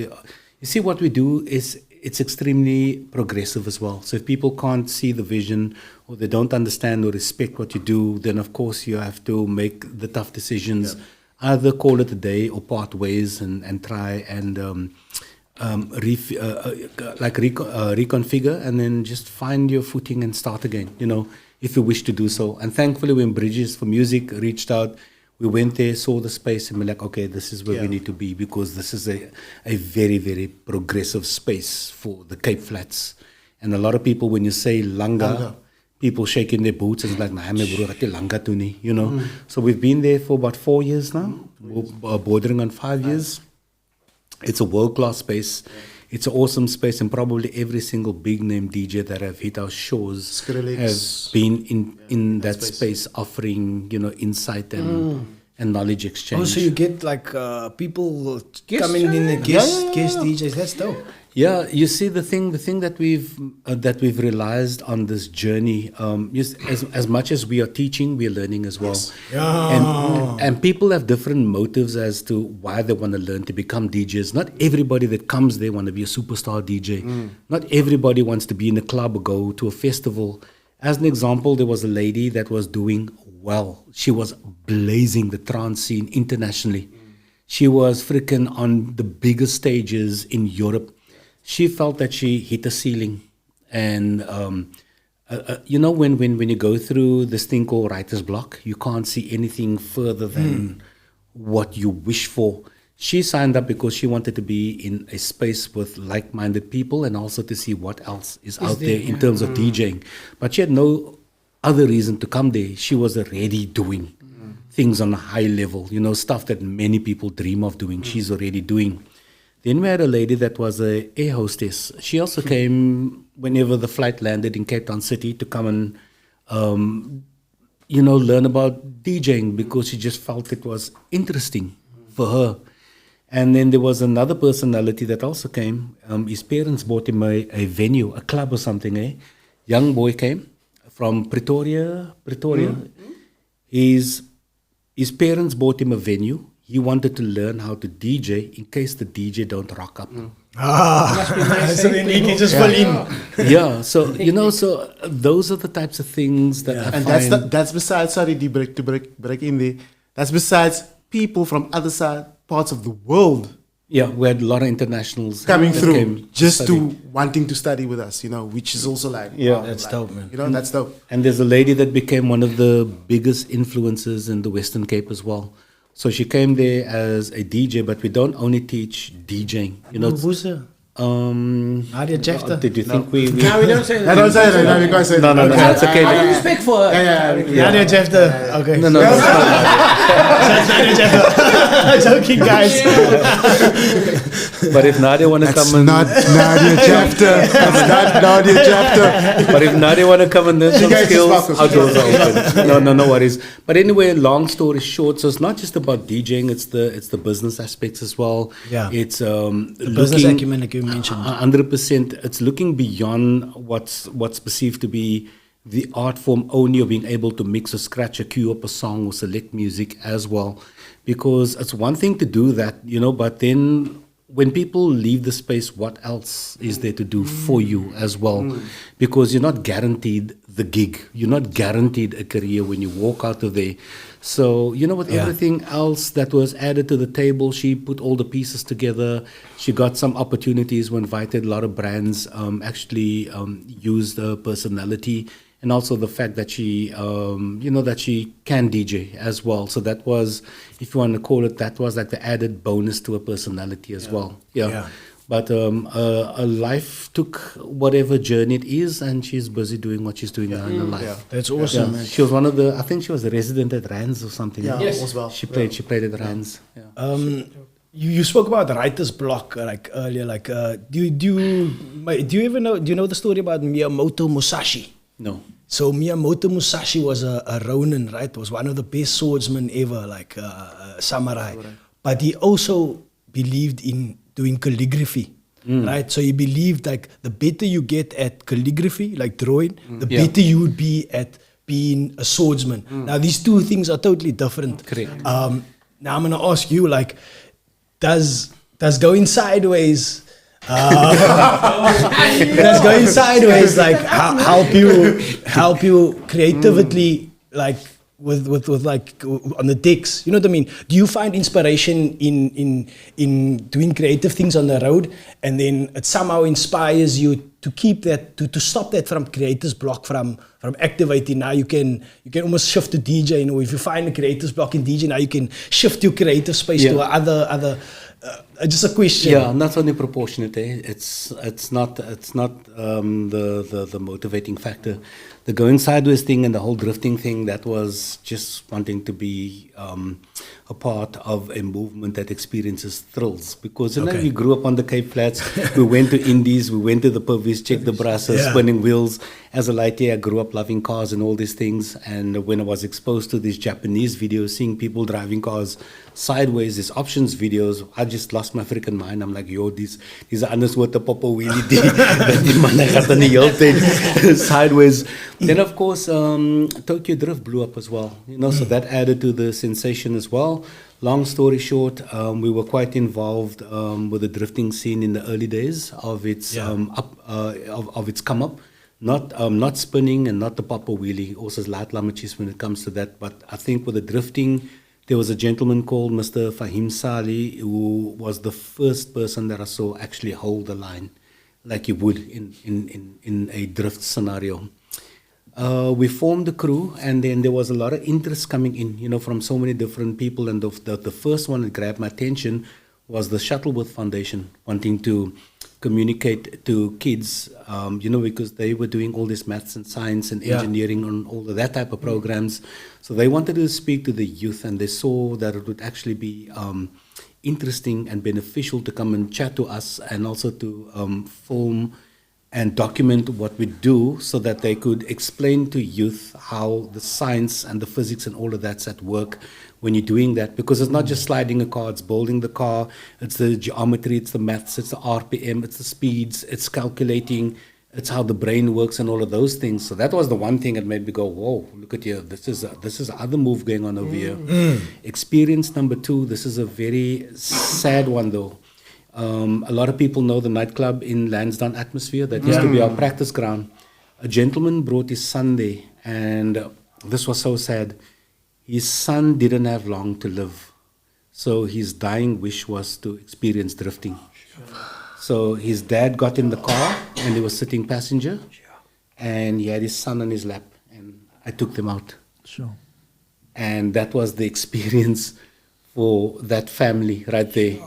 see what we do is it's extremely progressive as well. So if people can't see the vision or they don't understand or respect what you do, then of course you have to make the tough decisions, either call it a day or part ways and try and reconfigure and then just find your footing and start again, you know, if you wish to do so. And thankfully when Bridges for Music reached out, we went there, saw the space, and we're like, okay, this is where we need to be because this is a very, very progressive space for the Cape Flats. And a lot of people, when you say Langa, people shaking their boots and it's like, nah, my bro, rat jy Langa toe nie, you know. So we've been there for about 4 years now, bordering on 5 years. It's a world-class space. It's an awesome space, and probably every single big-name DJ that have hit our shows Skrillex. have been in that space offering, you know, insight and knowledge exchange. Oh, so you get like people Guest, coming in, guest DJs. That's dope. Yeah, you see the thing that we've realized on this journey. As much as we are teaching, we are learning as well. And people have different motives as to why they want to learn to become DJs. Not everybody that comes there want to be a superstar DJ. Not everybody wants to be in a club or go to a festival. As an example, there was a lady that was doing well. She was blazing the trance scene internationally. She was freaking on the biggest stages in Europe. She felt that she hit a ceiling. And, you know, when you go through this thing called writer's block, you can't see anything further than what you wish for. She signed up because she wanted to be in a space with like-minded people and also to see what else is out there in terms of DJing. But she had no other reason to come there. She was already doing things on a high level, you know, stuff that many people dream of doing. She's already doing. Then we had a lady that was a air hostess. She also came whenever the flight landed in Cape Town City to come and, you know, learn about DJing because she just felt it was interesting for her. And then there was another personality that also came. His parents bought him a venue, a club or something. Young boy came from Pretoria. His parents bought him a venue. He wanted to learn how to DJ in case the DJ don't rock up. So then he can just fall in. Yeah, so you know, so those are the types of things that I And find. that's besides, sorry, to break in there. That's besides people from other parts of the world Yeah, we had a lot of internationals coming that through came just study. to wanting to study with us, you know, which is also like, Yeah. wow, That's like, dope, man. You know, that's dope. And there's a lady that became one of the biggest influences in the Western Cape as well. So she came there as a DJ, but we don't only teach DJing. You know, Who's her? Nadia did Jefter. you think we No, we don't say that. I don't say that, no, because say No, that. that's okay. I have respect for her. Nadia Jefter. Okay. No, no, that's not. Nadia Jefter. Joking, guys. But if Nadia want to come and Nadia Jefter. It's not Nadia Jefter. but if Nadia want to come and learn some guys just skills, focus. our doors are open. No worries. But anyway, long story short, so it's not just about DJing; it's the business aspects as well. Yeah. It's The business acumen like you mentioned. 100%. It's looking beyond what's perceived to be the art form only, of being able to mix or scratch or cue up a song or select music as well, because it's one thing to do that, you know, but then when people leave the space, what else is there to do for you as well? Because you're not guaranteed the gig. You're not guaranteed a career when you walk out of there. So, you know, with everything else that was added to the table, she put all the pieces together. She got some opportunities. We invited a lot of brands, actually used her personality and also the fact that she, you know, that she can DJ as well. So that was, if you want to call it, that was like the added bonus to her personality as well. Yeah. But her life took whatever journey it is, and she's busy doing what she's doing now in her life. That's awesome, man. She was one of the, I think she was a resident at Rands or something. Yeah, Yes. as well. She played at Rands. Yeah. You spoke about writer's block like earlier. Like, do you ever know? Do you know the story about Miyamoto Musashi? No. So Miyamoto Musashi was a Ronin, right? Was one of the best swordsmen ever, like a samurai. But he also believed in doing calligraphy, right? So he believed like the better you get at calligraphy, like drawing, the better you would be at being a swordsman. Now these two things are totally different. Correct. Now I'm gonna ask you, like, does going sideways? Does going sideways like help you creatively, like with like on the decks? You know what I mean? Do you find inspiration in doing creative things on the road, and then it somehow inspires you to keep that, to stop that from creator's block from activating? Now you can almost shift to DJ. You know, if you find a creator's block in DJ, now you can shift your creative space to other. Just a question. Yeah, not only proportionate. It's not the motivating factor. the going sideways thing and the whole drifting thing, that was just wanting to be a part of a movement that experiences thrills. Because we grew up on the Cape Flats, we went to Indies, we went to the Purvis, checked the brasses, spinning wheels. As a lighter, I grew up loving cars and all these things. And when I was exposed to these Japanese videos, seeing people driving cars sideways, these options videos, I just lost my freaking mind. I'm like, yo, these are anders wat 'n papa wheelie die. Dat die man gaat in die hele tyd sideways. Then of course, Tokyo Drift blew up as well. So that added to the sensation as well. Long story short, we were quite involved with the drifting scene in the early days of its of its come up. Not spinning and not the papa wheelie, also light lammetjies when it comes to that. But I think with the drifting, there was a gentleman called Mr. Fahim Sali, who was the first person that I saw actually hold the line like you would in a drift scenario. We formed the crew, and then there was a lot of interest coming in, from so many different people. And the first one that grabbed my attention was the Shuttleworth Foundation, wanting to communicate to kids, because they were doing all this maths and science and engineering and all of that type of programs. So they wanted to speak to the youth, and they saw that it would actually be interesting and beneficial to come and chat to us, and also to film and document what we do, so that they could explain to youth how the science and the physics and all of that's at work when you're doing that. Because it's not just sliding a car, it's building the car, it's the geometry, it's the maths, it's the RPM, it's the speeds, it's calculating, it's how the brain works and all of those things. So that was the one thing that made me go, whoa, look at here, this is other move going on over here. Experience number 2, this is a very sad one though. A lot of people know the nightclub in Lansdowne Atmosphere. That used to be our practice ground. A gentleman brought his son there, and this was so sad. His son didn't have long to live, so his dying wish was to experience drifting. So his dad got in the car, and he was sitting passenger, and he had his son on his lap, and I took them out. And that was the experience for that family right there.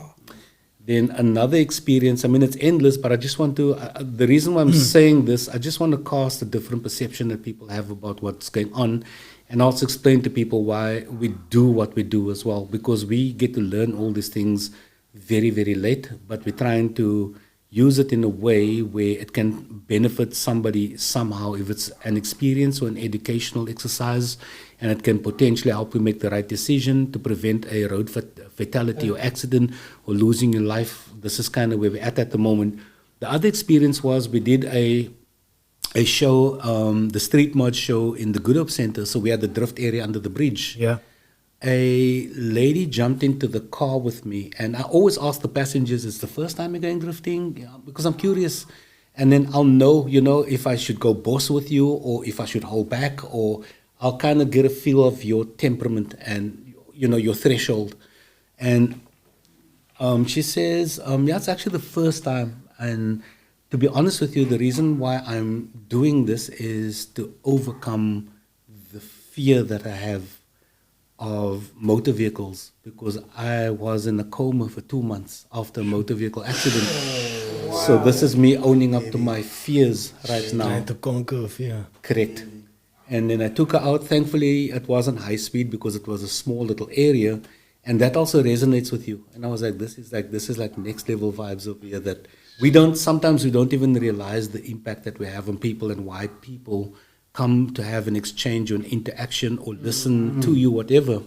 Then another experience, it's endless, but I just want to, the reason why I'm saying this, I just want to cast a different perception that people have about what's going on, and also explain to people why we do what we do as well, because we get to learn all these things very, very late, but we're trying to use it in a way where it can benefit somebody somehow, if it's an experience or an educational exercise, and it can potentially help you make the right decision to prevent a road fatality or accident or losing your life. This is kind of where we're at the moment. The other experience was we did a show, the street mod show in the Good Hope Center. So we had the drift area under the bridge. A lady jumped into the car with me, and I always ask the passengers, it's the first time you're going drifting? Because I'm curious. And then I'll know, if I should go boss with you, or if I should hold back, or I'll kind of get a feel of your temperament and, your threshold. And she says, it's actually the first time. And to be honest with you, the reason why I'm doing this is to overcome the fear that I have of motor vehicles, because I was in a coma for 2 months after a motor vehicle accident. So this is me owning up to my fears right now. Trying to conquer fear. Correct. And then I took her out. Thankfully, it wasn't high speed because it was a small little area, and that also resonates with you. And I was like, this is like next level vibes over here that sometimes we don't even realize the impact that we have on people, and why people come to have an exchange or an interaction or listen to you, whatever.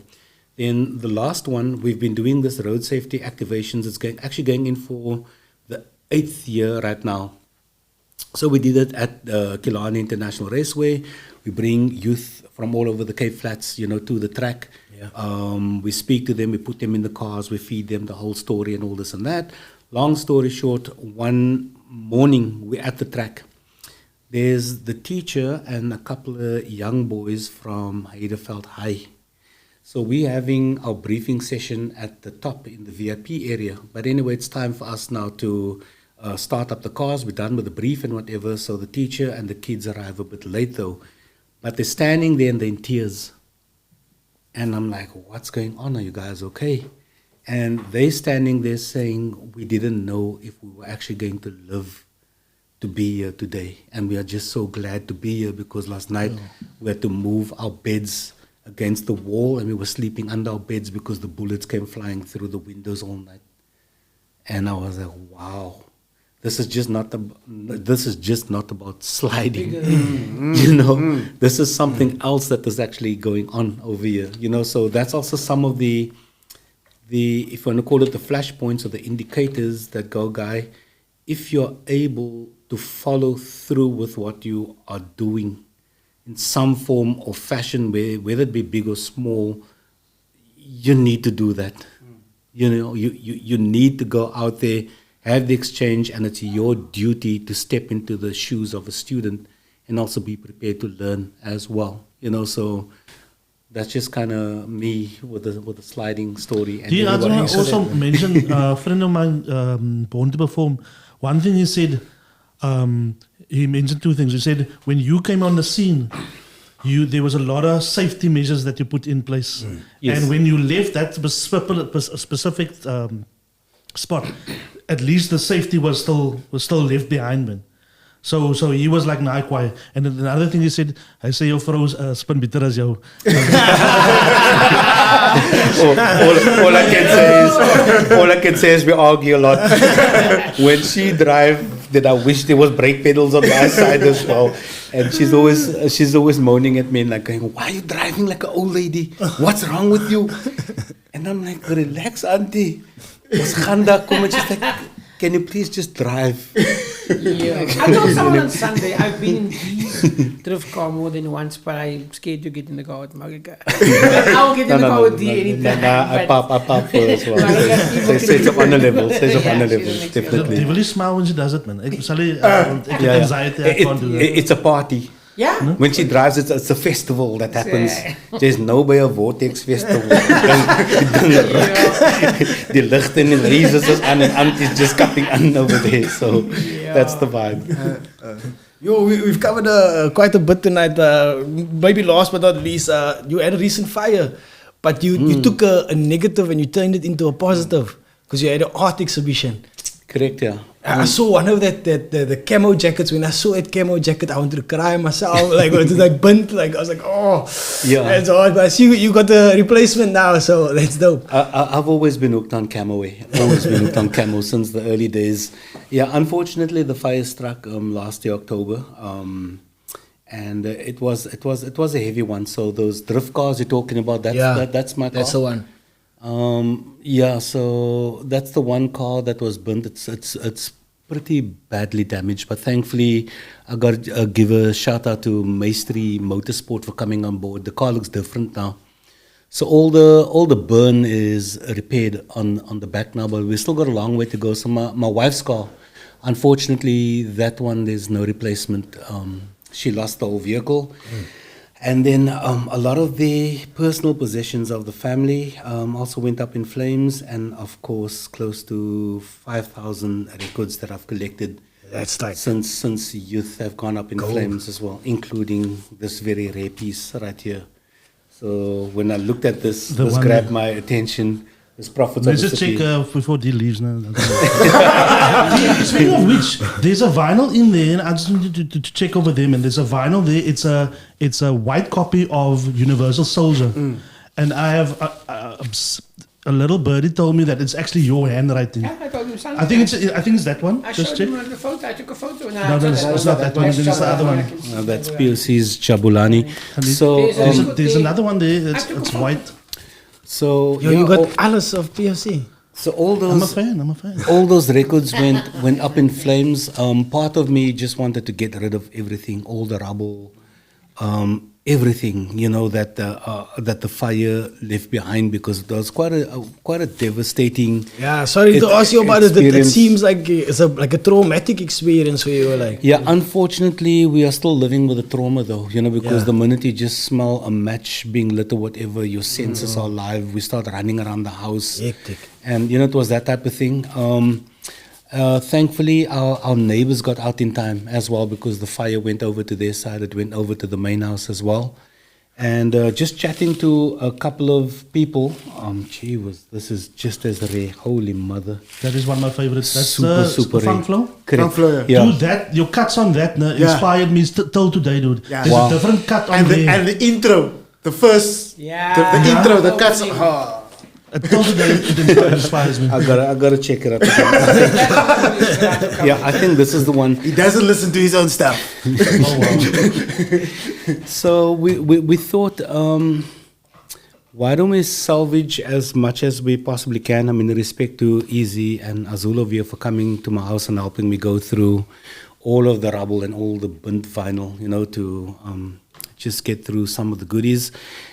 Then the last one, we've been doing this road safety activations. It's actually going in for the 8th year right now. So we did it at Killarney International Raceway. We bring youth from all over the Cape Flats, to the track. We speak to them, we put them in the cars, we feed them the whole story and all this and that. Long story short, one morning we're at the track. There's the teacher and a couple of young boys from Heideveld High. So we're having our briefing session at the top in the VIP area. But anyway, it's time for us now to start up the cars. We're done with the brief and whatever. So the teacher and the kids arrive a bit late though. But they're standing there and they're in tears. And I'm like, what's going on? Are you guys okay? And they're standing there saying, we didn't know if we were actually going to live to be here today. And we are just so glad to be here because last night we had to move our beds against the wall and we were sleeping under our beds because the bullets came flying through the windows all night. And I was like, wow, this is just not about sliding. This is something else that is actually going on over here. So that's also some of the if you want to call it the flashpoints or the indicators that go, guy, if you're able to follow through with what you are doing in some form or fashion, whether it be big or small, you need to do that. You need to go out there, have the exchange, and it's your duty to step into the shoes of a student and also be prepared to learn as well. So that's just kind of me with the sliding story. And I also mentioned a friend of mine born to perform. One thing he said, he mentioned two things. He said when you came on the scene, there was a lot of safety measures that you put in place. Yes. And when you left that specific spot, at least the safety was still left behind, man. So he was like, nah, quiet. And then another thing he said, I say your vrou spin bitter as jou. all I can say is we argue a lot. When she drive, then I wish there was brake pedals on my side as well. And she's always moaning at me and like going, why are you driving like an old lady? What's wrong with you? And I'm like, relax, auntie. Ons gaan daar kom. And she's like, can you please just drive? Yeah. I told someone on Sunday, I've been in D's drift car more than once, but I'm scared to get in the car with Magika. I'll get in the car with D anytime. I pop for as well. It's up on the level. Definitely. The devil is smile when she does it, man. Anxiety, I can't do that. It's a party. Yeah. When she drives, it's a festival that happens. There's no by a vortex festival. The licht and the lasers is on and auntie's just cutting on over there. So that's the vibe. We've covered quite a bit tonight. Maybe last but not least, you had a recent fire, but you took a negative and you turned it into a positive because you had an art exhibition. Correct, yeah. I saw one of the camo jackets. When I saw that camo jacket, I wanted to cry myself. Like it was like burnt. Like I was like, oh, yeah, that's hard. But I see you got the replacement now, so that's dope. I've always been hooked on camo. I've always been hooked on camo since the early days. Yeah, unfortunately, the fire struck last year October, and it was a heavy one. So those drift cars you're talking about, that's my car. That's the one. So that's the one car that was burnt. It's pretty badly damaged, but thankfully I got to give a shout out to Maestri Motorsport for coming on board. The car looks different now, so all the burn is repaired on the back now, but we still got a long way to go. So my wife's car, unfortunately, that one there's no replacement. She lost the whole vehicle. And then a lot of the personal possessions of the family also went up in flames, and of course close to 5,000 records that I've collected. That's tight. Since youth have gone up in flames as well, including this very rare piece right here. So when I looked at this grabbed my attention. There's prophets. Let's just check before D leaves now. Speaking of which, there's a vinyl in there, and I just need to check over them. And there's a vinyl there. It's a white copy of Universal Soldier, and I have a little birdie told me that it's actually your handwriting. Yeah, I told him Sunday. I think it's that one. I just showed check. him the photo. I took a photo. No, it's not that one. It's the other one. That's PLC's Jabulani. So there's another one there. It's white. So you got Alice of POC. So all those I'm a fan. All those records went up in flames. Part of me just wanted to get rid of everything, all the rubble, everything, that the fire left behind, because it was quite a devastating. Yeah, sorry to ask you about it. It seems like it's like a traumatic experience for you, like. Yeah, unfortunately, we are still living with the trauma, though. Because the minute you just smell a match being lit or whatever, your senses are alive. We start running around the house. Hectic. And it was that type of thing. Thankfully, our neighbors got out in time as well, because the fire went over to their side. It went over to the main house as well. And just chatting to a couple of people, this is just as rare. Holy mother. That is one of my favorites. That's super Funk rare. Flow. Correct. Funk Flow, Yeah. Dude, that your cuts on that inspired me till today, dude. Yeah. There's Wow. a different cut on And there. the intro, the first, the intro, the cuts. Till today it inspires me. I gotta check it out. Yeah, I think this is the one. He doesn't listen to his own stuff. Oh wow. So we thought, why don't we salvage as much as we possibly can? I mean, in respect to Eazy and Azhul over here for coming to my house and helping me go through all of the rubble and all the burnt vinyl, to just get through some of the goodies.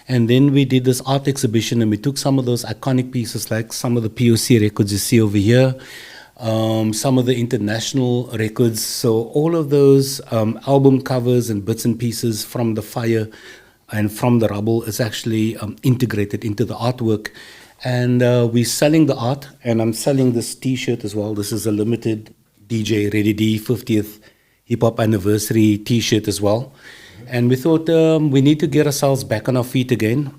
And then we did this art exhibition, and we took some of those iconic pieces, like some of the POC records you see over here, some of the international records. So all of those album covers and bits and pieces from the fire and from the rubble is actually integrated into the artwork. And we're selling the art, and I'm selling this T-shirt as well. This is a limited DJ Ready D 50th hip hop anniversary T-shirt as well. And we thought we need to get ourselves back on our feet again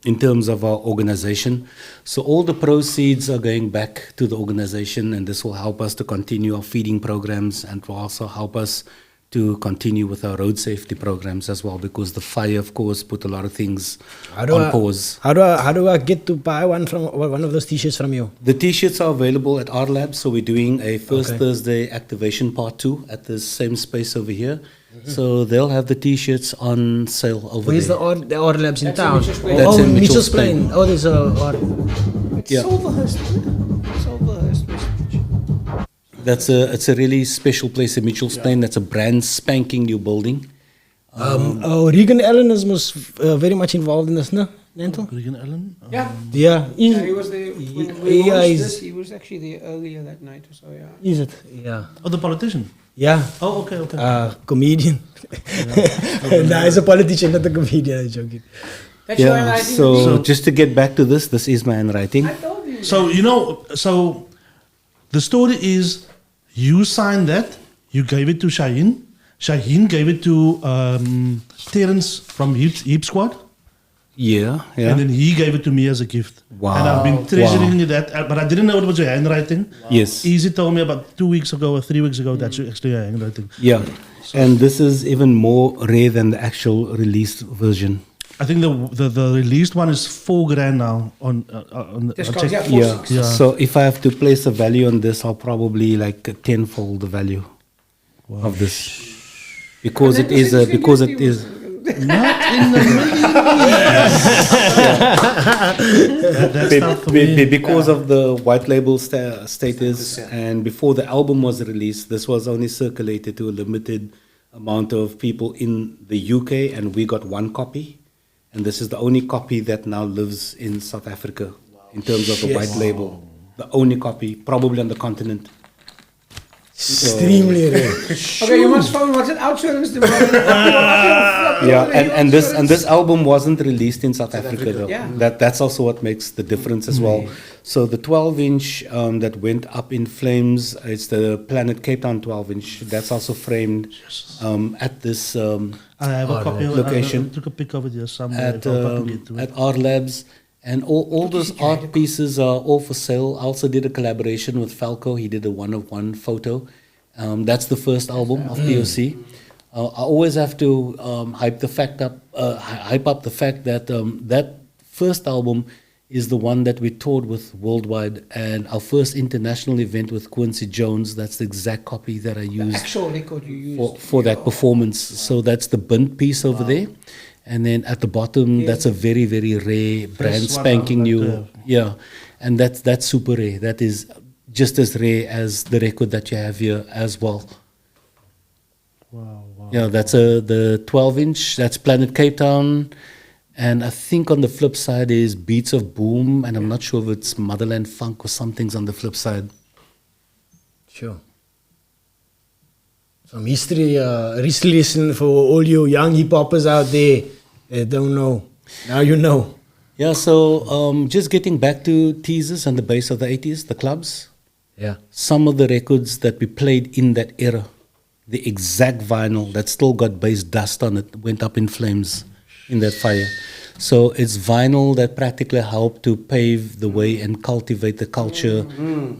in terms of our organization. So all the proceeds are going back to the organization, and this will help us to continue our feeding programs, and will also help us to continue with our road safety programs as well, because the fire, of course, put a lot of things on pause. How do I get to buy one of those T-shirts from you? The T-shirts are available at our lab, so we're doing a First Thursday activation part 2 at the same space over here. So they'll have the T-shirts on sale over Where's there. the order labs in town? That's in Mitchell's Mitchell's Plain. Plain. Oh, there's a Yeah. Silverhurst. It's a really special place in Mitchell's Plain. That's a brand spanking new building. Regan Allen is most very much involved in this, no? Nentel? Regan Allen. Yeah. Yeah. He was there when we Yeah, launched he's- this. He was actually there earlier that night or so, yeah. Is it? Yeah. Oh, the politician. Yeah. Oh, okay. Comedian. Nah, he's a politician, not a comedian. I'm joking. That's your Yeah. handwriting. So just to get back to this is my handwriting. I told you. So so the story is you signed that, you gave it to Shaheen. Shaheen gave it to Terence from Heap Squad. Yeah. And then he gave it to me as a gift. Wow. And I've been treasuring that, but I didn't know it was your handwriting. Yes. Eazy told me about 2 weeks ago or 3 weeks ago that's actually your handwriting. Yeah. And this is even more rare than the actual released version. I think the released one is $4,000 now on Discount, check. yeah. Yeah. So if I have to place a value on this, I'll probably like tenfold the value of this. Because it is Not in the that's tough for me. because of the white label status, and before the album was released, this was only circulated to a limited amount of people in the UK, and we got one copy, and this is the only copy that now lives in South Africa in terms of the white label. The only copy, probably on the continent. Extremely rare. Okay, you must phone. What's it? Outsurance. Yeah, and this album wasn't released in South Africa though. Yeah. That's also what makes the difference as well. So the 12-inch that went up in flames, it's the Planet Cape Town 12-inch. That's also framed at this I have a copy of location. I took a pic of it here somewhere. at our labs. And all those art pieces are all for sale. I also did a collaboration with Falco. He did a one-of-one photo. That's the first album of POC. I always have to hype up the fact that that first album is the one that we toured with worldwide, and our first international event with Quincy Jones. That's the exact copy that I used Actual record you used. for that performance. So that's the burnt piece over there. And then at the bottom, that's a very, very rare, brand spanking new. Yeah, and that's super rare. That is just as rare as the record that you have here as well. Wow. Yeah, that's the 12-inch. That's Planet Cape Town. And I think on the flip side is Beats of Boom. And I'm not sure if it's Motherland Funk or something's on the flip side. Sure. Some history lesson for all you young hip hoppers out there that don't know. Now you know. Yeah, so just getting back to teasers and the base of the 80s, the clubs. Yeah. Some of the records that we played in that era, the exact vinyl that still got bass dust on it, went up in flames. in that fire. So it's vinyl that practically helped to pave the way and cultivate the culture,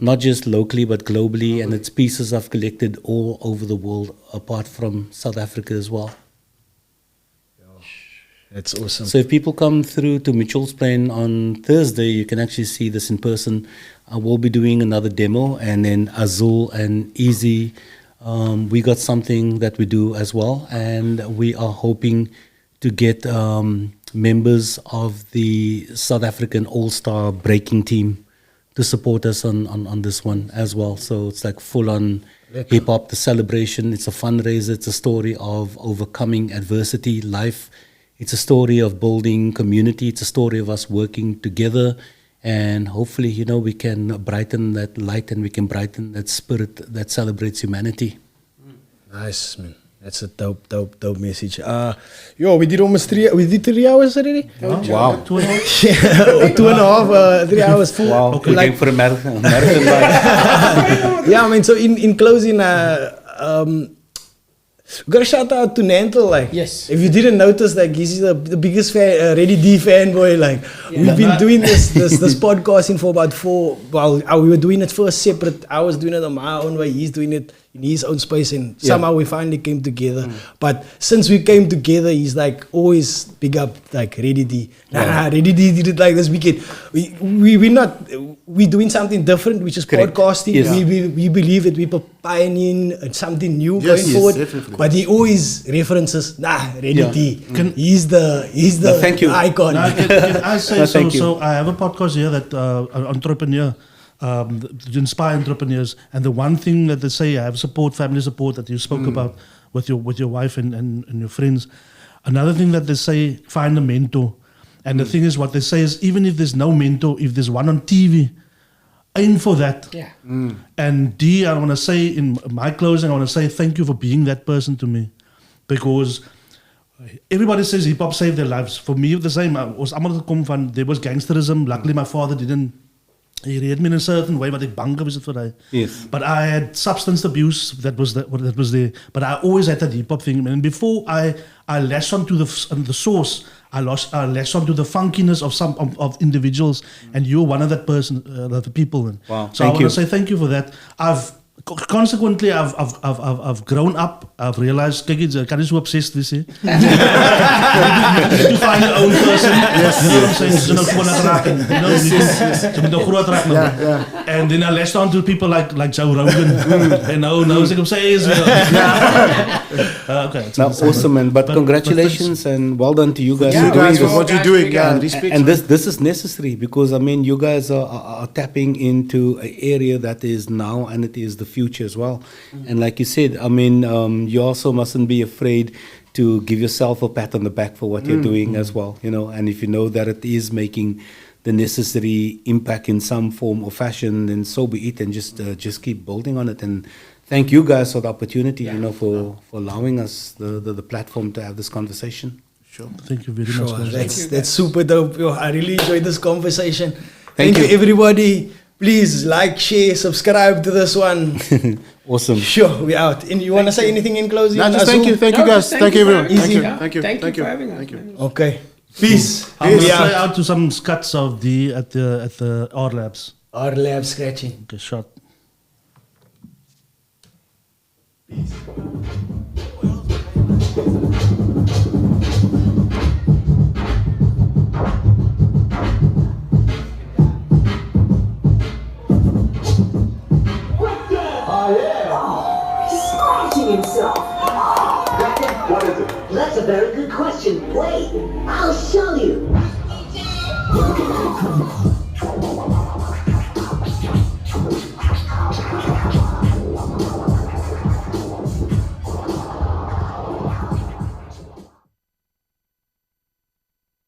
not just locally but globally. And it's pieces I've collected all over the world, apart from South Africa as well. That's awesome. So if people come through to Mitchell's Plain on Thursday, you can actually see this in person. I will be doing another demo, and then Azhul and Eazy, we got something that we do as well, and we are hoping to get members of the South African All-Star breaking team to support us on this one as well. So it's like full-on hip-hop, the celebration. It's a fundraiser. It's a story of overcoming adversity, life. It's a story of building community. It's a story of us working together. And hopefully, you know, we can brighten that light and we can brighten that spirit that celebrates humanity. Nice, man. That's a dope message. We did almost 3 hours already. Wow. 2.5. Yeah, 2.5, 3 hours. Wow. Okay. We're going for a marathon run. Yeah, I mean, so in closing, we got a shout out to Nantel. Like, Yes. If you didn't notice, like, he's the biggest fan, Ready D fanboy. Like, we've been doing this podcasting for about 4. Well, we were doing it first separate. I was doing it on my own way. He's doing it in his own space, and somehow we finally came together. But since we came together, he's like always big up like Ready D. Ready D did it like this weekend. We're doing something different, which is Correct. podcasting. Yes. We believe that we're pioneering something new Yes, going yes, forward. definitely. But he always references, Ready Yeah. D. He's the thank you. icon. Now, can I say No, so? thank you. So I have a podcast here that entrepreneur, to inspire entrepreneurs, and the one thing that they say, I have support, family support that you spoke about with your wife and your friends. Another thing that they say, find a mentor. And the thing is, what they say is, even if there's no mentor, if there's one on TV, aim for that. Yeah. And D, I want to say in my closing, I want to say thank you for being that person to me, because everybody says hip hop saved their lives. For me, the same. I was there was gangsterism. Luckily, my father didn't. He reared me in a certain way, but ik bang was it for that. Yes. But I had substance abuse that was there. But I always had that hip hop thing. And before I latched onto the source, I latched onto the funkiness of some of individuals, and you're one of that person, the people. Wow, So I thank want you. to say thank you for that. Consequently, I've grown up. I've realized, kijk eens, kan je zo obsessed wees, hè? You need to find your own person. Yes. You know what I'm saying? Ze moet gewoon raken. You know, ze moet nog groot raken. And then I latched on to people like Joe Rogan. And now is ik op say is okay. Now, awesome, man. But congratulations and well done to you guys. You for doing guys for this. what you're doing. Yeah, respect. And this is necessary, because I mean, you guys are tapping into an area that is now and it is the future as well. And like you said, I mean, you also mustn't be afraid to give yourself a pat on the back for what you're doing as well, you know. And if you know that it is making the necessary impact in some form or fashion, then so be it, and just keep building on it. And thank you guys for the opportunity, you know, for allowing us the platform to have this conversation. Sure. Thank you very much, guys. That's super dope. Yo, I really enjoyed this conversation. Thank Thank you, you. everybody. Please like, share, subscribe to this one. Awesome. Sure, we out. And you want to say anything in closing? No, just Azhul? thank you guys. Thank you, everyone. Easy. Thank you. Yeah. Thank you. Thank you for having us. Thank you. man. Okay. Peace. I'm going We to play out. out to some scuts of D at the R Labs. Our lab scratching. Okay, shot. Scratching himself. What is it? That's a very good question. Wait, I'll show you.